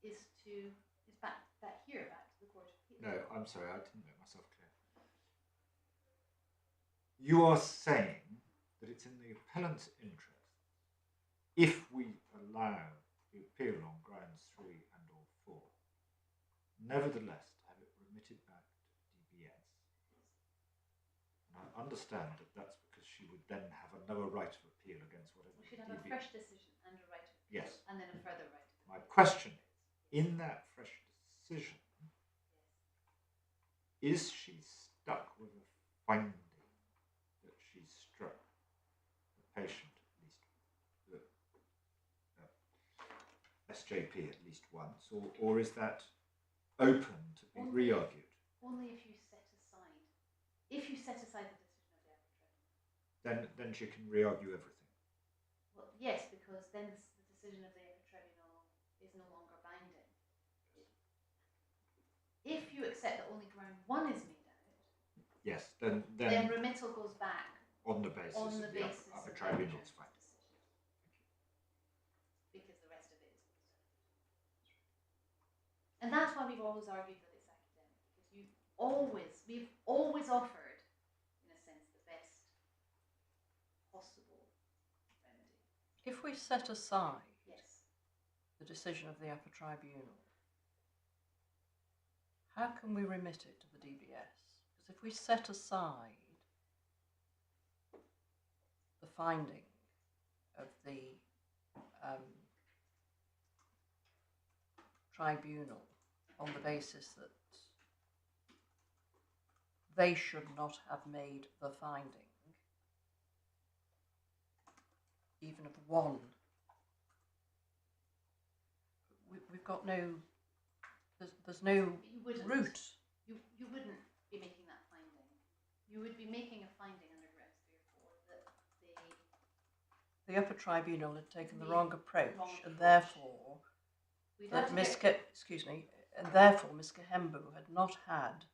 is back to the Court of Appeal. No, I'm sorry, I didn't make myself clear. You are saying that it's in the appellant's interest, if we allow the appeal on grounds 3 and or 4, nevertheless to have it remitted back to DBS. And I understand that that's because she would then have another right of appeal against whatever. We should have a fresh decision and a right of appeal. Yes. And then a further right of appeal. My question is, in that fresh decision, is she stuck with a finding that she struck the patient at least, SJP at least once, or is that open to be re-argued? Only if you set aside the decision of the Upper Tribunal. Then she can re-argue everything. Well, yes, because then the decision of the Upper Tribunal is no longer binding. If you accept that only ground 1 is made out, yes, then remittal goes back on the basis of the Upper Tribunal's finding. Because the rest of it is preserved. And that's why we've always argued that it's academic, because we've always offered, in a sense, the best possible remedy. If we set aside Yes. the decision of the Upper Tribunal, how can we remit it to the DBS? Because if we set aside the finding of the tribunal on the basis that they should not have made the finding, even of 1, we've got no, there's no route. You wouldn't be making that finding. You would be making a finding under grounds 3 or 4 that The Upper Tribunal had taken the wrong approach, and therefore that Miss Kihembo had not had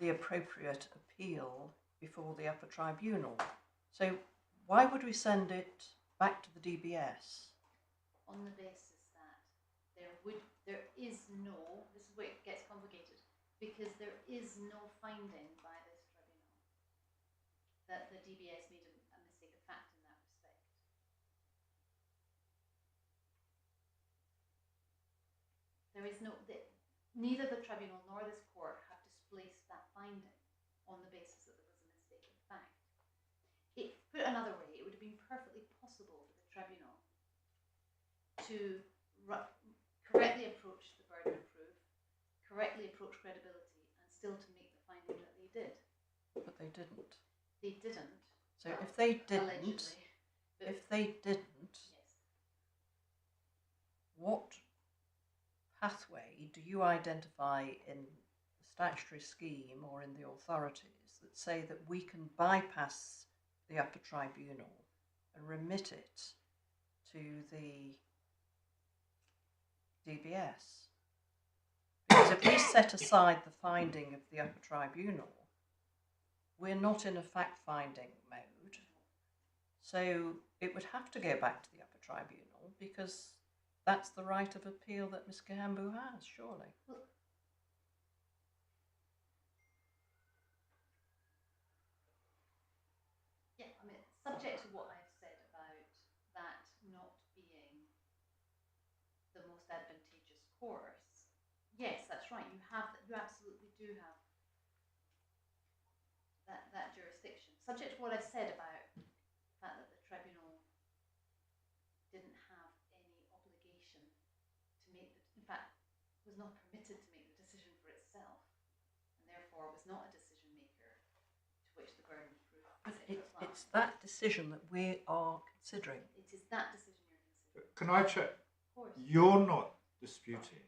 the appropriate appeal before the Upper Tribunal. So why would we send it back to the DBS? on the basis that there is no, this is where it gets complicated, because there is no finding by this tribunal that the DBS made a mistake of fact in that respect. There is no, neither the tribunal nor this court have displaced that finding on the basis that there was a mistake of fact. Put another way, it would have been perfectly possible for the tribunal to correctly approach the burden of proof, correctly approach credibility, and still to make the finding that they did. But they didn't. They didn't. So if they didn't, yes. What pathway do you identify in the statutory scheme or in the authorities that say that we can bypass the Upper Tribunal and remit it to the DBS? Because if we set aside the finding of the Upper Tribunal, we're not in a fact-finding mode. So it would have to go back to the Upper Tribunal because that's the right of appeal that Ms. Kihembo has, surely. Yeah, I mean, subject to what I've said about that not being the most advantageous course, yes, that's right. You absolutely do have that jurisdiction. Subject to what I've said about the fact that the tribunal didn't have any obligation to make in fact, was not permitted to make the decision for itself, and therefore was not a decision maker to which the burden of proof But is applied. it's that decision that we are considering. It is that decision you're considering. Can I check? Of course. You're not disputing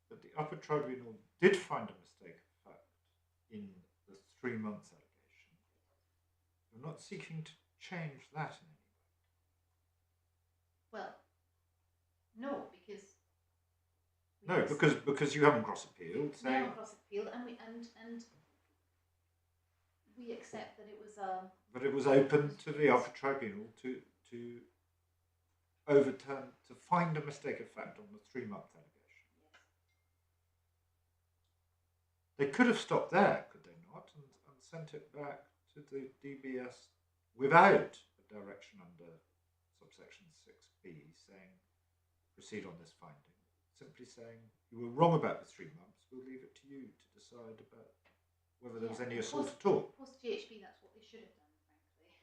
that the Upper Tribunal did find a mistake of fact in the 3 months allegation. You're not seeking to change that in any way. Well, no, because No, because you haven't cross appealed. we haven't cross appealed, and we accept that it was But it was open to the Upper Tribunal to overturn, to find a mistake of fact on the 3 month allegation. yes. They could have stopped there, could they not, and sent it back to the DBS without a direction under subsection 6b saying proceed on this finding. Simply saying you were wrong about the 3 months, we'll leave it to you to decide about whether there was any assault at all. Post GHB, that's what they should have done, frankly.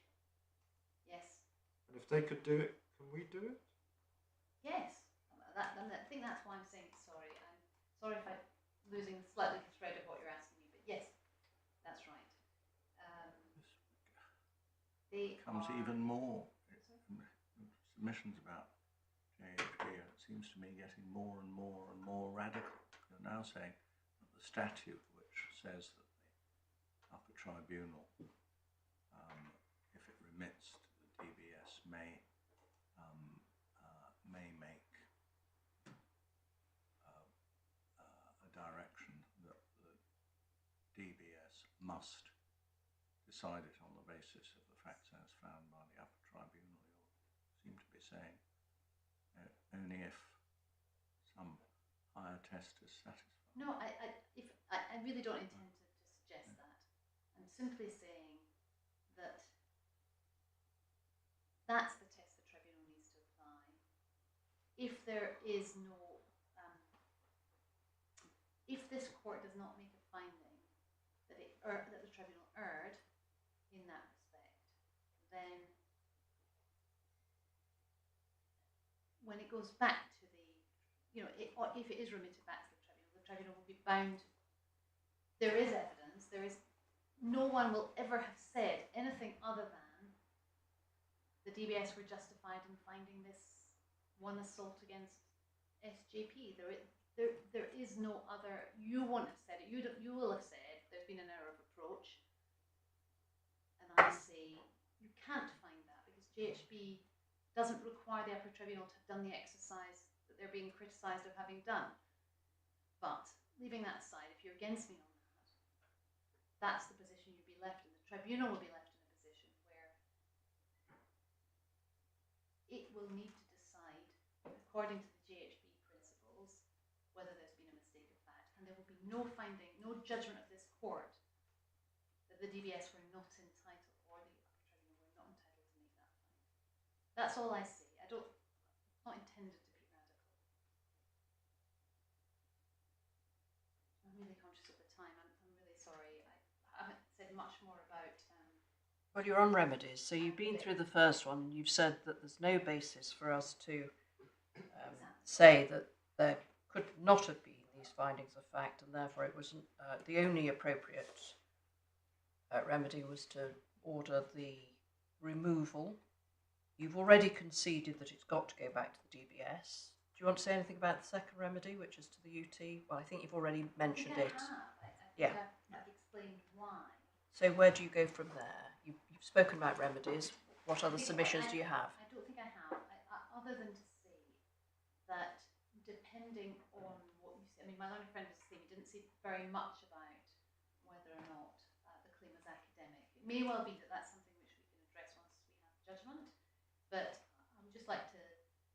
Yes. And if they could do it, can we do it? Yes. I think that's why I'm saying sorry. I'm sorry if I'm losing slightly the thread of what you're asking me, but yes, that's right. Becomes even more submissions about JHB. It seems to me getting more and more and more radical. You're now saying that the statute, which says that the Upper Tribunal, if it remits to the DBS, may make a direction that the DBS must decide it on the basis of the facts as found by the Upper Tribunal. You seem to be saying only if some higher test is satisfied. No, I really don't intend to suggest that. I'm simply saying that that's the test the tribunal needs to apply. If there is no, if this court does not make a finding that that the tribunal erred in that respect, then when it goes back to the, if it is remitted back to the tribunal will be bound. There is evidence. No one will ever have said anything other than the DBS were justified in finding this one assault against SJP. There is no other. You won't have said it. You will have said there's been an error of approach, and I say you can't find that because JHB doesn't require the Upper Tribunal to have done the exercise that they're being criticised of having done. But leaving that aside, if you're against me on that, that's the position you'd be left in. The tribunal will be left in a position where it will need to decide, according to the JHB no finding, no judgment of this court that the DBS were not entitled, or the Upper Tribunal were not entitled to make that finding. That's all I say. It's not intended to be radical. I'm really conscious of the time. I'm really sorry. I haven't said much more about. Well, you're on remedies, so you've been through the first one. You've said that there's no basis for us to say that there could not have been these findings of fact, and therefore it wasn't the only appropriate remedy was to order the removal. You've already conceded that it's got to go back to the DBS. Do you want to say anything about the second remedy, which is to the UT? Well, I think you've already mentioned it. Yeah. I've explained why. So where do you go from there? You've spoken about remedies. What other submissions do you have? I don't think I have, other than to say that depending on what you say, I mean, my learned friend was saying he didn't say very much about whether or not the claim was academic. It may well be that that's something which we can address once we have judgment, but I would just like to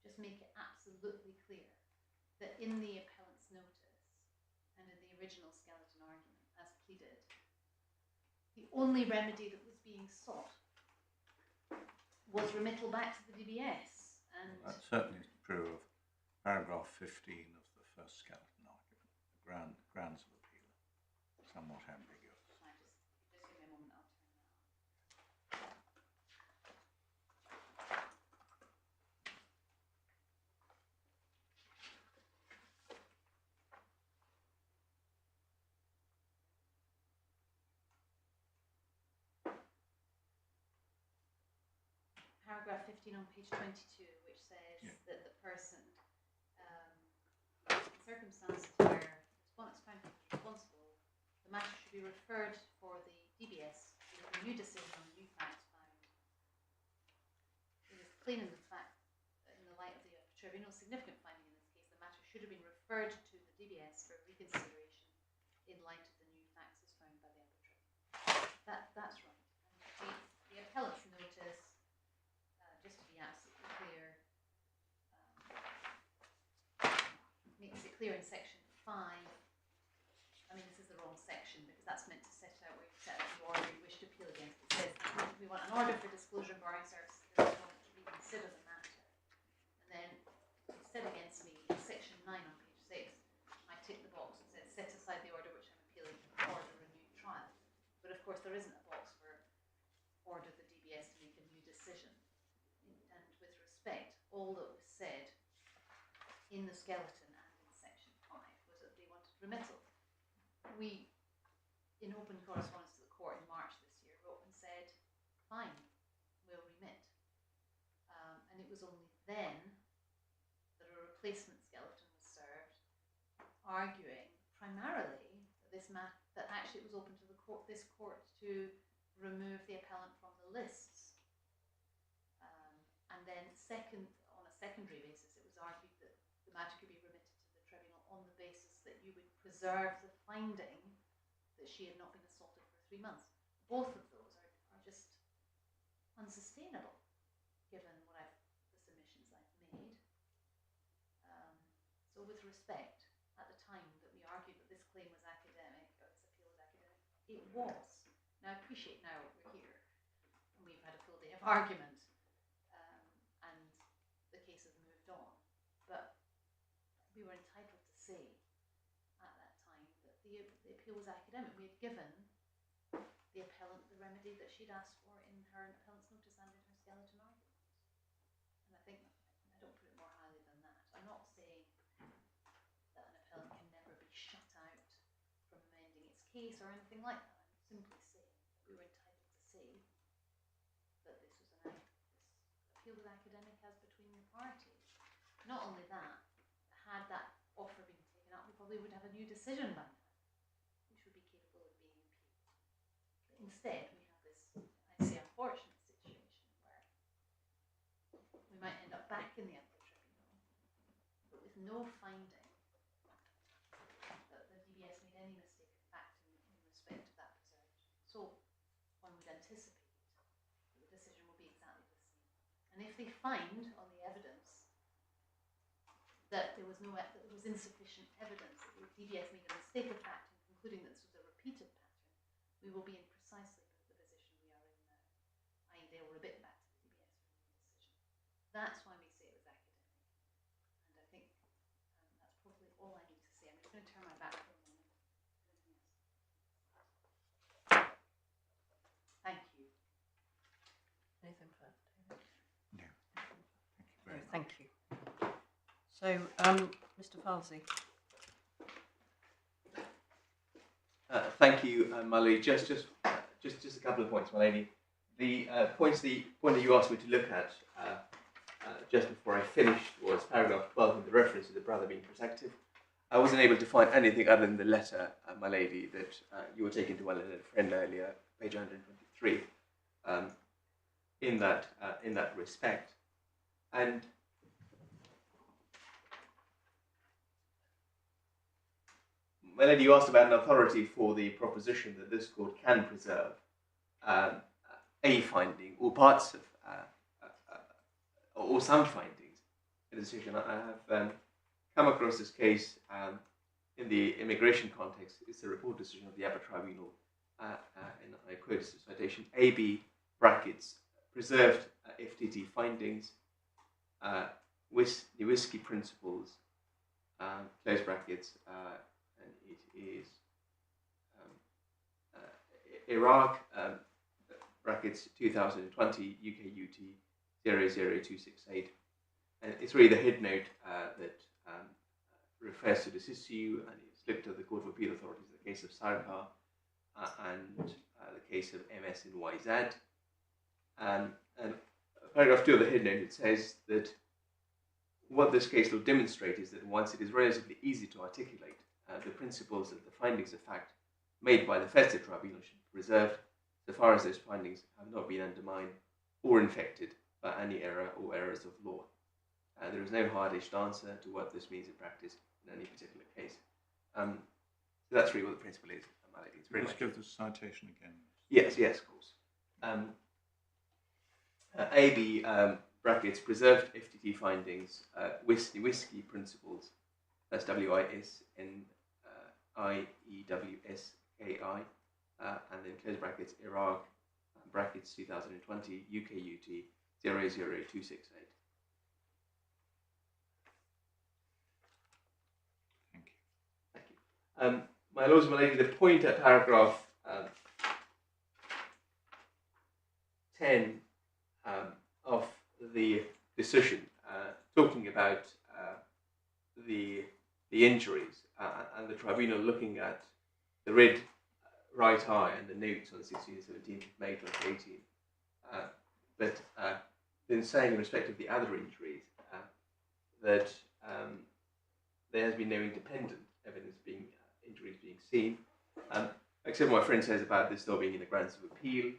just make it absolutely clear that in the appellant's notice and in the original skeleton argument as pleaded, the only remedy that was being sought was remittal back to the DBS. And that's certainly true of paragraph 15 of the first skeleton argument. The grounds of appeal are somewhat ambiguous. Just give me a moment, I'll turn that on. Paragraph 15 on page 22, which says that the person, in circumstances where the respondent's found responsible, the matter should be referred for the DBS to make a new decision on new facts found. It is plain in the fact that in the light of the tribunal's significant finding in this case, the matter should have been referred to the DBS for reconsideration in light of the new facts as found by the Upper Tribunal. That's right. And the appellant's notice, just to be absolutely clear, makes it clear in section 5. I mean, this is the wrong section because that's meant to set out where you set out the order you wish to appeal against. It says we want an order for disclosure of barring services to reconsider the matter. And then it's said against me in section 9 on page 6. I tick the box that says set aside the order which I'm appealing to order a new trial. But of course, there isn't a box for order the DBS to make a new decision. And with respect, all that was said in the skeleton and in section 5 was that they wanted remittal. We, in open correspondence to the court in March this year, wrote and said, fine, we'll remit. And it was only then that a replacement skeleton was served, arguing primarily that that actually it was open to this court to remove the appellant from the lists. And then on a secondary basis, it was argued that the matter could be remitted to the tribunal on the basis that you would preserve the finding that she had not been assaulted for 3 months. Both of those are just unsustainable, given the submissions I've made. So with respect, at the time that we argued that this claim was academic, or this appeal was academic, it was. Now I appreciate now we're here, and we've had a full day of argument, and the case has moved on. But we were entitled to say at that time that the appeal was academic. We had given the appellant the remedy that she'd asked for in her appellant's notice and in her skeleton argument. And I think I don't put it more highly than that. I'm not saying that an appellant can never be shut out from amending its case or anything like that. I'm simply saying that we were entitled to say that this appeal was academic as between the parties. Not only that, had that offer been taken up, we probably would have a new decision by now, which would be capable of being appealed. But instead, we have this, I'd say, unfortunate situation where we might end up back in the Upper Tribunal, but with no finding that the DBS made any mistake of fact in respect of that preservation. So one would anticipate that the decision will be exactly the same. And if they find on the evidence that there was insufficient evidence that the DBS made a mistake of fact in concluding that this was a repeated pattern, we will be in precisely the position we are in now, i.e. they will remit back to the DBS for a new decision. That's why we say it was academic. And I think that's probably all I need to say. I'm just going to turn my back for a moment. Thank you. Anything further, David? No. Thank you very much. Thank you. So, Mr. Falsey. Thank you, my lady. Just a couple of points, my lady. The point that you asked me to look at just before I finished was paragraph 12 in the reference to the brother being protective. I wasn't able to find anything other than the letter, my lady, that you were taking to one friend earlier, page 123, in that respect. And my lady, you asked about an authority for the proposition that this court can preserve a finding or parts of or some findings in a decision. I have come across this case in the immigration context. It's a report decision of the Upper Tribunal, and I quote the citation: AB brackets preserved FTT findings, whiskey principles, close brackets. And it is Iraq, brackets 2020 UK UT 00268. And it's really the head note that refers to this issue, and it's looked at the Court of Appeal Authorities, the case of Sarkar and the case of MS in YZ. And paragraph 2 of the head note, it says that what this case will demonstrate is that once it is relatively easy to articulate the principles of the findings of fact made by the festive tribunal should be preserved, so far as those findings have not been undermined or infected by any error or errors of law. There is no hard-edged answer to what this means in practice in any particular case. So that's really what the principle is. It's very Let's give the citation again. Yes, of course. AB brackets preserved FTT findings, whiskey principles. That's WISNIEWSKI, and then close brackets Iraq brackets 2020 UK UT 00268. Thank you. My lords and my lady, the point at paragraph 10 of the decision, talking about the injuries and the tribunal looking at the red right eye and the notes on the 16th and 17th of May 2018, but then saying in respect of the other injuries that there has been no independent evidence being injuries being seen. Except what my friend says about this not being in the grounds of appeal.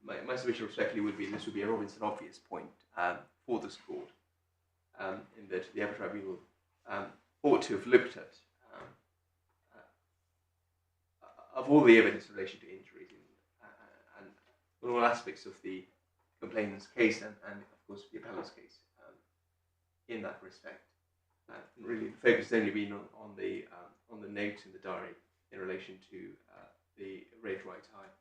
My submission respectfully would be this would be a Robinson obvious point for this court, in that the Upper Tribunal ought to have looked at of all the evidence in relation to injuries and all aspects of the complainant's case and of course the appellant's case in that respect. Really, the focus has only been on the note in the diary in relation to the red right eye.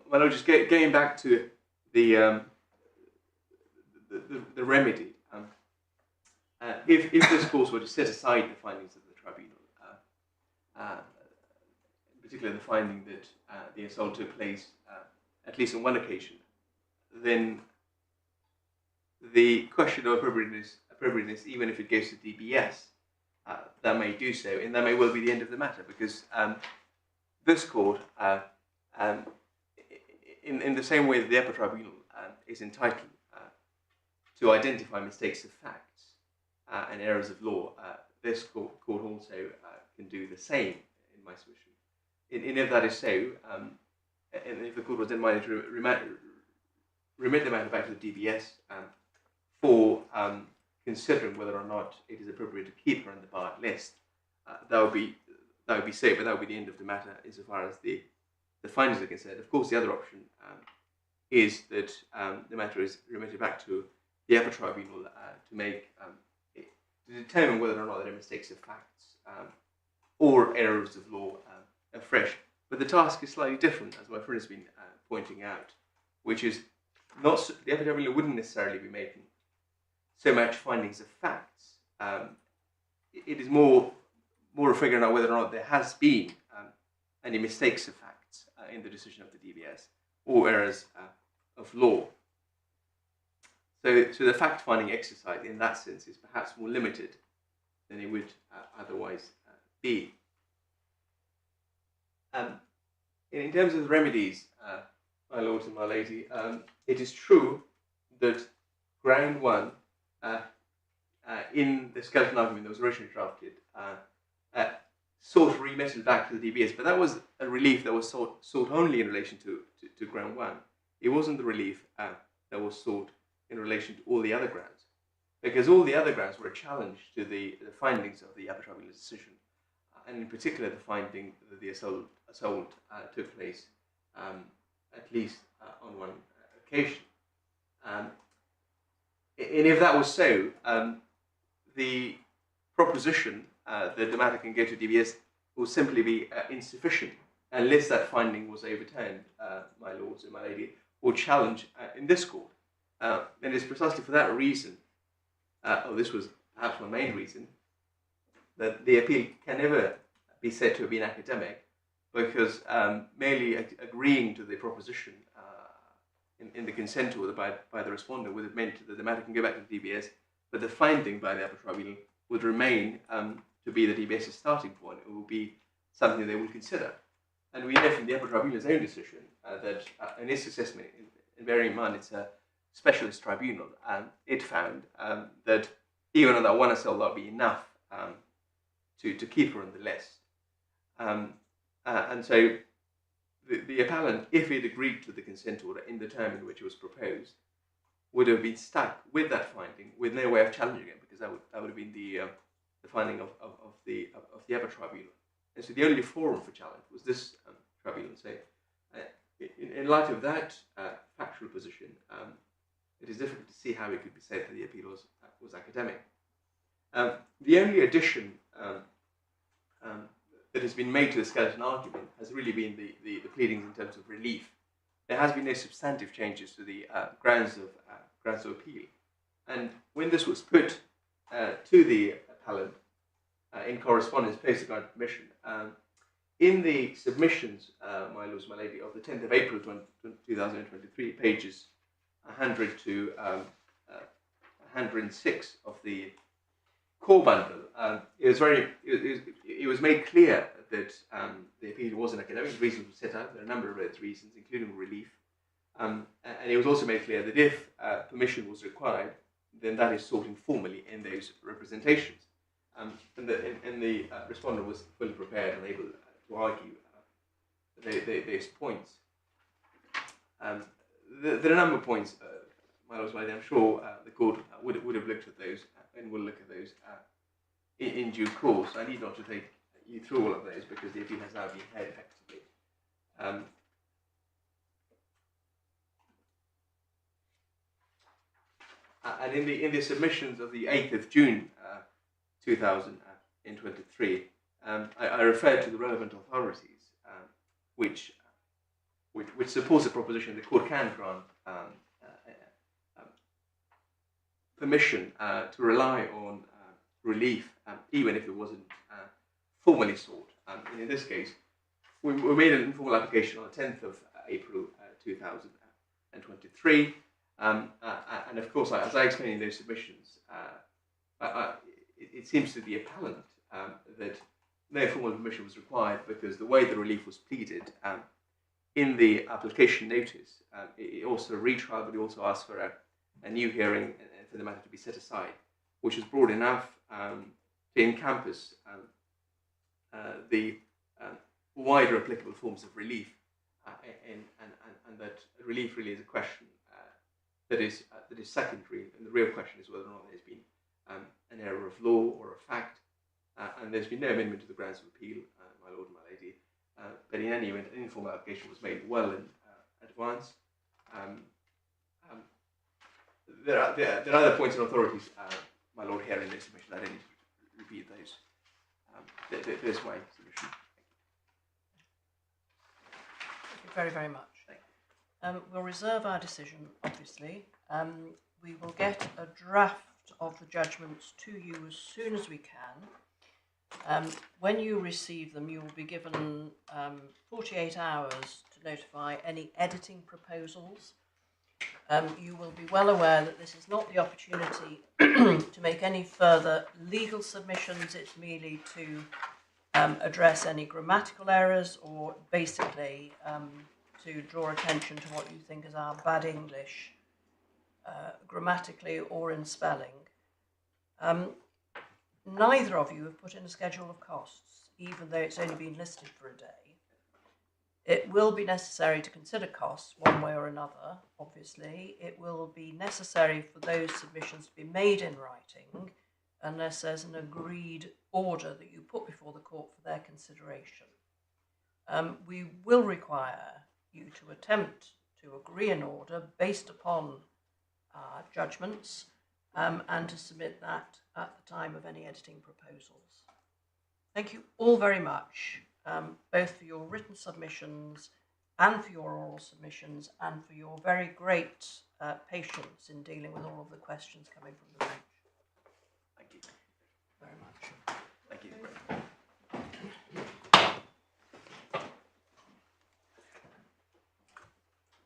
Well, just going back to the remedy. If this course were to set aside the findings of the tribunal, particularly the finding that the assault took place at least on one occasion, then the question of appropriateness, even if it goes to DBS, that may do so, and that may well be the end of the matter, because this court, in the same way that the Upper Tribunal is entitled to identify mistakes of facts and errors of law, this court also can do the same, in my submission. And if that is so, and if the court was then minded to remit the matter back to the DBS for considering whether or not it is appropriate to keep her on the barred list, that would be so, but that would be the end of the matter insofar as the the findings are concerned. Of course, the other option is that the matter is remitted back to the Upper Tribunal to determine whether or not there are mistakes of facts or errors of law afresh. But the task is slightly different, as my friend has been pointing out, which is not the Upper Tribunal wouldn't necessarily be making so much findings of facts. It is more of figuring out whether or not there has been any mistakes of facts in the decision of the DBS or errors of law. So the fact-finding exercise in that sense is perhaps more limited than it would otherwise be. In terms of remedies, my lord and my lady, it is true that ground one in the skeleton argument that was originally drafted sought remittal back to the DBS, but that was a relief that was sought only in relation to ground one. It wasn't the relief that was sought in relation to all the other grounds, because all the other grounds were a challenge to the findings of the Upper Tribunal's decision, and in particular the finding that the assault took place at least on one occasion. And if that was so, the proposition that the matter can go to DBS will simply be insufficient unless that finding was overturned, my lords and my lady, or challenged in this court. And it's precisely for that reason, this was perhaps my main reason, that the appeal can never be said to have been academic, because merely agreeing to the proposition in the consent order by the respondent would have meant that the matter can go back to the DBS, but the finding by the Upper Tribunal would remain to be the DBS's starting point. It will be something they will consider. And we know from the Upper Tribunal's own decision that in its assessment, in bearing in mind it's a specialist tribunal, it found that even on that one assault that would be enough to keep her on the list. And so the appellant, if it agreed to the consent order in the term in which it was proposed, would have been stuck with that finding, with no way of challenging it, because that would have been the finding of the Upper Tribunal. And so the only forum for challenge was this tribunal. So in light of that factual position, it is difficult to see how it could be said that the appeal was academic. The only addition that has been made to the skeleton argument has really been the pleadings in terms of relief. There has been no substantive changes to the grounds of appeal. And when this was put to the appellant in correspondence post grant permission, in the submissions, my lords, my lady, of the 10th of April 2023, pages 100 to 106 of the core bundle, it was made clear that the appeal was an academic. The reasons were set out. There are a number of those reasons, including relief. And it was also made clear that if permission was required, then that is sought informally in those representations. And the respondent was fully prepared and able to argue those points. There are a number of points, my lords, my lady. I'm sure the court would have looked at those and will look at those in due course. I need not to take you through all of those because the appeal has now been heard effectively. And in the submissions of the 8th of June 2023, I referred to the relevant authorities which supports the proposition the court can grant permission to rely on relief, even if it wasn't formally sought. And in this case, we made an informal application on the 10th of April 2023. And of course, as I explained in those submissions, it seems to the appellant that no formal permission was required because the way the relief was pleaded in the application notice, it also retried, but it also asked for a new hearing and for the matter to be set aside, which was broad enough to encompass the wider applicable forms of relief, and that relief really is a question that is secondary, and the real question is whether or not there's been an error of law or a fact, and there's been no amendment to the grounds of appeal, my lord and my lady, but in any event, an informal application was made well in advance. There are other points and authorities, my Lord, here in this submission. I don't need to repeat those. There's my submission. Thank you very, very much. We'll reserve our decision, obviously. We will get a draft of the judgments to you as soon as we can. When you receive them, you will be given 48 hours to notify any editing proposals. You will be well aware that this is not the opportunity to make any further legal submissions. It's merely to address any grammatical errors or basically to draw attention to what you think is our bad English, grammatically or in spelling. Neither of you have put in a schedule of costs, even though it's only been listed for a day. It will be necessary to consider costs one way or another, obviously. It will be necessary for those submissions to be made in writing unless there's an agreed order that you put before the court for their consideration. We will require you to attempt to agree an order based upon judgments and to submit that at the time of any editing proposals. Thank you all very much, both for your written submissions and for your oral submissions and for your very great patience in dealing with all of the questions coming from the bench. Thank you very much. Thank you.